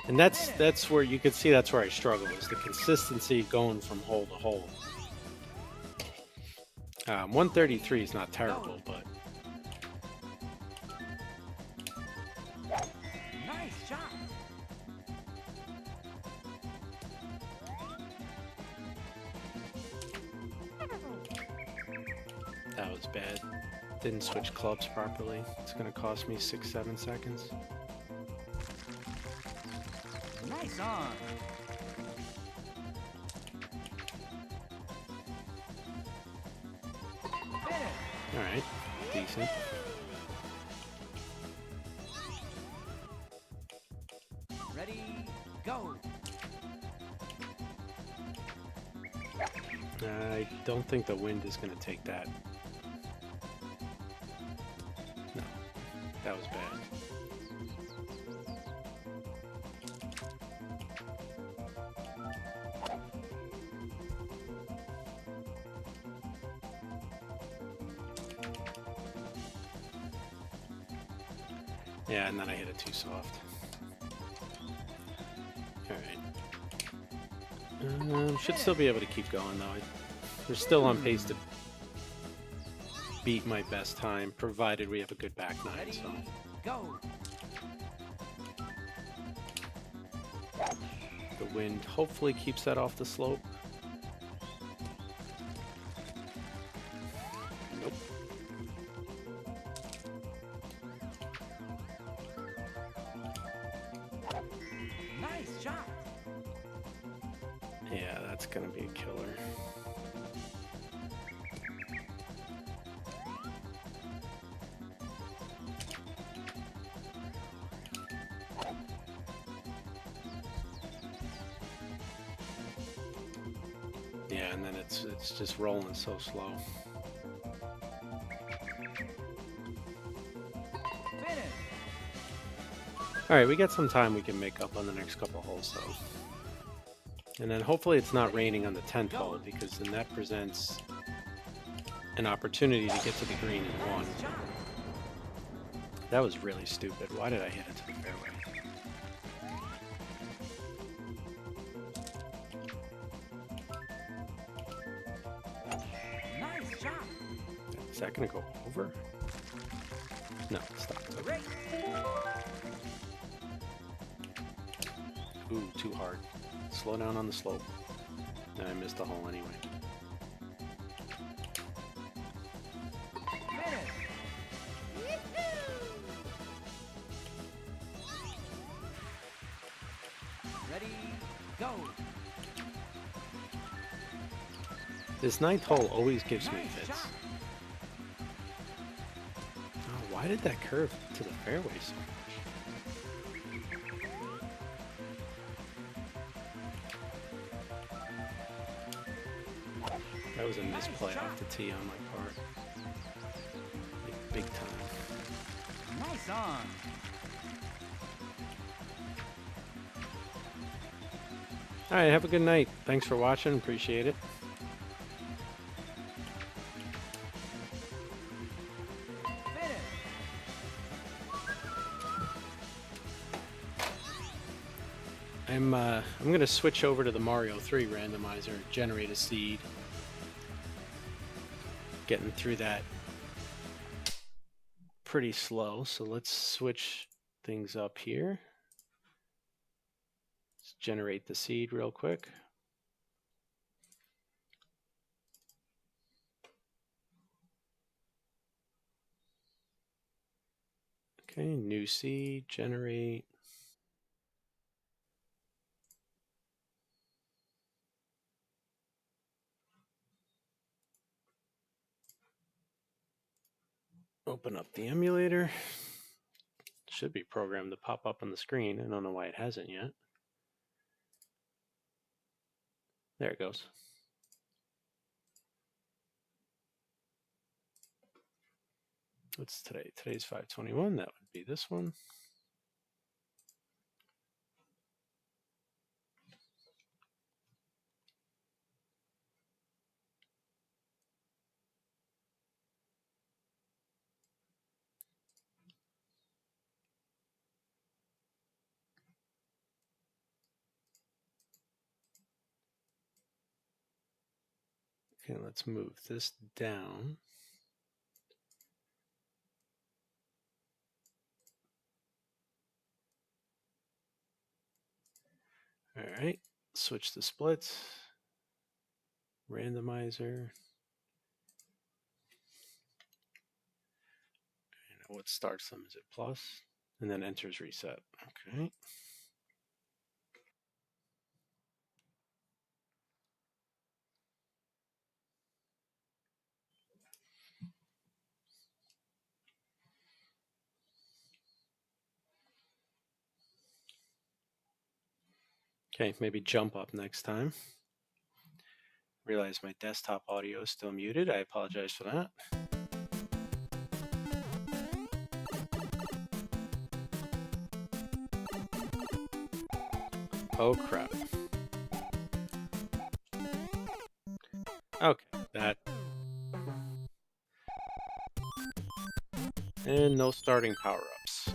And that's where you can see that's where I struggle is the consistency going from hole to hole. 133 is not terrible, but
Nice shot.
that was bad. Didn't switch clubs properly. It's going to cost me 6-7 seconds.
Nice on. Finish.
Alright, decent.
Ready, go.
I don't think the wind is going to take that. No, that was bad. Yeah, and then I hit it too soft. Alright. Should still be able to keep going though. We're still on pace to beat my best time, provided we have a good back nine.
Ready,
So
go.
the wind hopefully keeps that off the slope. Nope.
Nice shot.
Yeah, that's gonna be a killer. Yeah, and then it's just rolling so slow.
Finish.
Alright, we got some time we can make up on the next couple holes, though. And then hopefully it's not raining on the 10th hole, because then that presents an opportunity to get to the green in one.
Nice shot.
That was really stupid. Why did I hit it to the fairway?
Nice shot.
Is that going to go over? No, stop.
Great.
Ooh, too hard. Slow down on the slope. And I missed the hole anyway.
Finish. Ready, go.
This 9th hole always gives me
Nice
fits.
shot.
Oh, why did that curve to the fairway so much? That was a misplay off the tee on my part. Like, big time.
Nice on.
Alright, have a good night. Thanks for watching. Appreciate it.
Finish.
I'm gonna switch over to the Mario 3 randomizer, generate a seed. Getting through that pretty slow, so let's switch things up here. Let's generate the seed real quick. Okay, new seed, generate. Open up the emulator. Should be programmed to pop up on the screen. I don't know why it hasn't yet. There it goes. What's today? Today's 5/21. That would be this one. Okay, let's move this down. All right, switch the splits, randomizer. And what starts them? Is it plus? And then enters reset. Okay. Okay, maybe jump up next time. Realize my desktop audio is still muted. I apologize for that. Oh crap. Okay, that. And no starting power-ups.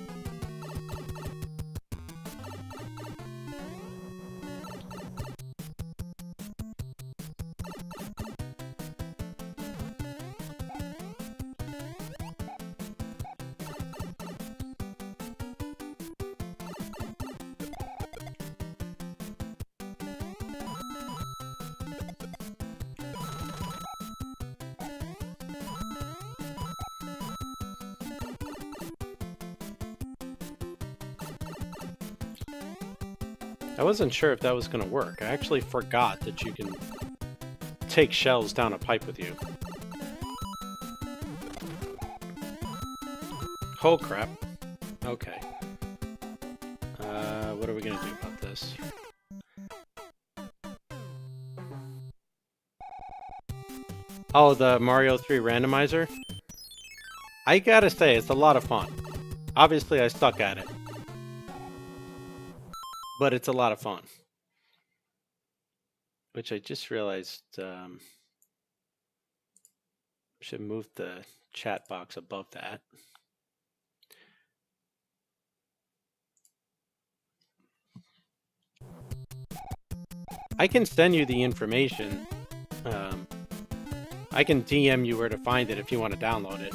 I wasn't sure if that was going to work. I actually forgot that you can take shells down a pipe with you. Oh crap. Okay. What are we going to do about this? Oh, the Mario 3 randomizer? I gotta say, it's a lot of fun. Obviously, I suck at it. but it's a lot of fun. Which I just realized should move the chat box above that. I can send you the information. I can DM you where to find it if you want to download it.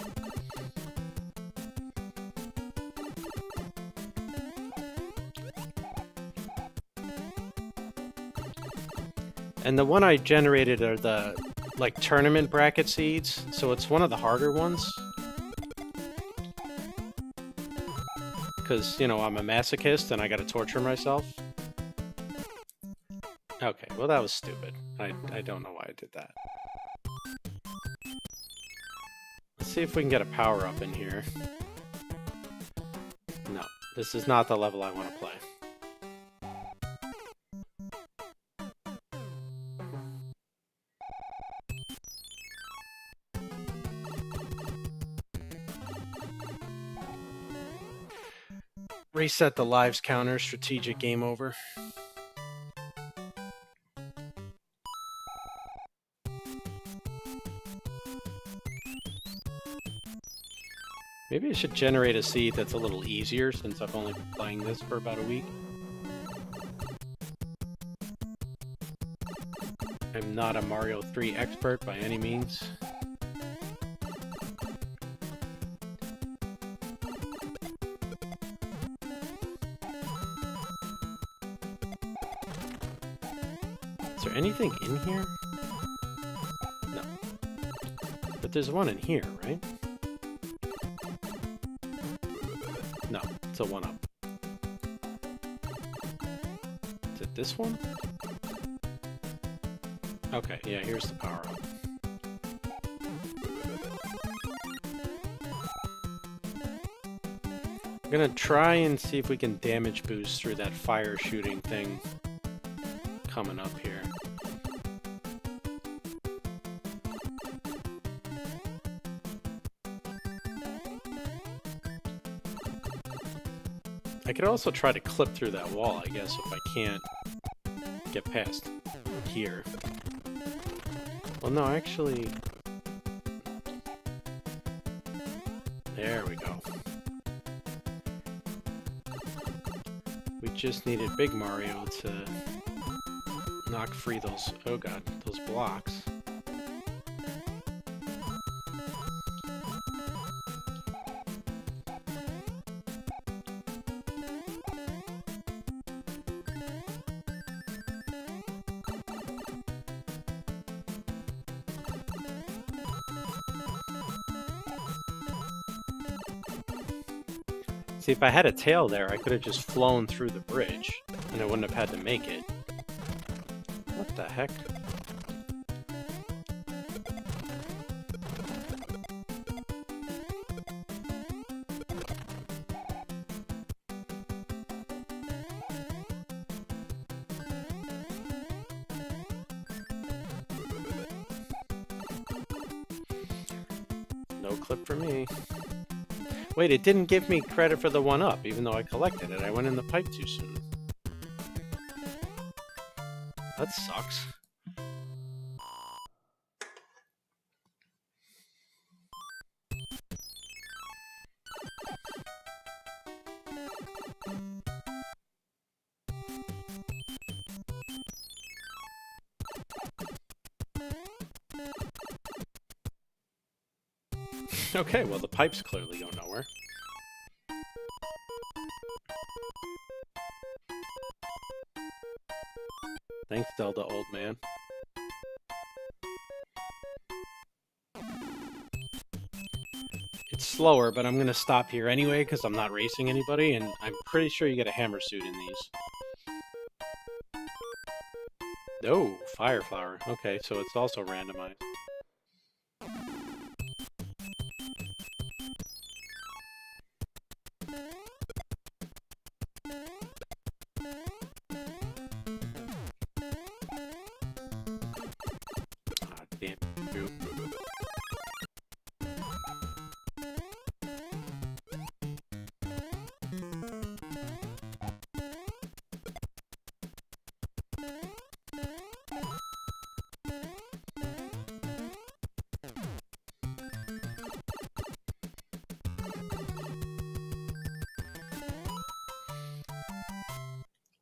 And the one I generated are the like tournament bracket seeds, so it's one of the harder ones. Because, you know, I'm a masochist and I gotta torture myself. Okay, well that was stupid. I don't know why I did that. Let's see if we can get a power up in here. No, this is not the level I want to play. Reset the lives counter, strategic game over. Maybe I should generate a seed that's a little easier since I've only been playing this for about a week. I'm not a Mario 3 expert by any means. Is there anything in here? No. But there's one in here, right? No, it's a 1-up. Is it this one? Okay, yeah, here's the power-up. I'm gonna try and see if we can damage boost through that fire shooting thing coming up here. I could also try to clip through that wall, I guess, if I can't get past here. Well, no, actually... There we go. We just needed Big Mario to knock free those... Oh god, those blocks. See, if I had a tail there, I could have just flown through the bridge, and I wouldn't have had to make it. What the heck? No clip for me. Wait, it didn't give me credit for the 1-up, even though I collected it. I went in the pipe too soon. That sucks. Okay, well the pipes clearly go nowhere. Thanks, Zelda, old man. It's slower, but I'm gonna stop here anyway because I'm not racing anybody, and I'm pretty sure you get a hammer suit in these. Oh, fire flower. Okay, so it's also randomized. Ah, damn you.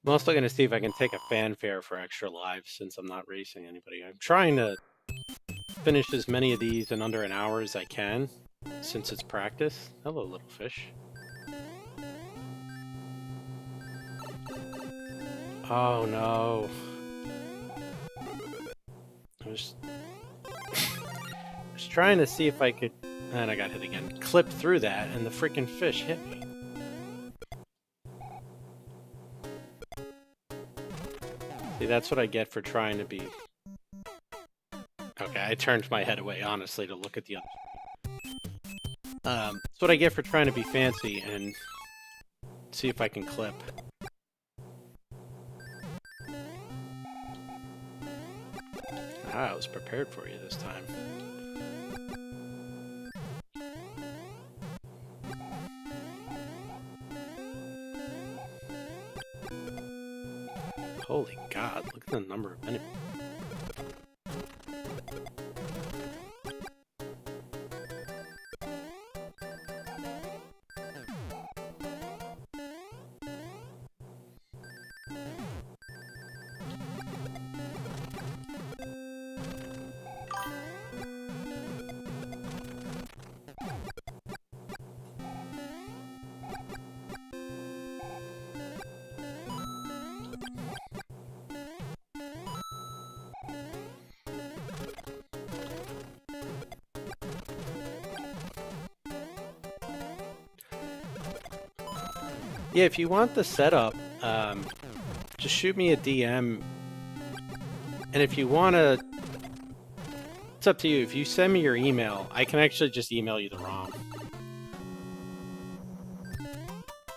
I'm also going to see if I can take a fanfare for extra lives since I'm not racing anybody. I'm trying to finish as many of these in under an hour as I can since it's practice. Hello, little fish. Oh no. I was trying to see if I could, and I got hit again, clip through that and the freaking fish hit me. See, that's what I get for trying to be... Okay, I turned my head away, honestly, to look at the other screen. That's what I get for trying to be fancy and see if I can clip. Ah, I was prepared for you this time. Holy God, look at the number of enemies. Yeah, if you want the setup, just shoot me a DM. And if you want to, it's up to you. If you send me your email, I can actually just email you the ROM.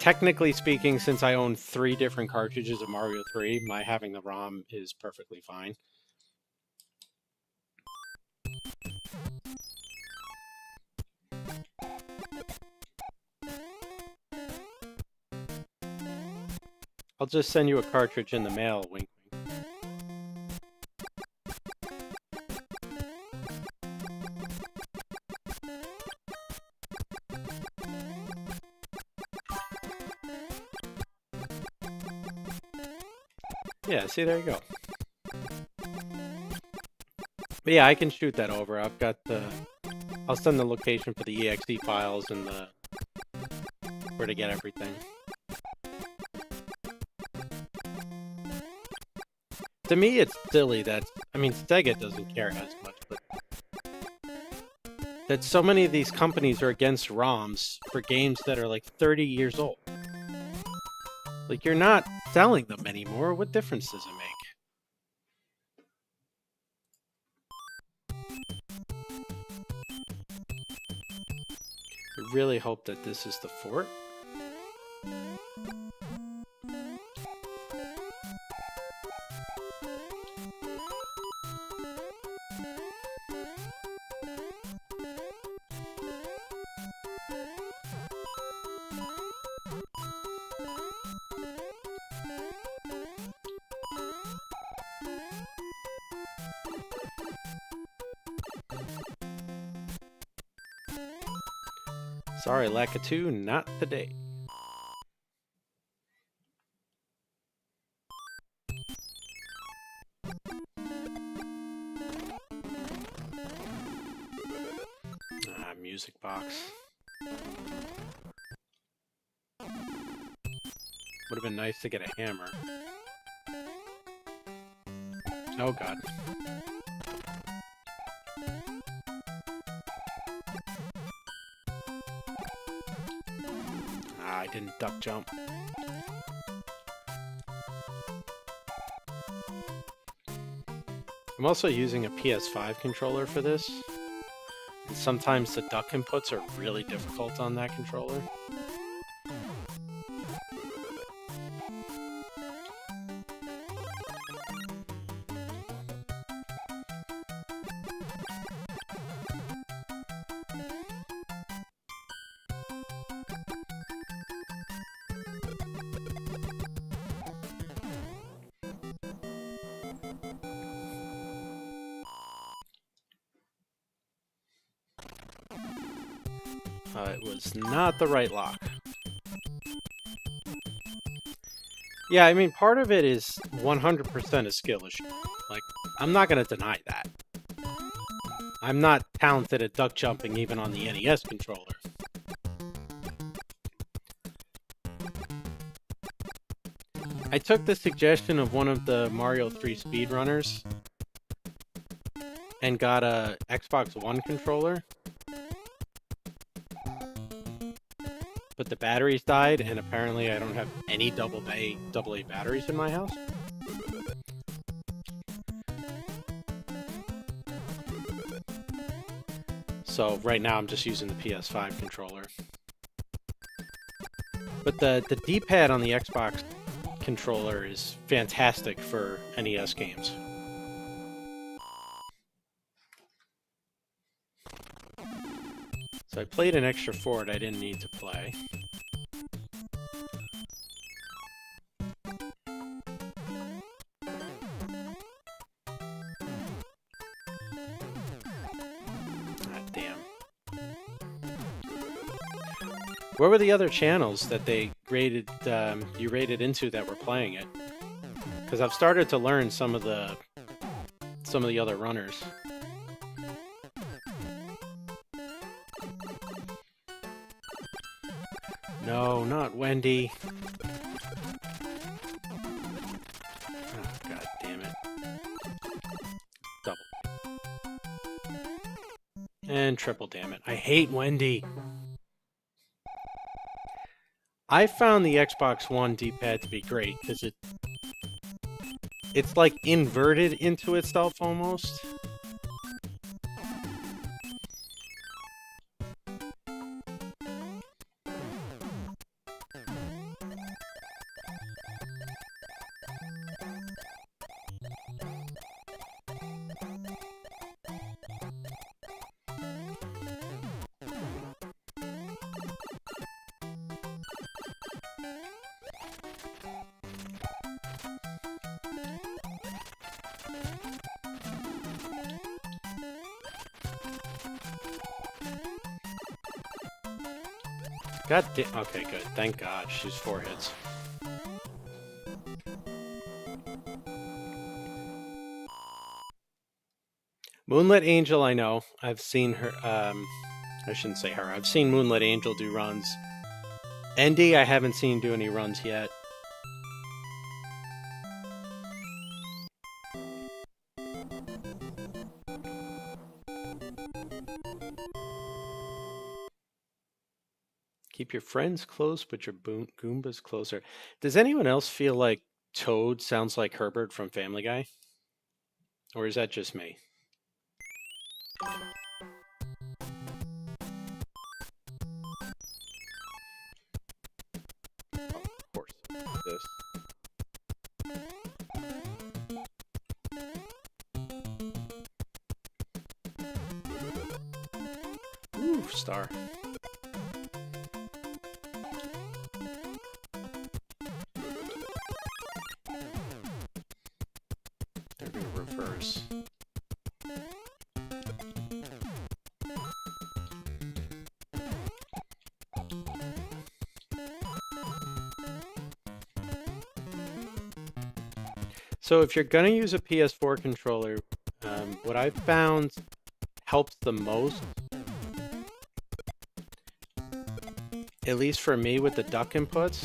Technically speaking, since I own 3 different cartridges of Mario 3, my having the ROM is perfectly fine. I'll just send you a cartridge in the mail, wink wink. Yeah, see, there you go. But yeah, I can shoot that over. I've got the... I'll send the location for the exe files and the... where to get everything. To me, it's silly that... I mean, Sega doesn't care as much, but... that so many of these companies are against ROMs for games that are like 30 years old. Like, you're not selling them anymore. What difference does it make? I really hope that this is the fort. Sorry, Lakitu, not today. Ah, music box. Would have been nice to get a hammer. Oh god. I didn't duck jump. I'm also using a PS5 controller for this. And sometimes the duck inputs are really difficult on that controller. It was not the right lock. Yeah, I mean, part of it is 100% a skill issue. Like, I'm not going to deny that. I'm not talented at duck jumping even on the NES controller. I took the suggestion of one of the Mario 3 speedrunners and got a Xbox One controller. But the batteries died, and apparently I don't have any AA batteries in my house. So right now I'm just using the PS5 controller. But the D-pad on the Xbox controller is fantastic for NES games. So I played an extra forward I didn't need to play. Damn. Where were the other channels that they rated, you rated into that were playing it? Because I've started to learn some of the other runners. No, not Wendy. Oh, God damn it. Double. And triple, damn it. I hate Wendy. I found the Xbox One D-pad to be great because it's like inverted into itself almost. God damn. Okay, good. Thank God. She's 4 hits. Moonlit Angel, I know. I've seen her. I shouldn't say her. I've seen Moonlit Angel do runs. Endy, I haven't seen do any runs yet. Keep your friends close, but your Goombas closer. Does anyone else feel like Toad sounds like Herbert from Family Guy? Or is that just me? Oh, of course. This. Ooh, star. They're going to reverse. So if you're going to use a PS4 controller, what I've found helps the most, at least for me with the duck inputs,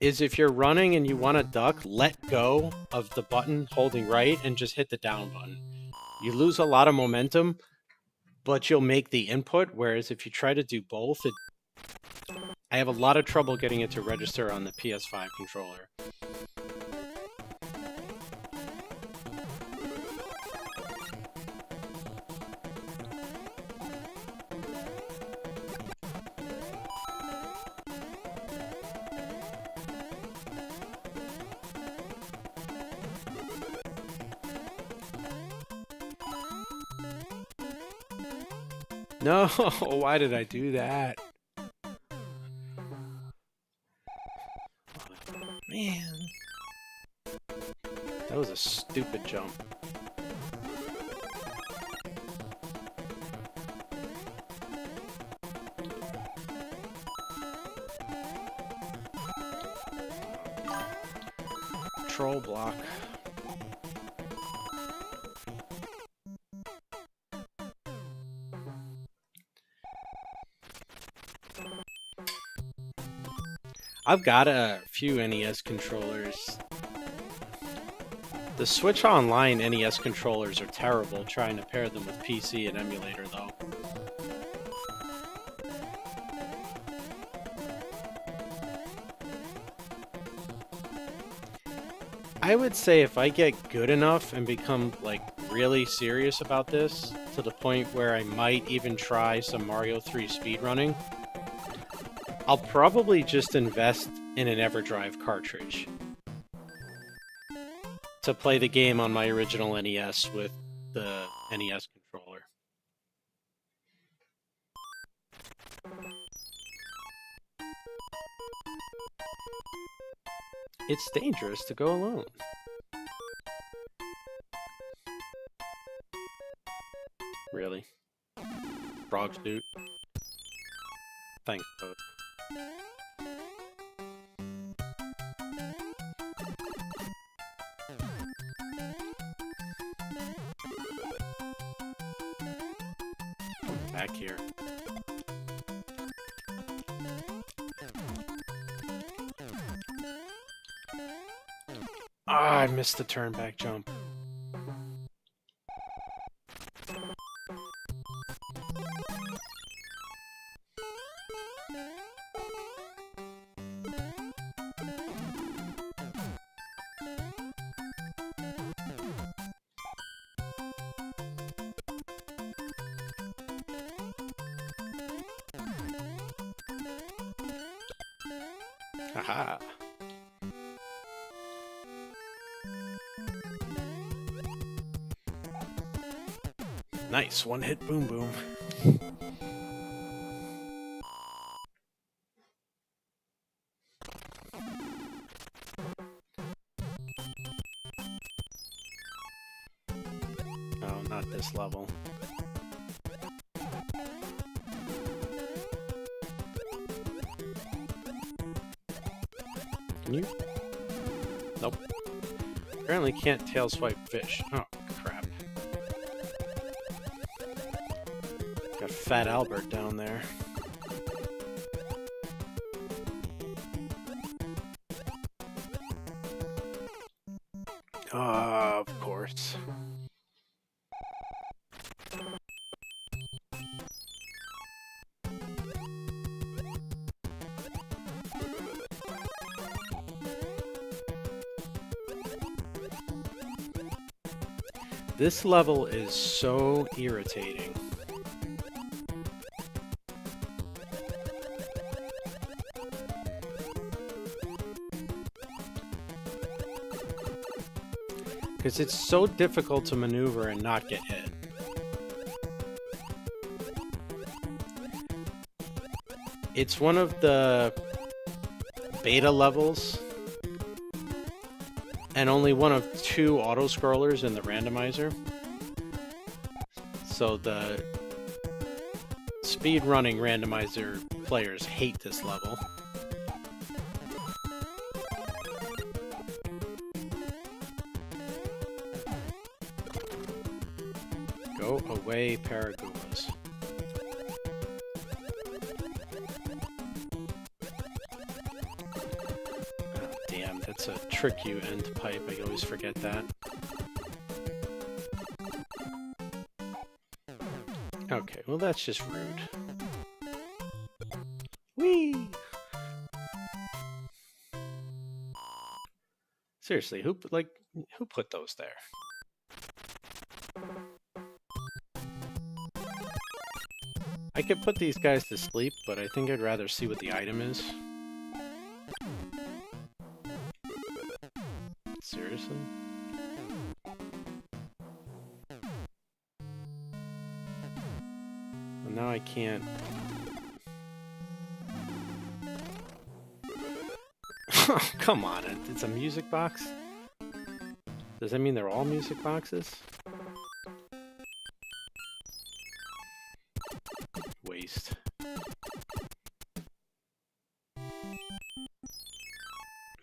is if you're running and you want to duck, let go of the button holding right and just hit the down button. You lose a lot of momentum, but you'll make the input, whereas if you try to do both, I have a lot of trouble getting it to register on the PS5 controller. No, why did I do that? Man. That was a stupid jump. control block. I've got a few NES controllers. The Switch Online NES controllers are terrible trying to pair them with PC and emulator, though. I would say if I get good enough and become, like, really serious about this, to the point where I might even try some Mario 3 speedrunning, I'll probably just invest in an EverDrive cartridge to play the game on my original NES with the NES controller. It's dangerous to go alone. Really? Frog suit? Thanks, Toad. Back here. Ah, I missed the turn back jump. Haha. Nice, one hit boom boom. Oh, not this level. Can you? Nope. Apparently can't tail swipe fish. Oh, crap. Got Fat Albert down there. Of course. This level is so irritating. Because it's so difficult to maneuver and not get hit. It's one of the beta levels, and only one of 2 auto-scrollers in the randomizer. So the speedrunning randomizer players hate this level. Go away, Paraguas. Oh, damn, that's a trick you end pipe. I always forget that. Okay, well that's just rude. Whee! Seriously, who put those there? I could put these guys to sleep, but I think I'd rather see what the item is. Seriously? Well, now I can't. Come on, it's a music box? Does that mean they're all music boxes? Waste.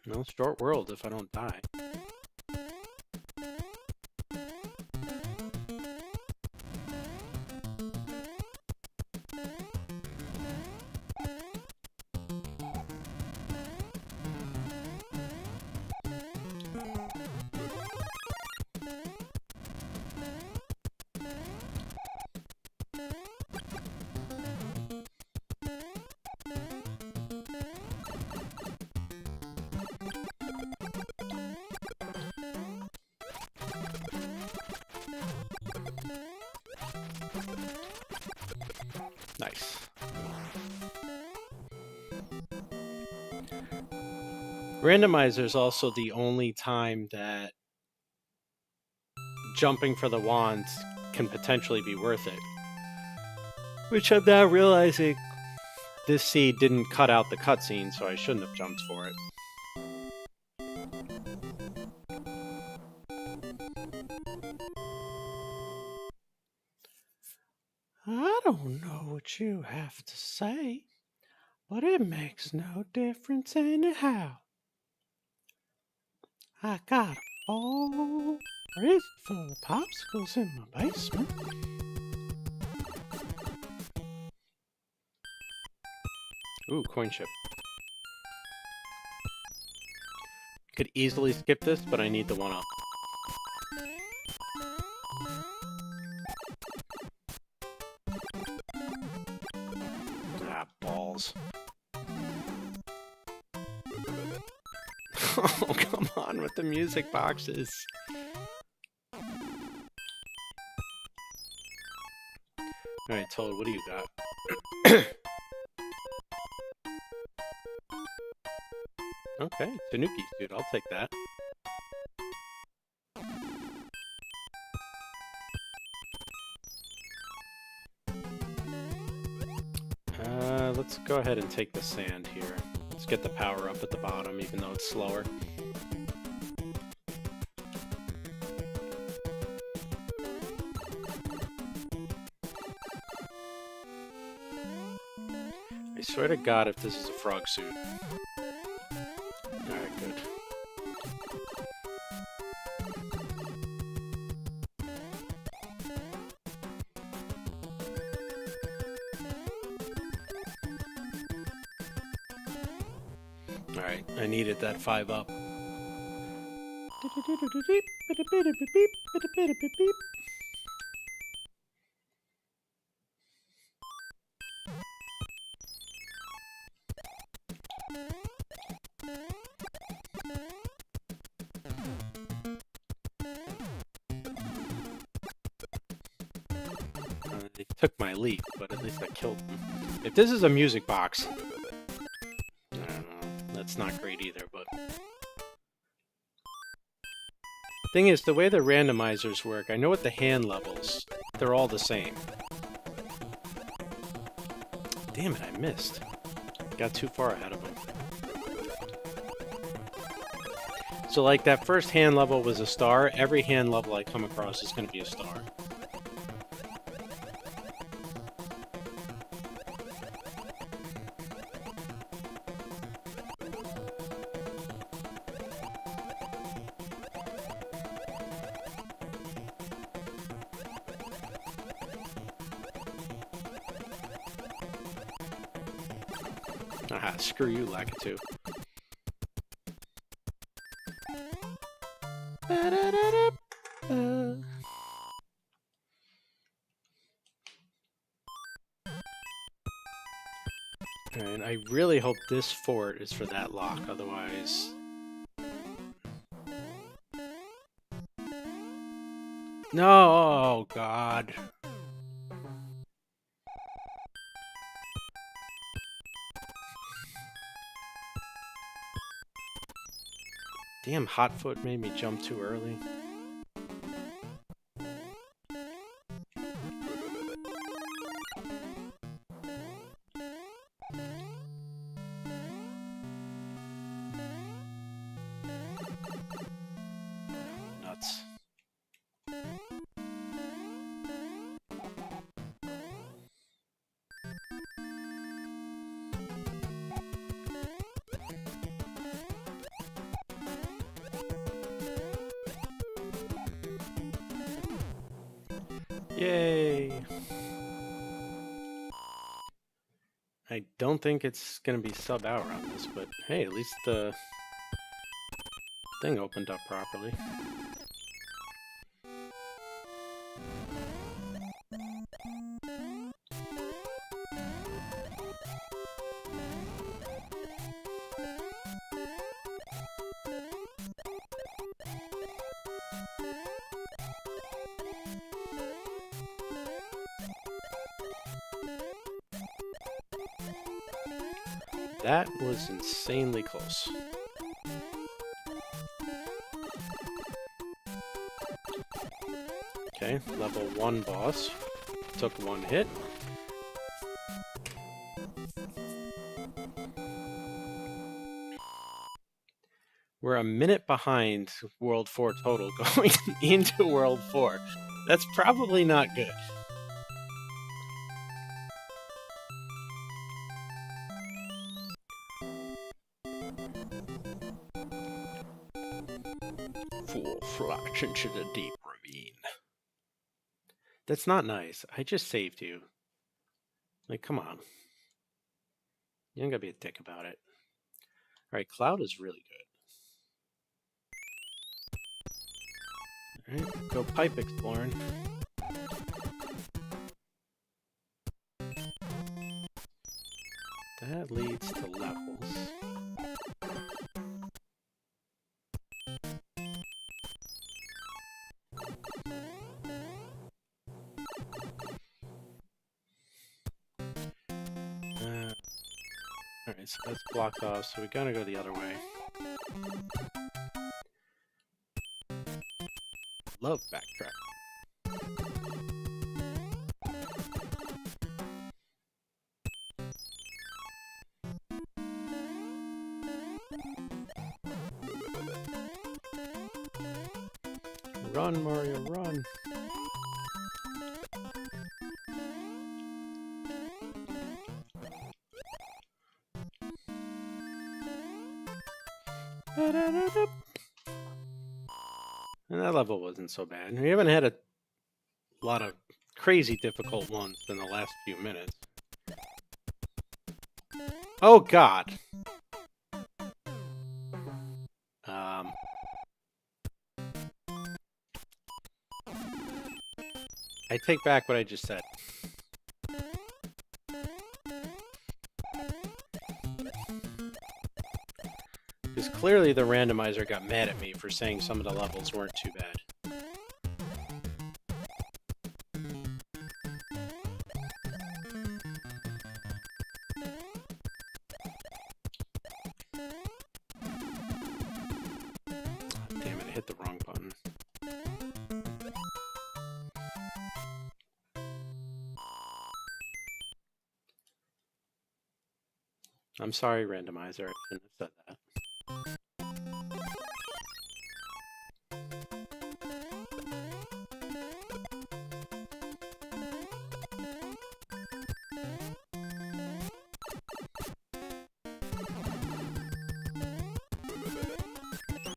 No, short world if I don't die. Randomizer is also the only time that jumping for the wands can potentially be worth it. Which I'm now realizing this seed didn't cut out the cutscene, so I shouldn't have jumped for it. I don't know what you have to say, but it makes no difference anyhow. I got a bowl fridge full of popsicles in my basement. Ooh, coin chip. Could easily skip this, but I need the 1-up. Ah, balls. Oh, come on with the music boxes. Alright, Toad, what do you got? Okay, Tanuki suit, I'll take that. Let's go ahead and take the sand here. Let's get the power up at the bottom, even though it's slower. I swear to God if this is a frog suit. Alright, good. Alright, I needed that 5-up. They took my leap, but at least I killed them. If this is a music box, I don't know, that's not great either, but... Thing is, the way the randomizers work, I know what the hand levels, they're all the same. Damn it, I missed. Got too far ahead of him. So like that first hand level was a star, every hand level I come across is going to be a star. Aha, screw you, Lakitu. And I really hope this fort is for that lock, otherwise... No, oh God. Damn, Hotfoot made me jump too early. Nuts. Yay! I don't think it's gonna be sub-hour on this, but hey, at least the thing opened up properly. That was insanely close. Okay, level 1 boss. Took 1 hit. We're a minute behind World 4 total going into World 4. That's probably not good. Fool flash into the deep ravine. That's not nice. I just saved you. Like, come on. You don't gotta be a dick about it. Alright, Cloud is really good. Alright, go pipe exploring. That leads to levels. Alright, so that's blocked off, so we gotta go the other way. Love backtrack. Run, Mario, run! And that level wasn't so bad. We haven't had a lot of crazy difficult ones in the last few minutes. Oh god! I take back what I just said. Because clearly the randomizer got mad at me for saying some of the levels weren't too bad. Damn it, I hit the wrong button. I'm sorry, randomizer, I shouldn't have said that.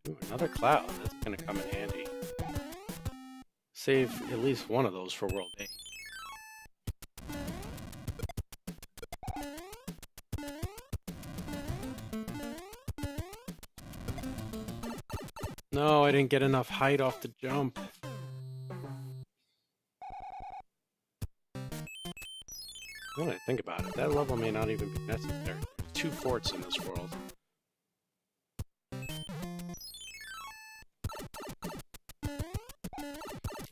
Ooh, another cloud, that's gonna come in handy. Save at least one of those for World 8. No, I didn't get enough height off the jump. Now that I think about it, that level may not even be necessary. There's 2 forts in this world.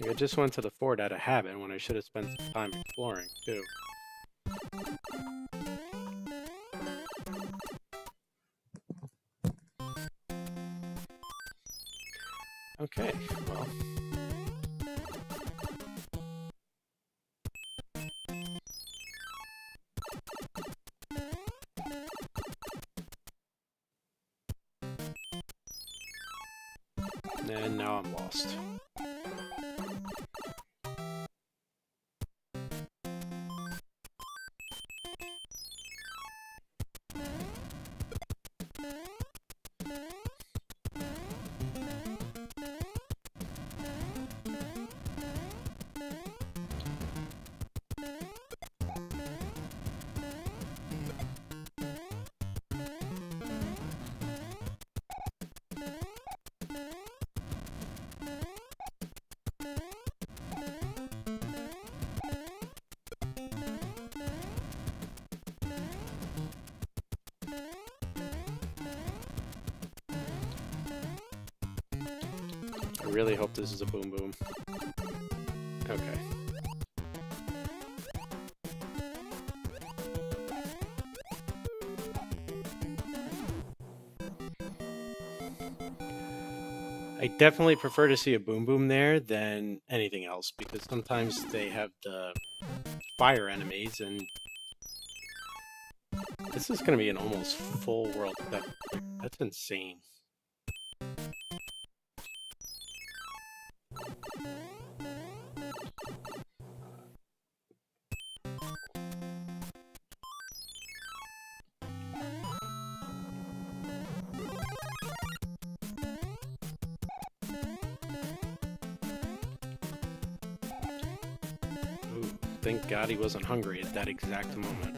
Like I just went to the fort out of habit when I should have spent some time exploring, too. Okay, well. And now I'm lost. I really hope this is a boom boom. Okay. I definitely prefer to see a Boom Boom there than anything else, because sometimes they have the fire enemies, and this is going to be an almost full world. That's insane. Ooh, thank God he wasn't hungry at that exact moment.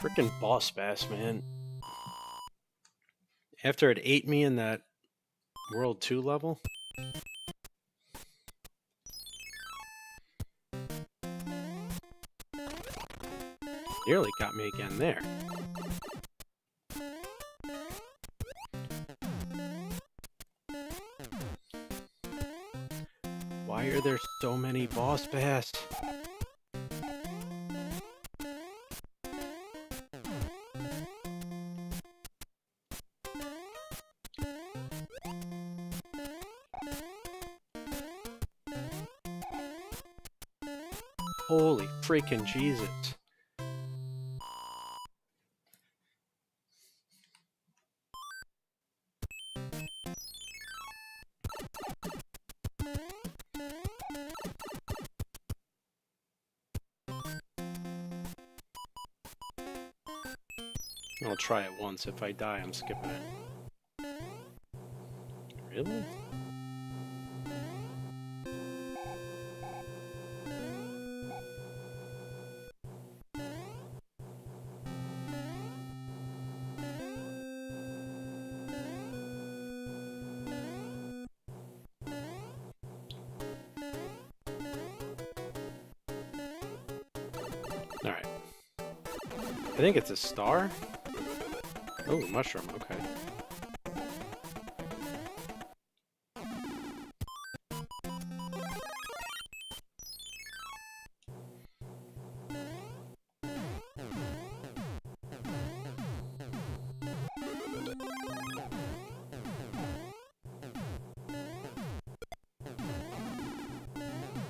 Freaking boss bass, man. After it ate me in that World 2 level. Nearly got me again there. Why are there so many boss bass? Holy freaking Jesus. I'll try it once. If I die, I'm skipping it. Really? Alright. I think it's a star? Oh, mushroom, okay.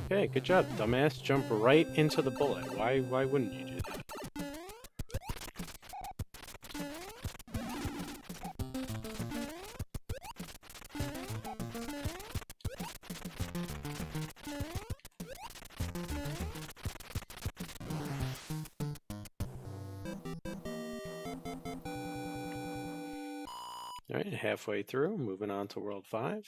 Okay, good job, dumbass. Jump right into the bullet. Why wouldn't you do that? Alright, halfway through, moving on to World 5.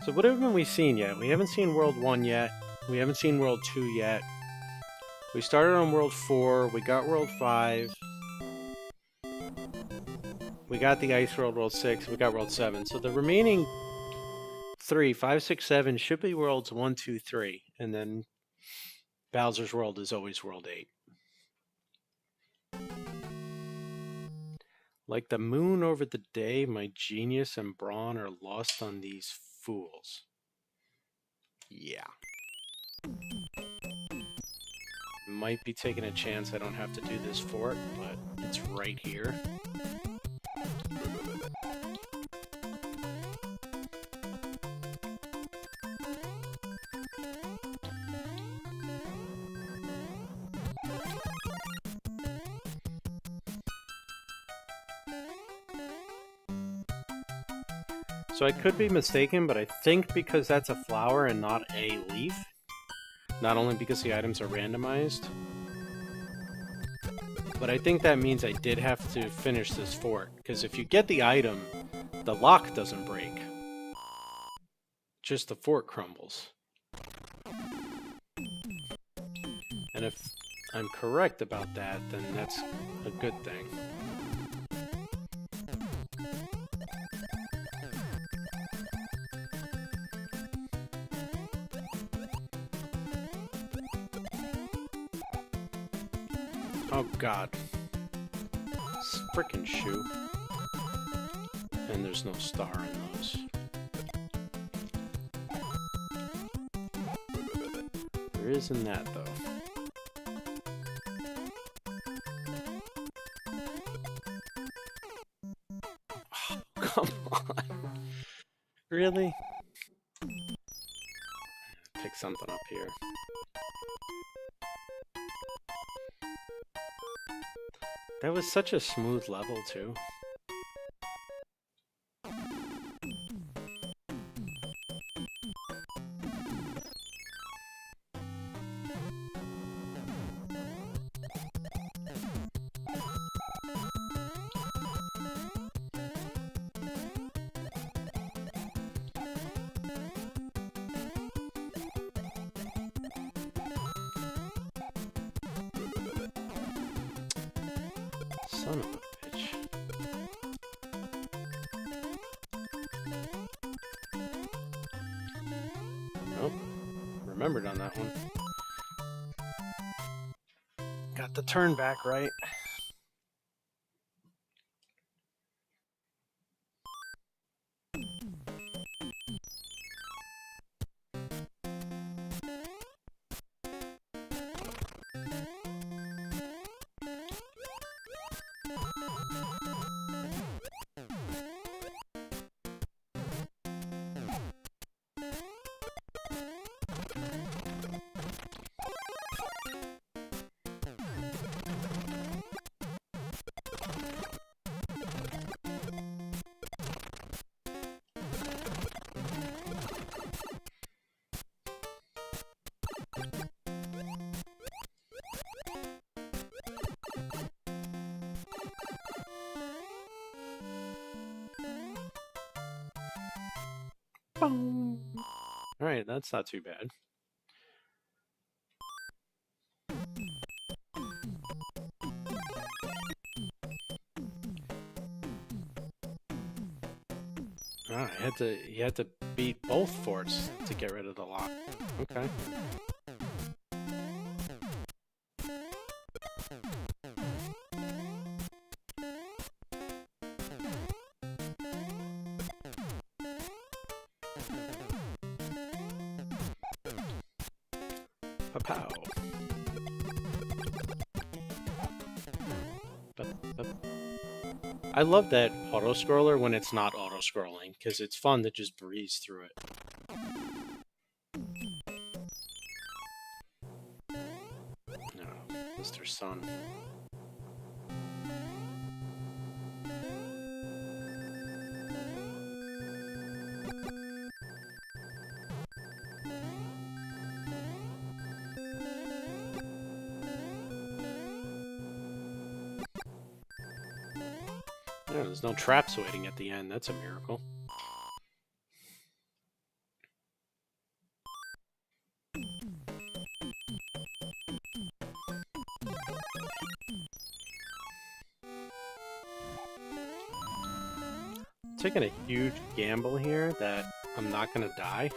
So what haven't we seen yet? We haven't seen World 1 yet. We haven't seen World 2 yet. We started on World 4. We got World 5. We got the Ice World, World 6. We got World 7. So the remaining 3, 5, 6, 7 should be Worlds 1, 2, 3. And then Bowser's World is always World 8. Like the moon over the day, my genius and brawn are lost on these fools. Yeah. Might be taking a chance I don't have to do this fort, but it's right here. So I could be mistaken, but I think because that's a flower and not a leaf, not only because the items are randomized, but I think that means I did have to finish this fort, because if you get the item, the lock doesn't break. Just the fort crumbles. And if I'm correct about that, then that's a good thing. Oh God. This frickin' shoe. And there's no star in those. There is in that, though. Oh, come on. Really? Pick something up here. That was such a smooth level, too. Son of a bitch. Nope. Remembered on that one. Got the turn back right. Alright, that's not too bad. Ah, you had to beat both forts to get rid of the lock. Okay. Pow. I love that auto-scroller when it's not auto-scrolling, because it's fun to just breeze through it. No, Mr. Sun. Yeah, there's no traps waiting at the end. That's a miracle. Taking a huge gamble here that I'm not going to die.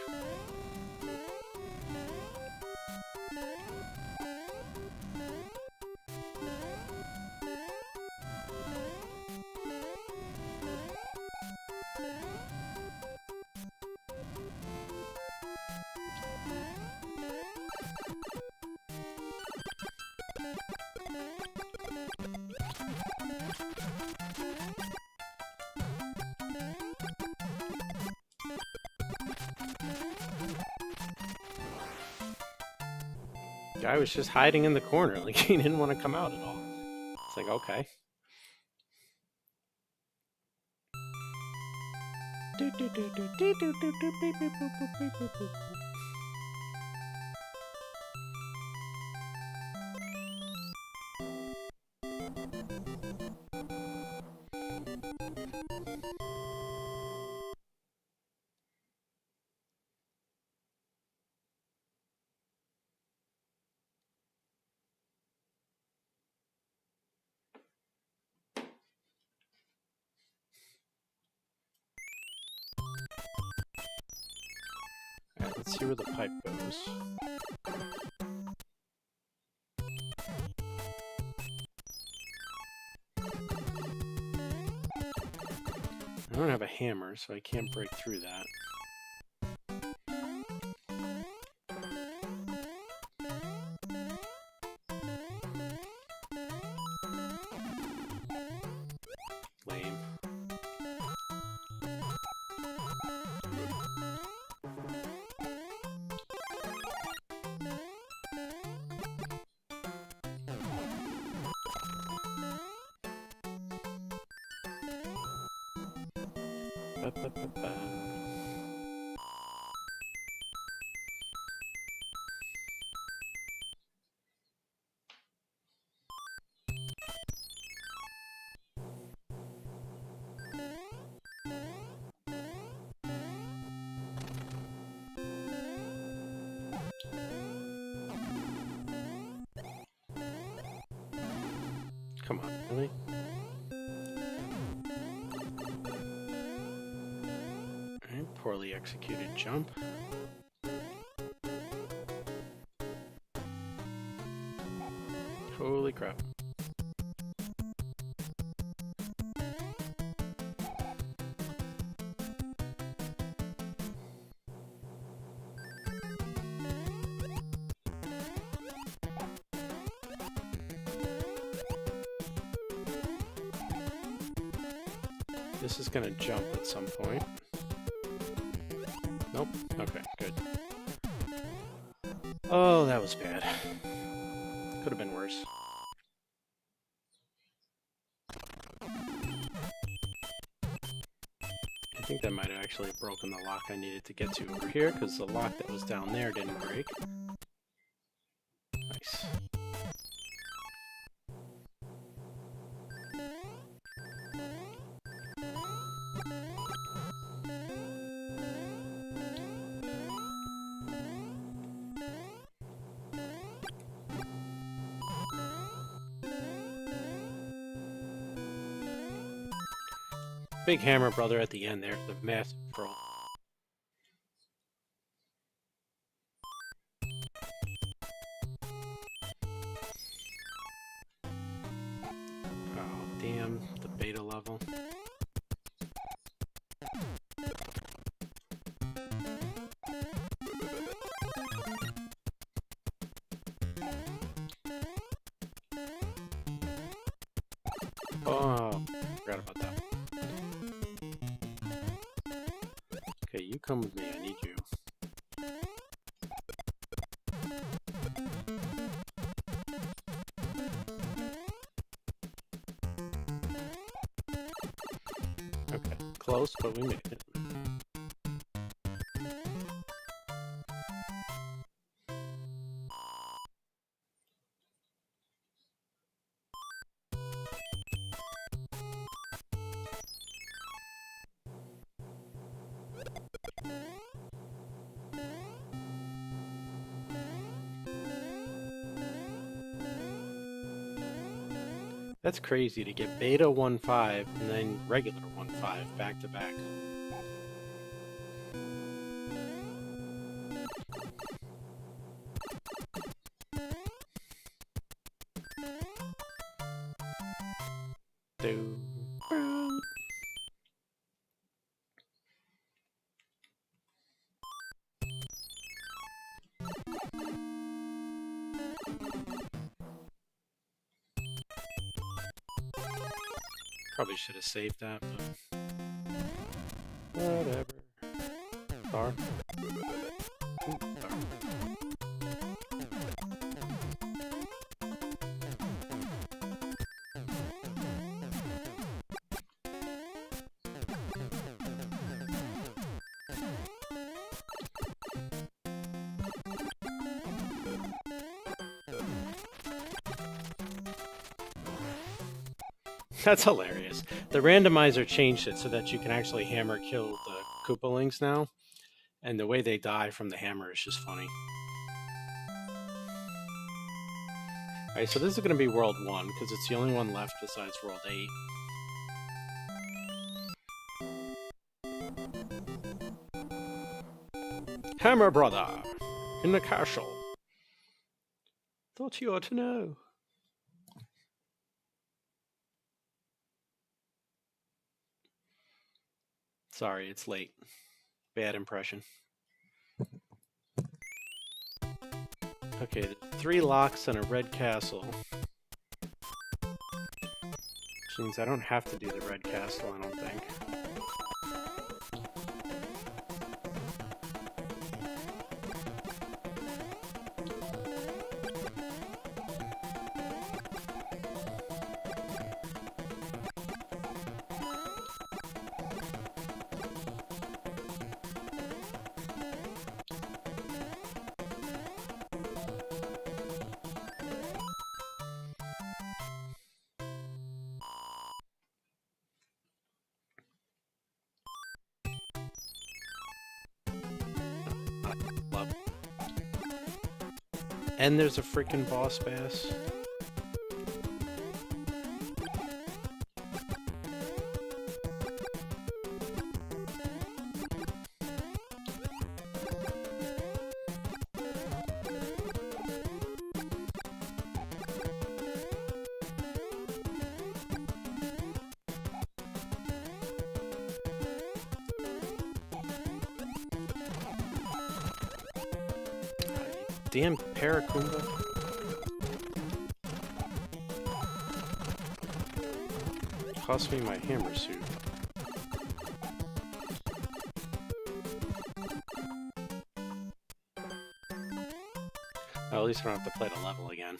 Guy was just hiding in the corner, like he didn't want to come out at all. It's like, okay. Alright, let's see where the pipe goes. I don't have a hammer, so I can't break through that. Lame. Ba-ba-ba-ba. Come on, really? Alright, poorly executed jump. Holy crap. This is gonna jump at some point. Nope. Okay, good. Oh, that was bad. Could have been worse. I think that might have actually broken the lock I needed to get to over here, because the lock that was down there didn't break. Nice. Big hammer brother at the end there, the massive troll. Oh, damn, the beta level. Oh, forgot about that. Okay, you come with me, I need you. Okay, close, but we made it. That's crazy to get beta 1.5 and then regular 1.5 back to back. Do. Probably should have saved that, but whatever. Star. Ooh, star. That's hilarious. The randomizer changed it so that you can actually hammer kill the Koopalings now. And the way they die from the hammer is just funny. Alright, so this is going to be World 1, because it's the only one left besides World 8. Hammer Brother! In the castle. Thought you ought to know. Sorry, it's late. Bad impression. Okay, there's 3 locks and a red castle. Which means I don't have to do the red castle, I don't think. And there's a freaking boss bass. Damn Parakumba. Cost me my hammer suit. Well, at least I don't have to play the level again.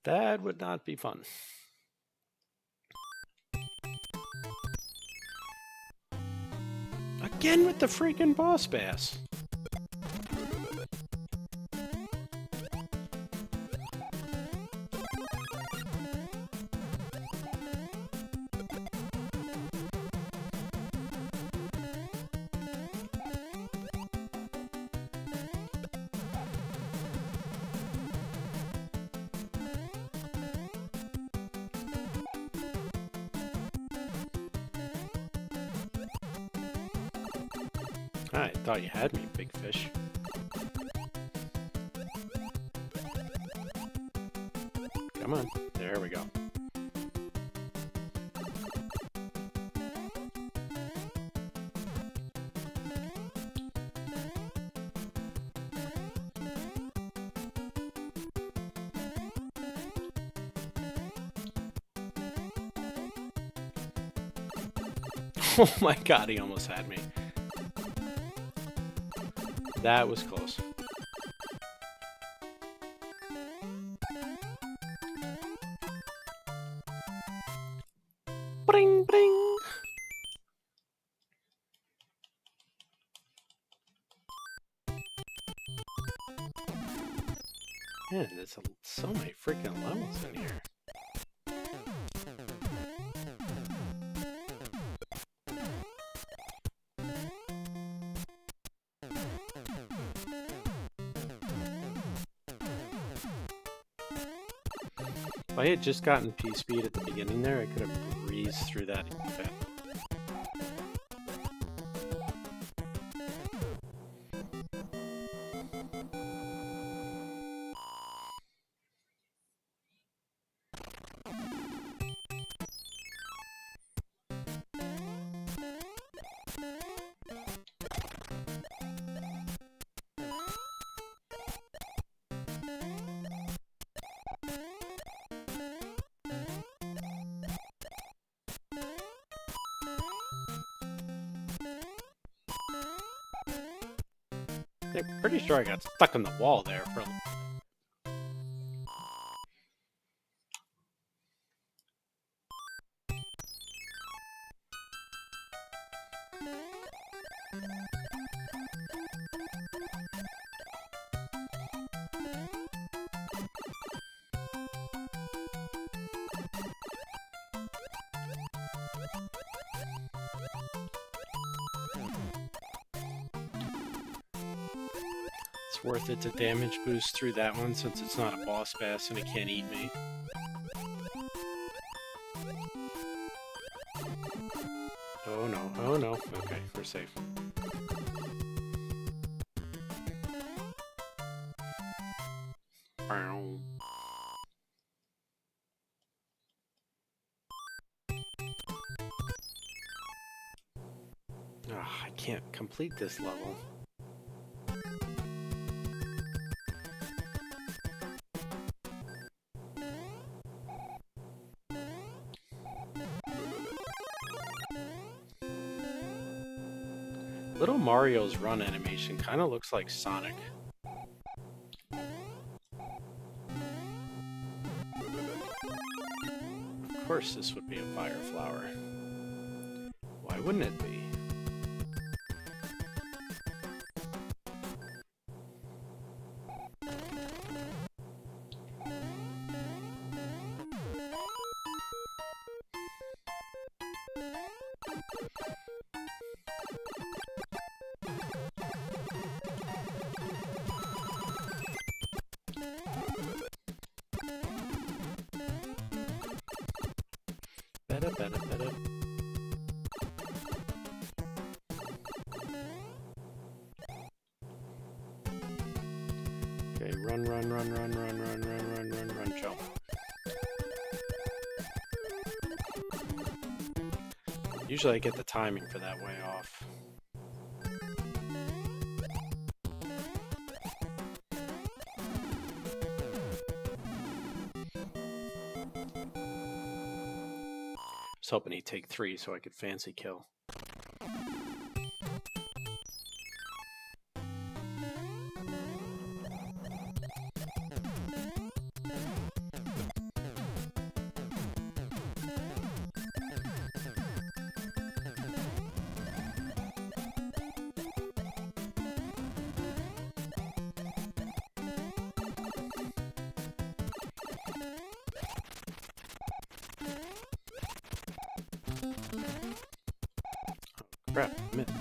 That would not be fun. Again with the freaking boss bass. I thought you had me, big fish. Come on, there we go. Oh my god, he almost had me. That was close. Bring, bring. Man, there's so many freaking levels in here. If I had just gotten P-Speed at the beginning there, I could have breezed through that even better. I'm pretty sure I got stuck in the wall there for a It's worth it to damage boost through that one since it's not a boss bass and it can't eat me. Oh no, oh no. Okay, we're safe. Bow. I can't complete this level. Little Mario's run animation kind of looks like Sonic. Of course this would be a fire flower. Why wouldn't it be? Better. Okay, run, jump. Usually I get the timing for that way off. I was hoping he'd take 3 so I could fancy kill. Crap, missed.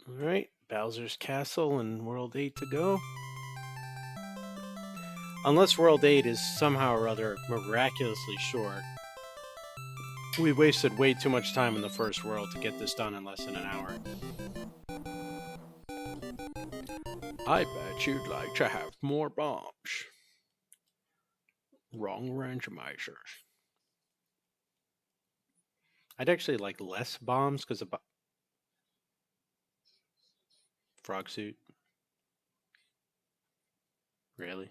Alright, Bowser's Castle and World 8 to go. Unless World 8 is somehow or other miraculously short. We wasted way too much time in the first world to get this done in less than an hour. I bet you'd like to have more bombs. Wrong randomizer. I'd actually like less bombs because of frog suit. Really?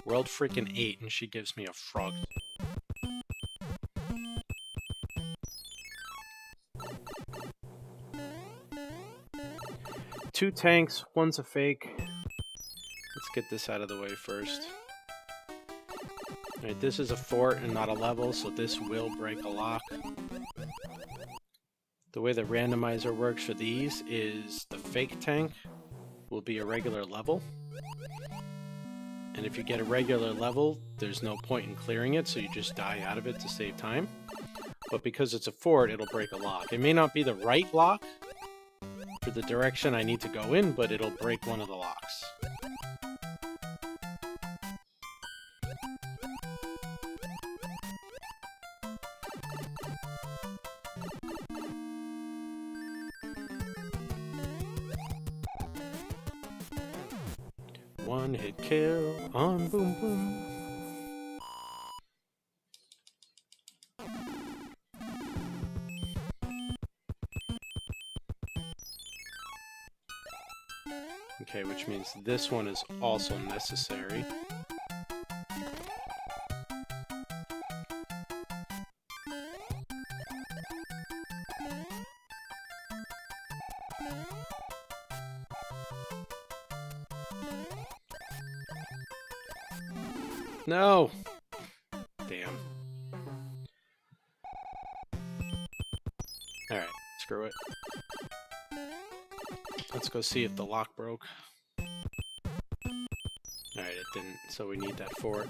World freaking 8 and she gives me a frog. Two tanks, one's a fake. Let's get this out of the way first. Alright, this is a fort and not a level, so this will break a lock. The way the randomizer works for these is the fake tank will be a regular level. And if you get a regular level, there's no point in clearing it, so you just die out of it to save time. But because it's a fort, it'll break a lock. It may not be the right lock for the direction I need to go in, but it'll break one of the locks. One hit kill on Boom Boom. Okay, which means this one is also necessary. No! Damn. Alright, screw it. Let's go see if the lock broke. Alright, it didn't, so we need that fort.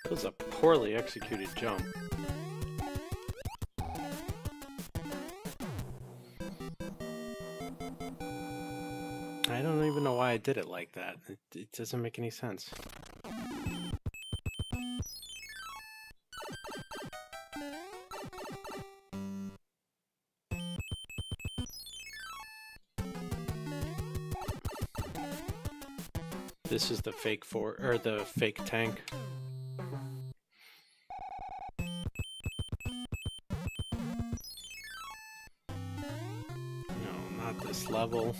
That was a poorly executed jump. I don't even know why I did it like that. It doesn't make any sense. This is the fake the fake tank. No, not this level.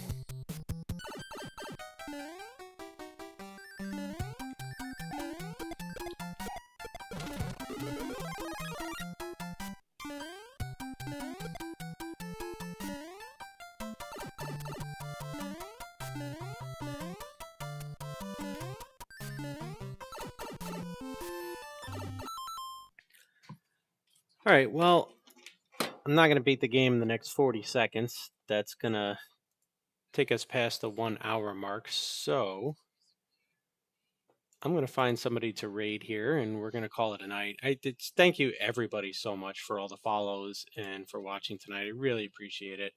All right, well, I'm not going to beat the game in the next 40 seconds. That's going to take us past the 1 hour mark. So I'm going to find somebody to raid here and we're going to call it a night. Thank you everybody so much for all the follows and for watching tonight. I really appreciate it.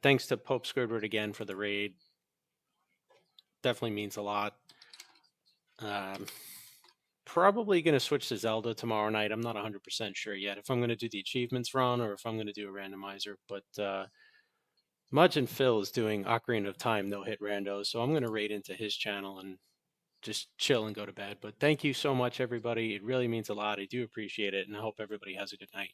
Thanks to Pope Squidward again for the raid. Definitely means a lot. Probably going to switch to Zelda tomorrow night. I'm not 100% sure yet if I'm going to do the achievements run or if I'm going to do a randomizer. But Mudge and Phil is doing Ocarina of Time no-hit rando, so I'm going to raid into his channel and just chill and go to bed. But thank you so much, everybody. It really means a lot. I do appreciate it, and I hope everybody has a good night.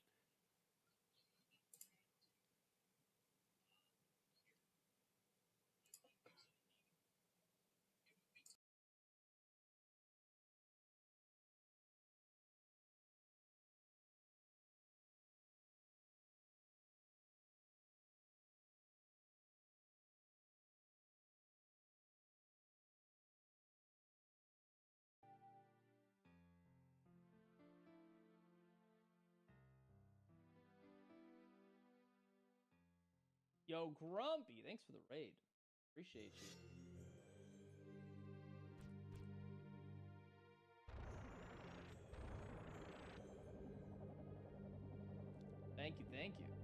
Yo, Grumpy, thanks for the raid. Appreciate you. Thank you, thank you.